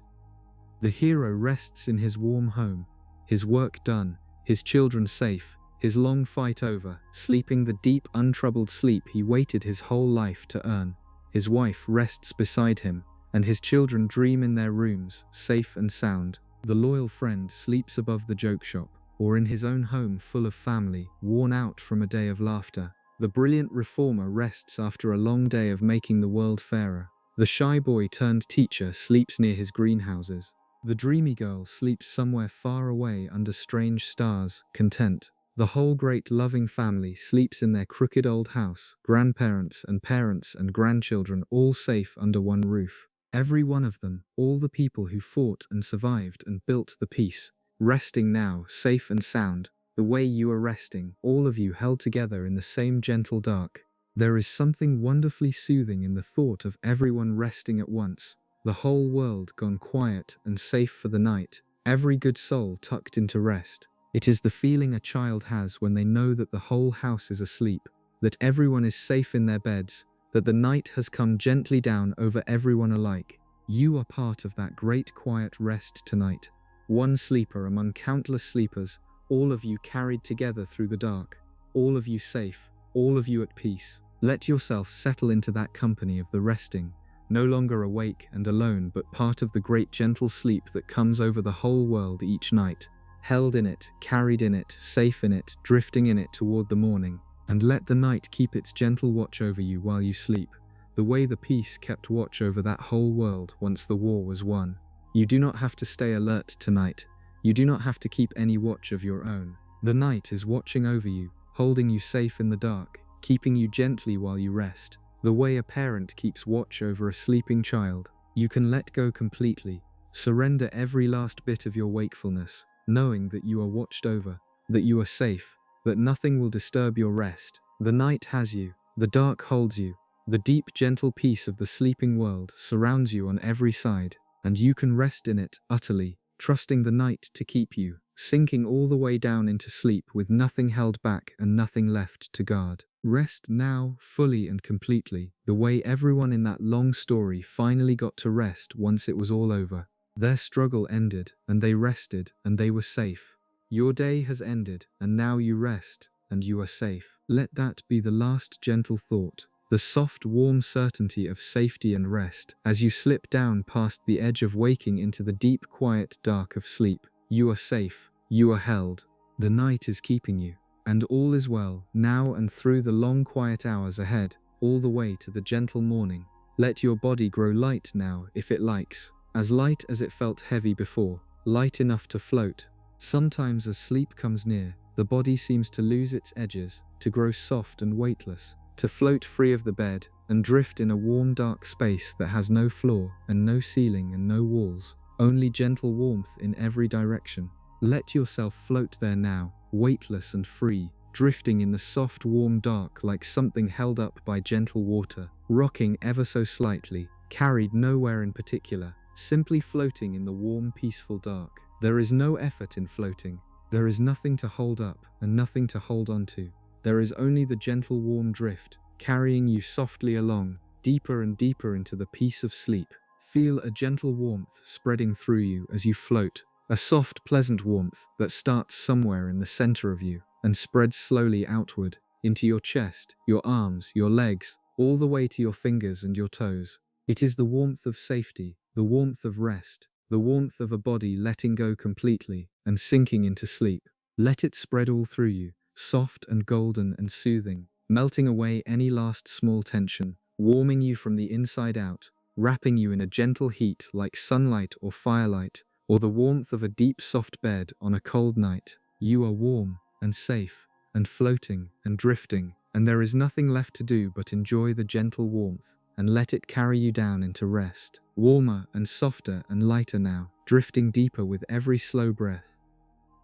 The hero rests in his warm home, his work done, his children safe, his long fight over, sleeping the deep, untroubled sleep he waited his whole life to earn. His wife rests beside him, and his children dream in their rooms, safe and sound. The loyal friend sleeps above the joke shop, or in his own home full of family, worn out from a day of laughter. The brilliant reformer rests after a long day of making the world fairer. The shy boy turned teacher sleeps near his greenhouses. The dreamy girl sleeps somewhere far away under strange stars, content. The whole great loving family sleeps in their crooked old house, grandparents and parents and grandchildren all safe under one roof. Every one of them, all the people who fought and survived and built the peace, resting now, safe and sound, the way you are resting, all of you held together in the same gentle dark. There is something wonderfully soothing in the thought of everyone resting at once, the whole world gone quiet and safe for the night, every good soul tucked into rest. It is the feeling a child has when they know that the whole house is asleep, that everyone is safe in their beds, that the night has come gently down over everyone alike. You are part of that great quiet rest tonight. One sleeper among countless sleepers, all of you carried together through the dark, all of you safe, all of you at peace. Let yourself settle into that company of the resting, no longer awake and alone, but part of the great gentle sleep that comes over the whole world each night. Held in it, carried in it, safe in it, drifting in it toward the morning. And let the night keep its gentle watch over you while you sleep, the way the peace kept watch over that whole world once the war was won. You do not have to stay alert tonight. You do not have to keep any watch of your own. The night is watching over you, holding you safe in the dark, keeping you gently while you rest. The way a parent keeps watch over a sleeping child. You can let go completely, surrender every last bit of your wakefulness, knowing that you are watched over, that you are safe, that nothing will disturb your rest. The night has you, the dark holds you, the deep gentle peace of the sleeping world surrounds you on every side, and you can rest in it utterly, trusting the night to keep you, sinking all the way down into sleep with nothing held back and nothing left to guard. Rest now, fully and completely, the way everyone in that long story finally got to rest once it was all over. Their struggle ended, and they rested, and they were safe. Your day has ended, and now you rest, and you are safe. Let that be the last gentle thought, the soft, warm certainty of safety and rest, as you slip down past the edge of waking into the deep, quiet dark of sleep. You are safe, you are held. The night is keeping you, and all is well, now and through the long, quiet hours ahead, all the way to the gentle morning. Let your body grow light now, if it likes. As light as it felt heavy before, light enough to float. Sometimes as sleep comes near, the body seems to lose its edges, to grow soft and weightless, to float free of the bed and drift in a warm dark space that has no floor and no ceiling and no walls, only gentle warmth in every direction. Let yourself float there now, weightless and free, drifting in the soft warm dark like something held up by gentle water, rocking ever so slightly, carried nowhere in particular, simply floating in the warm peaceful dark. There is no effort in floating. There is nothing to hold up and nothing to hold on to. There is only the gentle warm drift, carrying you softly along, deeper and deeper into the peace of sleep. Feel a gentle warmth spreading through you as you float, a soft, pleasant warmth that starts somewhere in the center of you and spreads slowly outward, into your chest, your arms, your legs, all the way to your fingers and your toes. It is the warmth of safety, the warmth of rest, the warmth of a body letting go completely and sinking into sleep. Let it spread all through you, soft and golden and soothing, melting away any last small tension, warming you from the inside out, wrapping you in a gentle heat like sunlight or firelight, or the warmth of a deep soft bed on a cold night. You are warm and safe and floating and drifting, and there is nothing left to do but enjoy the gentle warmth and let it carry you down into rest, warmer and softer and lighter now, drifting deeper with every slow breath.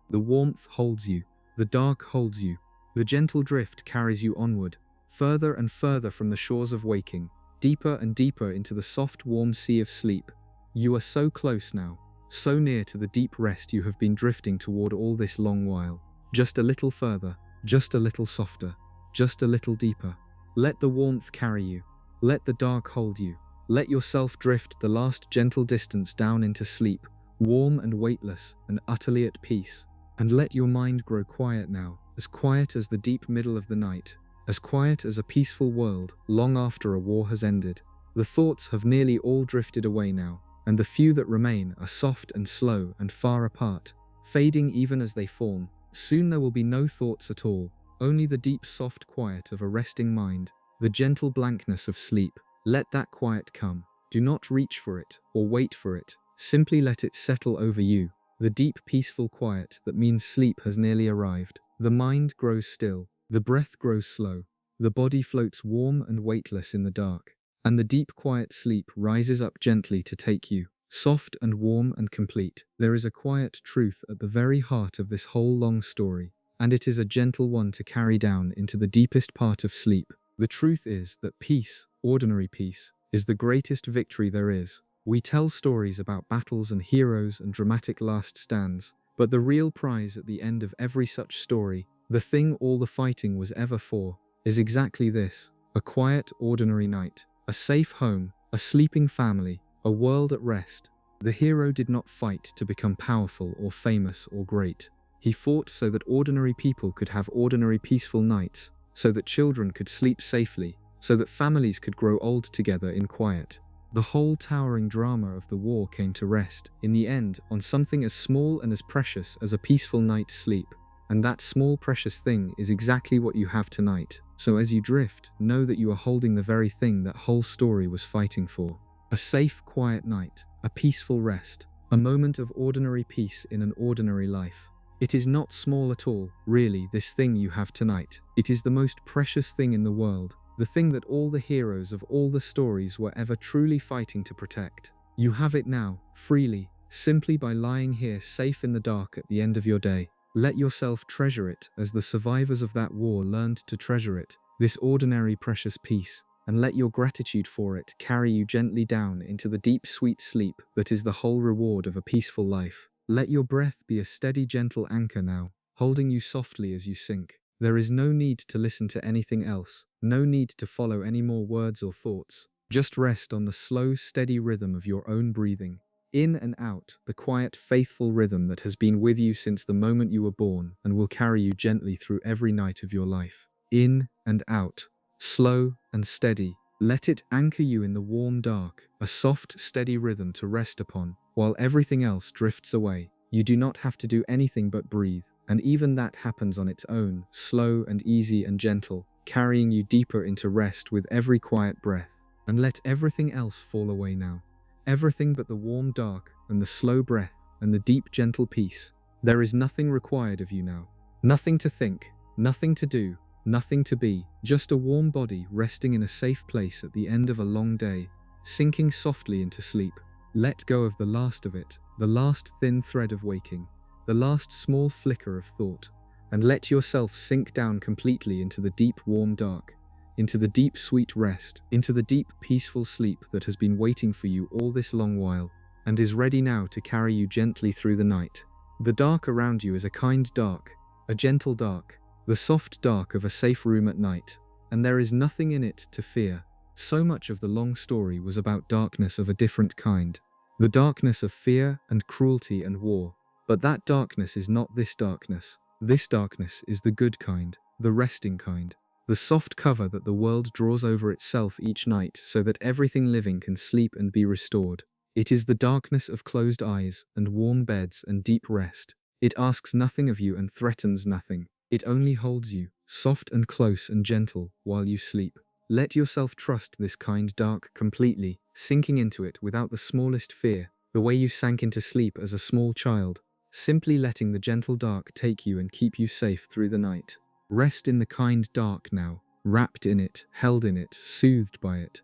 The warmth holds you, the dark holds you, the gentle drift carries you onward, further and further from the shores of waking, deeper and deeper into the soft warm sea of sleep. You are so close now, so near to the deep rest you have been drifting toward all this long while. Just a little further, just a little softer, just a little deeper. Let the warmth carry you. Let the dark hold you. Let yourself drift the last gentle distance down into sleep, warm and weightless and utterly at peace. And let your mind grow quiet now, as quiet as the deep middle of the night, as quiet as a peaceful world long after a war has ended. The thoughts have nearly all drifted away now, and the few that remain are soft and slow and far apart, fading even as they form. Soon there will be no thoughts at all, only the deep soft quiet of a resting mind, the gentle blankness of sleep. Let that quiet come. Do not reach for it or wait for it. Simply let it settle over you. The deep peaceful quiet that means sleep has nearly arrived. The mind grows still. The breath grows slow. The body floats warm and weightless in the dark. And the deep quiet sleep rises up gently to take you, soft and warm and complete. There is a quiet truth at the very heart of this whole long story, and it is a gentle one to carry down into the deepest part of sleep. The truth is that peace, ordinary peace, is the greatest victory there is. We tell stories about battles and heroes and dramatic last stands, but the real prize at the end of every such story, the thing all the fighting was ever for, is exactly this: a quiet, ordinary night, a safe home, a sleeping family, a world at rest. The hero did not fight to become powerful or famous or great. He fought so that ordinary people could have ordinary peaceful nights, so that children could sleep safely, so that families could grow old together in quiet. The whole towering drama of the war came to rest, in the end, on something as small and as precious as a peaceful night's sleep. And that small precious thing is exactly what you have tonight. So as you drift, know that you are holding the very thing that whole story was fighting for. A safe, quiet night, a peaceful rest, a moment of ordinary peace in an ordinary life. It is not small at all, really, this thing you have tonight. It is the most precious thing in the world, the thing that all the heroes of all the stories were ever truly fighting to protect. You have it now, freely, simply by lying here safe in the dark at the end of your day. Let yourself treasure it as the survivors of that war learned to treasure it, this ordinary precious peace, and let your gratitude for it carry you gently down into the deep sweet sleep that is the whole reward of a peaceful life. Let your breath be a steady gentle anchor now, holding you softly as you sink. There is no need to listen to anything else, no need to follow any more words or thoughts. Just rest on the slow, steady rhythm of your own breathing. In and out, the quiet, faithful rhythm that has been with you since the moment you were born and will carry you gently through every night of your life. In and out, slow and steady. Let it anchor you in the warm dark, a soft, steady rhythm to rest upon, while everything else drifts away. You do not have to do anything but breathe, and even that happens on its own, slow and easy and gentle, carrying you deeper into rest with every quiet breath. And let everything else fall away now. Everything but the warm dark and the slow breath and the deep gentle peace. There is nothing required of you now. Nothing to think, nothing to do, nothing to be. Just a warm body resting in a safe place at the end of a long day, sinking softly into sleep. Let go of the last of it, the last thin thread of waking, the last small flicker of thought, and let yourself sink down completely into the deep warm dark, into the deep sweet rest, into the deep peaceful sleep that has been waiting for you all this long while, and is ready now to carry you gently through the night. The dark around you is a kind dark, a gentle dark, the soft dark of a safe room at night, and there is nothing in it to fear. So much of the long story was about darkness of a different kind, the darkness of fear and cruelty and war. But that darkness is not this darkness. This darkness is the good kind, the resting kind. The soft cover that the world draws over itself each night so that everything living can sleep and be restored. It is the darkness of closed eyes and warm beds and deep rest. It asks nothing of you and threatens nothing. It only holds you, soft and close and gentle, while you sleep. Let yourself trust this kind dark completely, sinking into it without the smallest fear, the way you sank into sleep as a small child, simply letting the gentle dark take you and keep you safe through the night. Rest in the kind dark now, wrapped in it, held in it, soothed by it.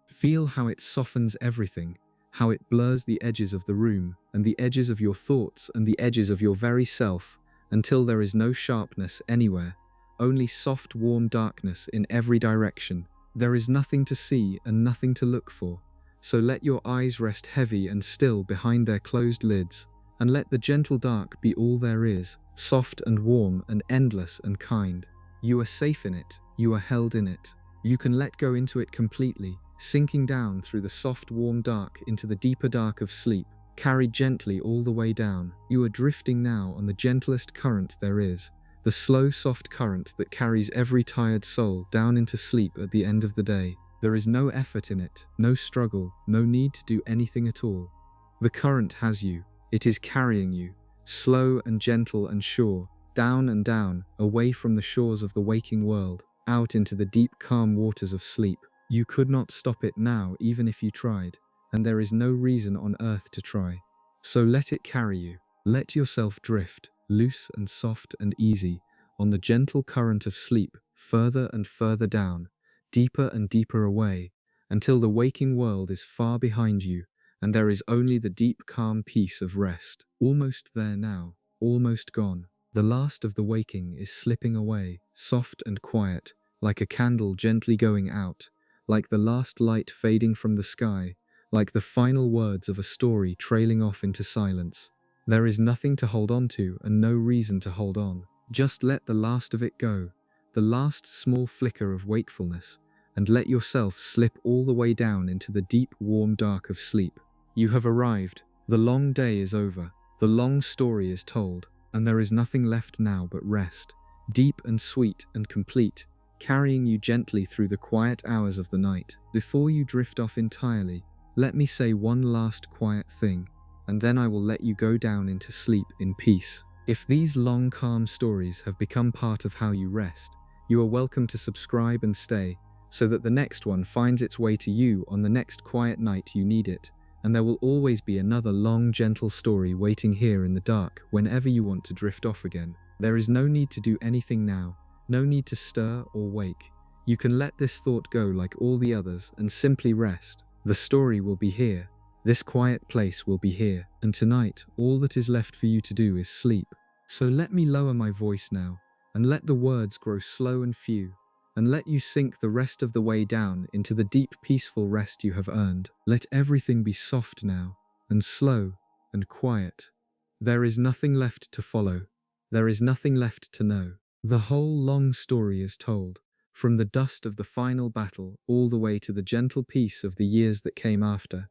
Feel how it softens everything, how it blurs the edges of the room, and the edges of your thoughts and the edges of your very self, until there is no sharpness anywhere, only soft warm darkness in every direction. There is nothing to see and nothing to look for, so let your eyes rest heavy and still behind their closed lids, and let the gentle dark be all there is, soft and warm and endless and kind. You are safe in it, you are held in it. You can let go into it completely, sinking down through the soft warm dark into the deeper dark of sleep, carried gently all the way down. You are drifting now on the gentlest current there is, the slow soft current that carries every tired soul down into sleep at the end of the day. There is no effort in it, no struggle, no need to do anything at all. The current has you, it is carrying you, slow and gentle and sure, down and down, away from the shores of the waking world, out into the deep calm waters of sleep. You could not stop it now even if you tried, and there is no reason on earth to try. So let it carry you. Let yourself drift, loose and soft and easy, on the gentle current of sleep, further and further down, deeper and deeper away, until the waking world is far behind you, and there is only the deep calm peace of rest. Almost there now, almost gone. The last of the waking is slipping away, soft and quiet, like a candle gently going out, like the last light fading from the sky, like the final words of a story trailing off into silence. There is nothing to hold on to and no reason to hold on. Just let the last of it go, the last small flicker of wakefulness, and let yourself slip all the way down into the deep warm dark of sleep. You have arrived. The long day is over. The long story is told, and there is nothing left now but rest, deep and sweet and complete, carrying you gently through the quiet hours of the night. Before you drift off entirely, let me say one last quiet thing, and then I will let you go down into sleep in peace. If these long calm stories have become part of how you rest, you are welcome to subscribe and stay, so that the next one finds its way to you on the next quiet night you need it, and there will always be another long gentle story waiting here in the dark whenever you want to drift off again. There is no need to do anything now, no need to stir or wake. You can let this thought go like all the others and simply rest. The story will be here. This quiet place will be here, and tonight all that is left for you to do is sleep. So let me lower my voice now, and let the words grow slow and few, and let you sink the rest of the way down into the deep peaceful rest you have earned. Let everything be soft now, and slow, and quiet. There is nothing left to follow. There is nothing left to know. The whole long story is told, from the dust of the final battle all the way to the gentle peace of the years that came after.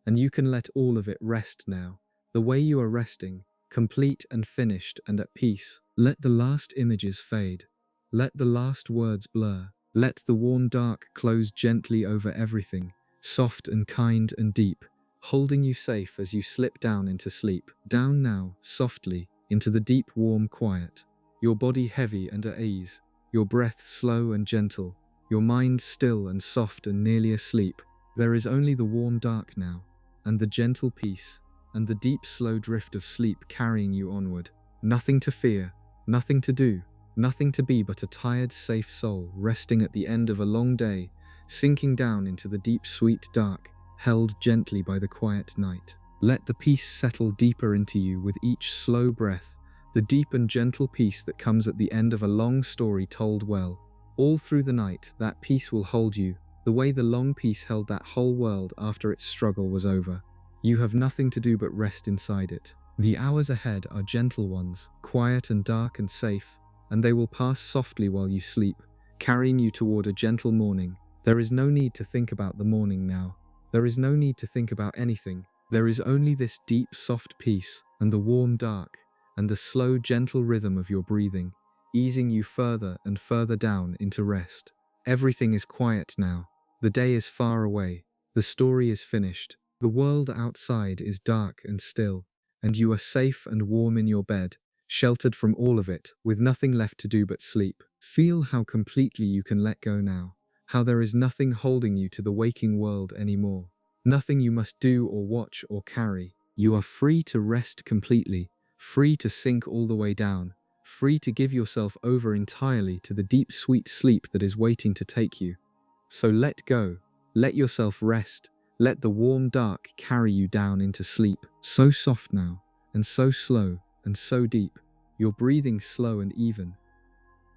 And you can let all of it rest now, the way you are resting, complete and finished and at peace. Let the last images fade. Let the last words blur. Let the warm dark close gently over everything, soft and kind and deep, holding you safe as you slip down into sleep. Down now, softly, into the deep warm quiet. Your body heavy and at ease, your breath slow and gentle, your mind still and soft and nearly asleep. There is only the warm dark now, and the gentle peace, and the deep slow drift of sleep carrying you onward. Nothing to fear, nothing to do, nothing to be but a tired, safe soul resting at the end of a long day, sinking down into the deep sweet dark, held gently by the quiet night. Let the peace settle deeper into you with each slow breath, the deep and gentle peace that comes at the end of a long story told well. All through the night, that peace will hold you, the way the long peace held that whole world after its struggle was over. You have nothing to do but rest inside it. The hours ahead are gentle ones, quiet and dark and safe, and they will pass softly while you sleep, carrying you toward a gentle morning. There is no need to think about the morning now. There is no need to think about anything. There is only this deep, soft peace, and the warm dark, and the slow, gentle rhythm of your breathing, easing you further and further down into rest. Everything is quiet now. The day is far away. The story is finished. The world outside is dark and still, and you are safe and warm in your bed, sheltered from all of it, with nothing left to do but sleep. Feel how completely you can let go now, how there is nothing holding you to the waking world anymore. Nothing you must do or watch or carry. You are free to rest completely, free to sink all the way down, free to give yourself over entirely to the deep sweet sleep that is waiting to take you. So let go, let yourself rest, let the warm dark carry you down into sleep. So soft now, and so slow, and so deep, your breathing slow and even,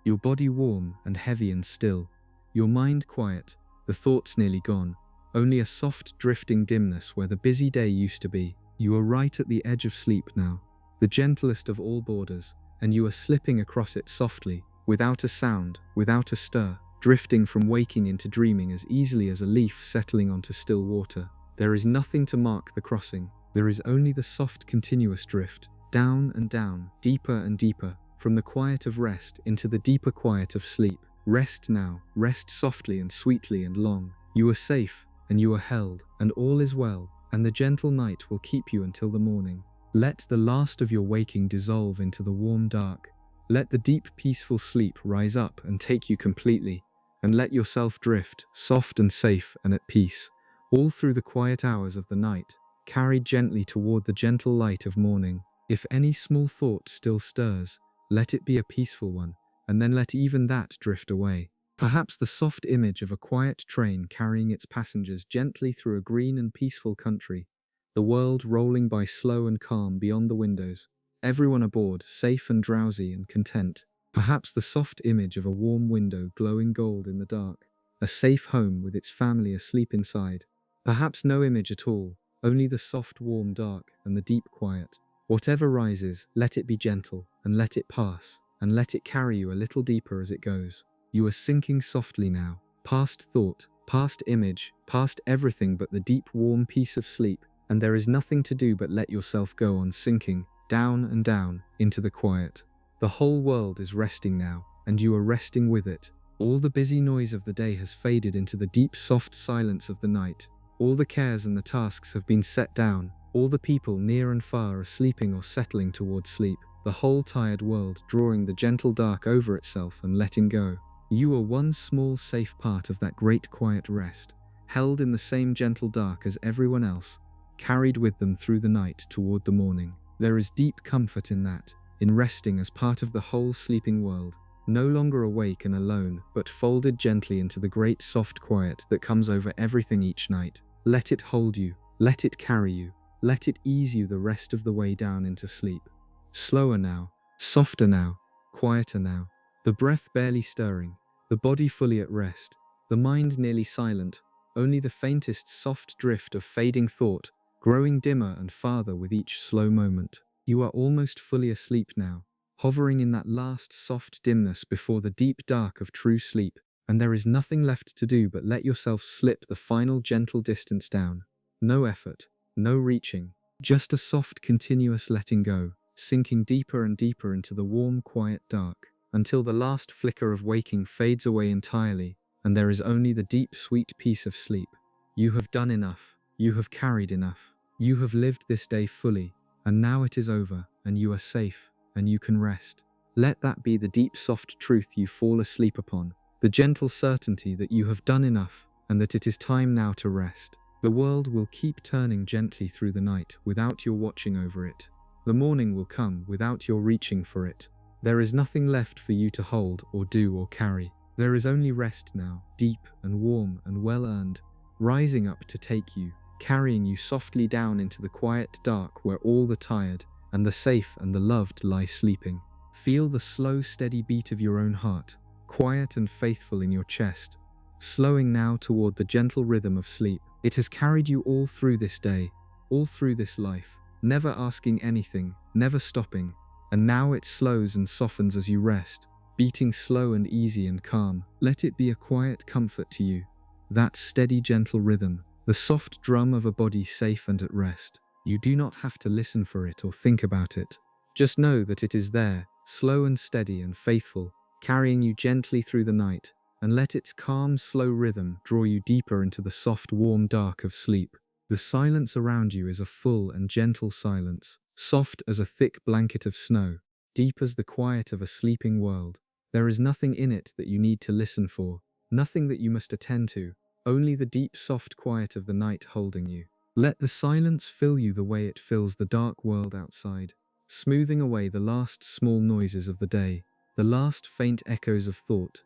your body warm and heavy and still, your mind quiet, the thoughts nearly gone, only a soft drifting dimness where the busy day used to be. You are right at the edge of sleep now, the gentlest of all borders, and you are slipping across it softly, without a sound, without a stir, drifting from waking into dreaming as easily as a leaf settling onto still water. There is nothing to mark the crossing. There is only the soft continuous drift, down and down, deeper and deeper, from the quiet of rest into the deeper quiet of sleep. Rest now, rest softly and sweetly and long. You are safe, and you are held, and all is well, and the gentle night will keep you until the morning. Let the last of your waking dissolve into the warm dark. Let the deep peaceful sleep rise up and take you completely, and let yourself drift, soft and safe and at peace, all through the quiet hours of the night, carried gently toward the gentle light of morning. If any small thought still stirs, let it be a peaceful one, and then let even that drift away. Perhaps the soft image of a quiet train carrying its passengers gently through a green and peaceful country, the world rolling by slow and calm beyond the windows, everyone aboard safe and drowsy and content. Perhaps the soft image of a warm window glowing gold in the dark, a safe home with its family asleep inside. Perhaps no image at all, only the soft warm dark and the deep quiet. Whatever rises, let it be gentle, and let it pass, and let it carry you a little deeper as it goes. You are sinking softly now, past thought, past image, past everything but the deep warm peace of sleep, and there is nothing to do but let yourself go on sinking, down and down, into the quiet. The whole world is resting now, and you are resting with it. All the busy noise of the day has faded into the deep soft silence of the night. All the cares and the tasks have been set down. All the people near and far are sleeping or settling toward sleep. The whole tired world drawing the gentle dark over itself and letting go. You are one small safe part of that great quiet rest, held in the same gentle dark as everyone else, carried with them through the night toward the morning. There is deep comfort in that, in resting as part of the whole sleeping world, no longer awake and alone, but folded gently into the great soft quiet that comes over everything each night. Let it hold you, let it carry you, let it ease you the rest of the way down into sleep. Slower now, softer now, quieter now, the breath barely stirring, the body fully at rest, the mind nearly silent, only the faintest soft drift of fading thought, growing dimmer and farther with each slow moment. You are almost fully asleep now, hovering in that last soft dimness before the deep dark of true sleep, and there is nothing left to do but let yourself slip the final gentle distance down. No effort, no reaching, just a soft continuous letting go, sinking deeper and deeper into the warm quiet dark, until the last flicker of waking fades away entirely, and there is only the deep sweet peace of sleep. You have done enough, you have carried enough, you have lived this day fully, and now it is over, and you are safe, and you can rest. Let that be the deep soft truth you fall asleep upon, the gentle certainty that you have done enough, and that it is time now to rest. The world will keep turning gently through the night without your watching over it. The morning will come without your reaching for it. There is nothing left for you to hold or do or carry. There is only rest now, deep and warm and well-earned, rising up to take you, carrying you softly down into the quiet dark where all the tired and the safe and the loved lie sleeping. Feel the slow, steady beat of your own heart, quiet and faithful in your chest, slowing now toward the gentle rhythm of sleep. It has carried you all through this day, all through this life, never asking anything, never stopping, and now it slows and softens as you rest, beating slow and easy and calm. Let it be a quiet comfort to you, that steady gentle rhythm, the soft drum of a body safe and at rest. You do not have to listen for it or think about it. Just know that it is there, slow and steady and faithful, carrying you gently through the night, and let its calm, slow rhythm draw you deeper into the soft, warm dark of sleep. The silence around you is a full and gentle silence, soft as a thick blanket of snow, deep as the quiet of a sleeping world. There is nothing in it that you need to listen for, nothing that you must attend to, only the deep, soft quiet of the night holding you. Let the silence fill you the way it fills the dark world outside, smoothing away the last small noises of the day, the last faint echoes of thought,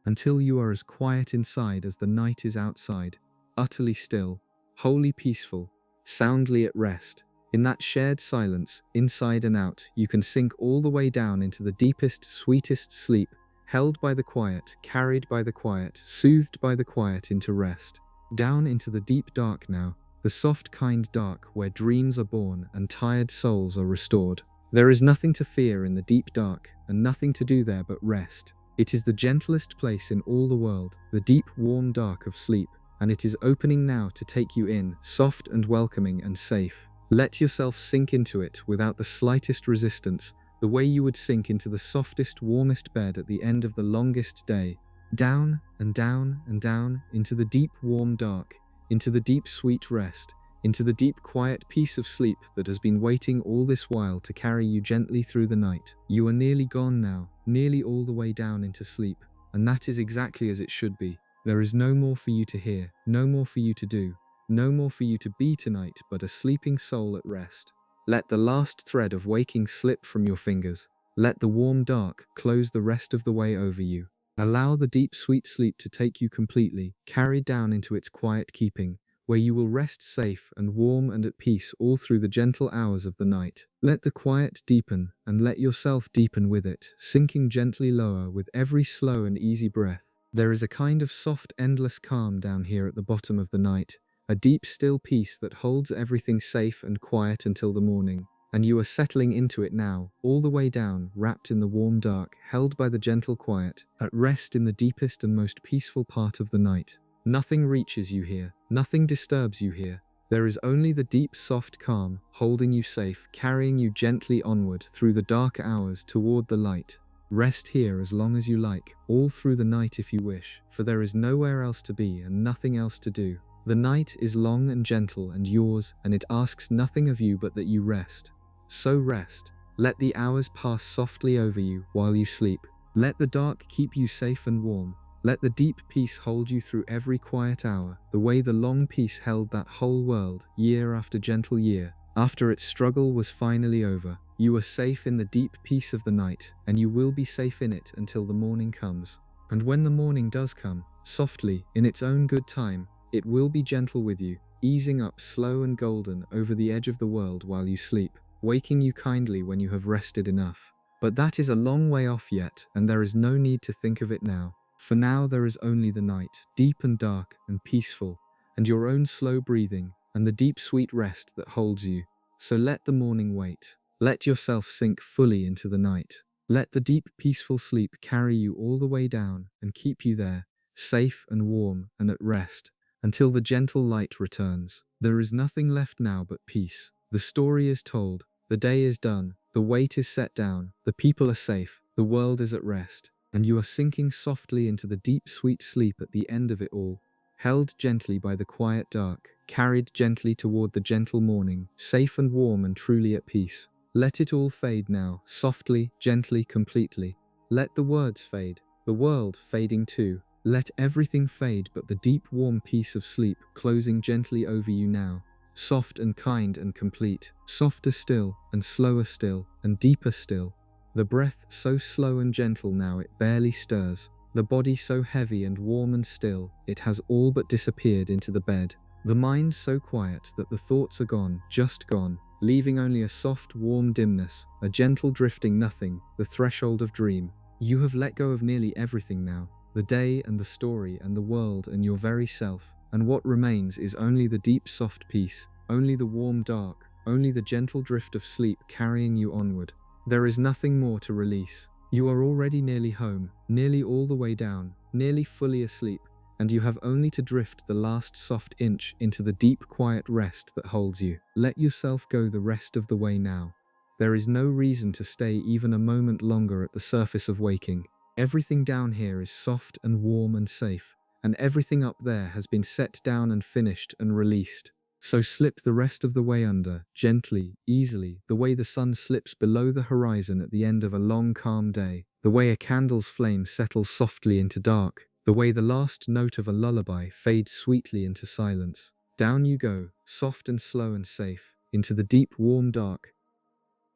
until you are as quiet inside as the night is outside, utterly still, wholly peaceful, soundly at rest. In that shared silence, inside and out, you can sink all the way down into the deepest, sweetest sleep, held by the quiet, carried by the quiet, soothed by the quiet into rest. Down into the deep dark now, the soft kind dark where dreams are born and tired souls are restored. There is nothing to fear in the deep dark, and nothing to do there but rest. It is the gentlest place in all the world, the deep, warm dark of sleep, and it is opening now to take you in, soft and welcoming and safe. Let yourself sink into it without the slightest resistance, the way you would sink into the softest, warmest bed at the end of the longest day. Down and down and down into the deep, warm dark, into the deep, sweet rest, into the deep, quiet peace of sleep that has been waiting all this while to carry you gently through the night. You are nearly gone now, nearly all the way down into sleep, and that is exactly as it should be. There is no more for you to hear, no more for you to do, no more for you to be tonight but a sleeping soul at rest. Let the last thread of waking slip from your fingers. Let the warm dark close the rest of the way over you. Allow the deep, sweet sleep to take you completely, carried down into its quiet keeping, where you will rest safe and warm and at peace all through the gentle hours of the night. Let the quiet deepen, and let yourself deepen with it, sinking gently lower with every slow and easy breath. There is a kind of soft, endless calm down here at the bottom of the night, a deep, still peace that holds everything safe and quiet until the morning. And you are settling into it now, all the way down, wrapped in the warm dark, held by the gentle quiet, at rest in the deepest and most peaceful part of the night. Nothing reaches you here, nothing disturbs you here. There is only the deep, soft calm, holding you safe, carrying you gently onward through the dark hours toward the light. Rest here as long as you like, all through the night if you wish, for there is nowhere else to be and nothing else to do. The night is long and gentle and yours, and it asks nothing of you but that you rest. So rest. Let the hours pass softly over you while you sleep. Let the dark keep you safe and warm. Let the deep peace hold you through every quiet hour, the way the long peace held that whole world, year after gentle year. After its struggle was finally over, you are safe in the deep peace of the night, and you will be safe in it until the morning comes. And when the morning does come, softly, in its own good time, it will be gentle with you, easing up slow and golden over the edge of the world while you sleep, waking you kindly when you have rested enough. But that is a long way off yet, and there is no need to think of it now. For now there is only the night, deep and dark and peaceful, and your own slow breathing, and the deep sweet rest that holds you. So let the morning wait. Let yourself sink fully into the night. Let the deep peaceful sleep carry you all the way down and keep you there, safe and warm and at rest, until the gentle light returns. There is nothing left now but peace. The story is told, the day is done, the weight is set down, the people are safe, the world is at rest, and you are sinking softly into the deep sweet sleep at the end of it all, held gently by the quiet dark, carried gently toward the gentle morning, safe and warm and truly at peace. Let it all fade now, softly, gently, completely. Let the words fade, the world fading too. Let everything fade but the deep warm peace of sleep closing gently over you now, soft and kind and complete, softer still and slower still and deeper still. The breath so slow and gentle now it barely stirs, the body so heavy and warm and still, it has all but disappeared into the bed. The mind so quiet that the thoughts are gone, just gone, leaving only a soft, warm dimness, a gentle drifting nothing, the threshold of dream. You have let go of nearly everything now, the day and the story and the world and your very self, and what remains is only the deep soft peace, only the warm dark, only the gentle drift of sleep carrying you onward. There is nothing more to release. You are already nearly home, nearly all the way down, nearly fully asleep, and you have only to drift the last soft inch into the deep quiet rest that holds you. Let yourself go the rest of the way now. There is no reason to stay even a moment longer at the surface of waking. Everything down here is soft and warm and safe, and everything up there has been set down and finished and released. So slip the rest of the way under, gently, easily, the way the sun slips below the horizon at the end of a long calm day, the way a candle's flame settles softly into dark, the way the last note of a lullaby fades sweetly into silence. Down you go, soft and slow and safe, into the deep warm dark,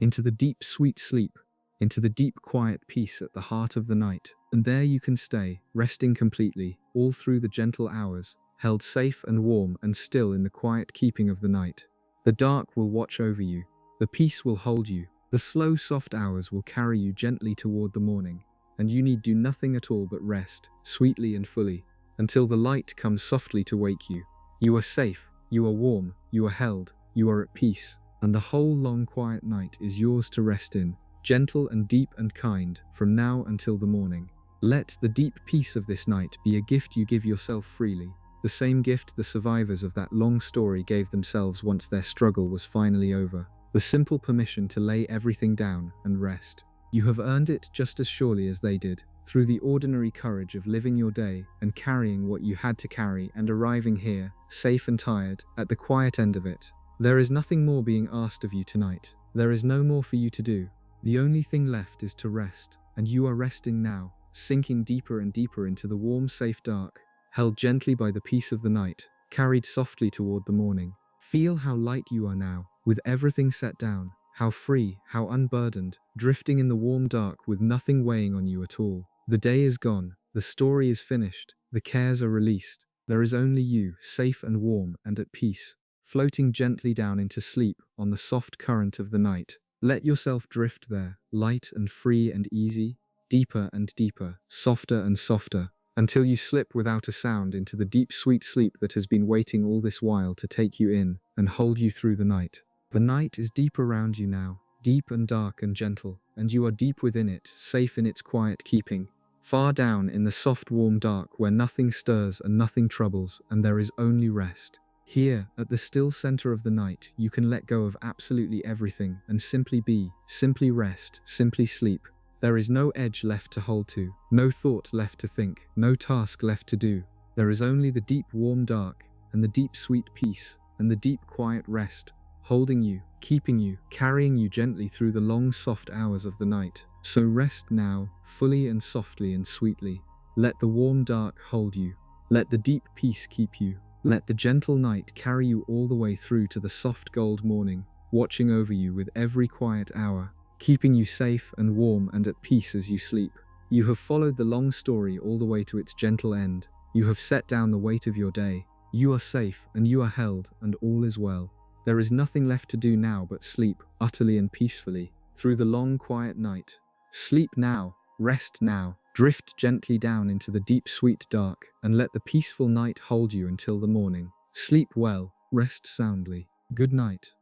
into the deep sweet sleep, into the deep quiet peace at the heart of the night. And there you can stay, resting completely, all through the gentle hours, held safe and warm and still in the quiet keeping of the night. The dark will watch over you, the peace will hold you, the slow soft hours will carry you gently toward the morning, and you need do nothing at all but rest, sweetly and fully, until the light comes softly to wake you. You are safe, you are warm, you are held, you are at peace. and the whole long quiet night is yours to rest in, gentle and deep and kind, from now until the morning. Let the deep peace of this night be a gift you give yourself freely, the same gift the survivors of that long story gave themselves once their struggle was finally over. The simple permission to lay everything down and rest. You have earned it just as surely as they did, through the ordinary courage of living your day and carrying what you had to carry and arriving here, safe and tired, at the quiet end of it. There is nothing more being asked of you tonight. There is no more for you to do. The only thing left is to rest, and you are resting now, sinking deeper and deeper into the warm, safe dark, held gently by the peace of the night, carried softly toward the morning. Feel how light you are now, with everything set down, how free, how unburdened, drifting in the warm dark with nothing weighing on you at all. The day is gone, the story is finished, the cares are released. There is only you, safe and warm and at peace, floating gently down into sleep on the soft current of the night. Let yourself drift there, light and free and easy, deeper and deeper, softer and softer, until you slip without a sound into the deep sweet sleep that has been waiting all this while to take you in and hold you through the night. The night is deep around you now, deep and dark and gentle, and you are deep within it, safe in its quiet keeping, far down in the soft warm dark where nothing stirs and nothing troubles, and there is only rest. Here, at the still center of the night, you can let go of absolutely everything and simply be, simply rest, simply sleep. There is no edge left to hold to, no thought left to think, no task left to do. There is only the deep warm dark, and the deep sweet peace, and the deep quiet rest, holding you, keeping you, carrying you gently through the long soft hours of the night. So rest now, fully and softly and sweetly. Let the warm dark hold you. Let the deep peace keep you. Let the gentle night carry you all the way through to the soft gold morning, watching over you with every quiet hour, keeping you safe and warm and at peace as you sleep. You have followed the long story all the way to its gentle end. You have set down the weight of your day. You are safe and you are held, and all is well. There is nothing left to do now but sleep, utterly and peacefully, through the long quiet night. Sleep now, rest now, drift gently down into the deep sweet dark, and let the peaceful night hold you until the morning. Sleep well, rest soundly. Good night.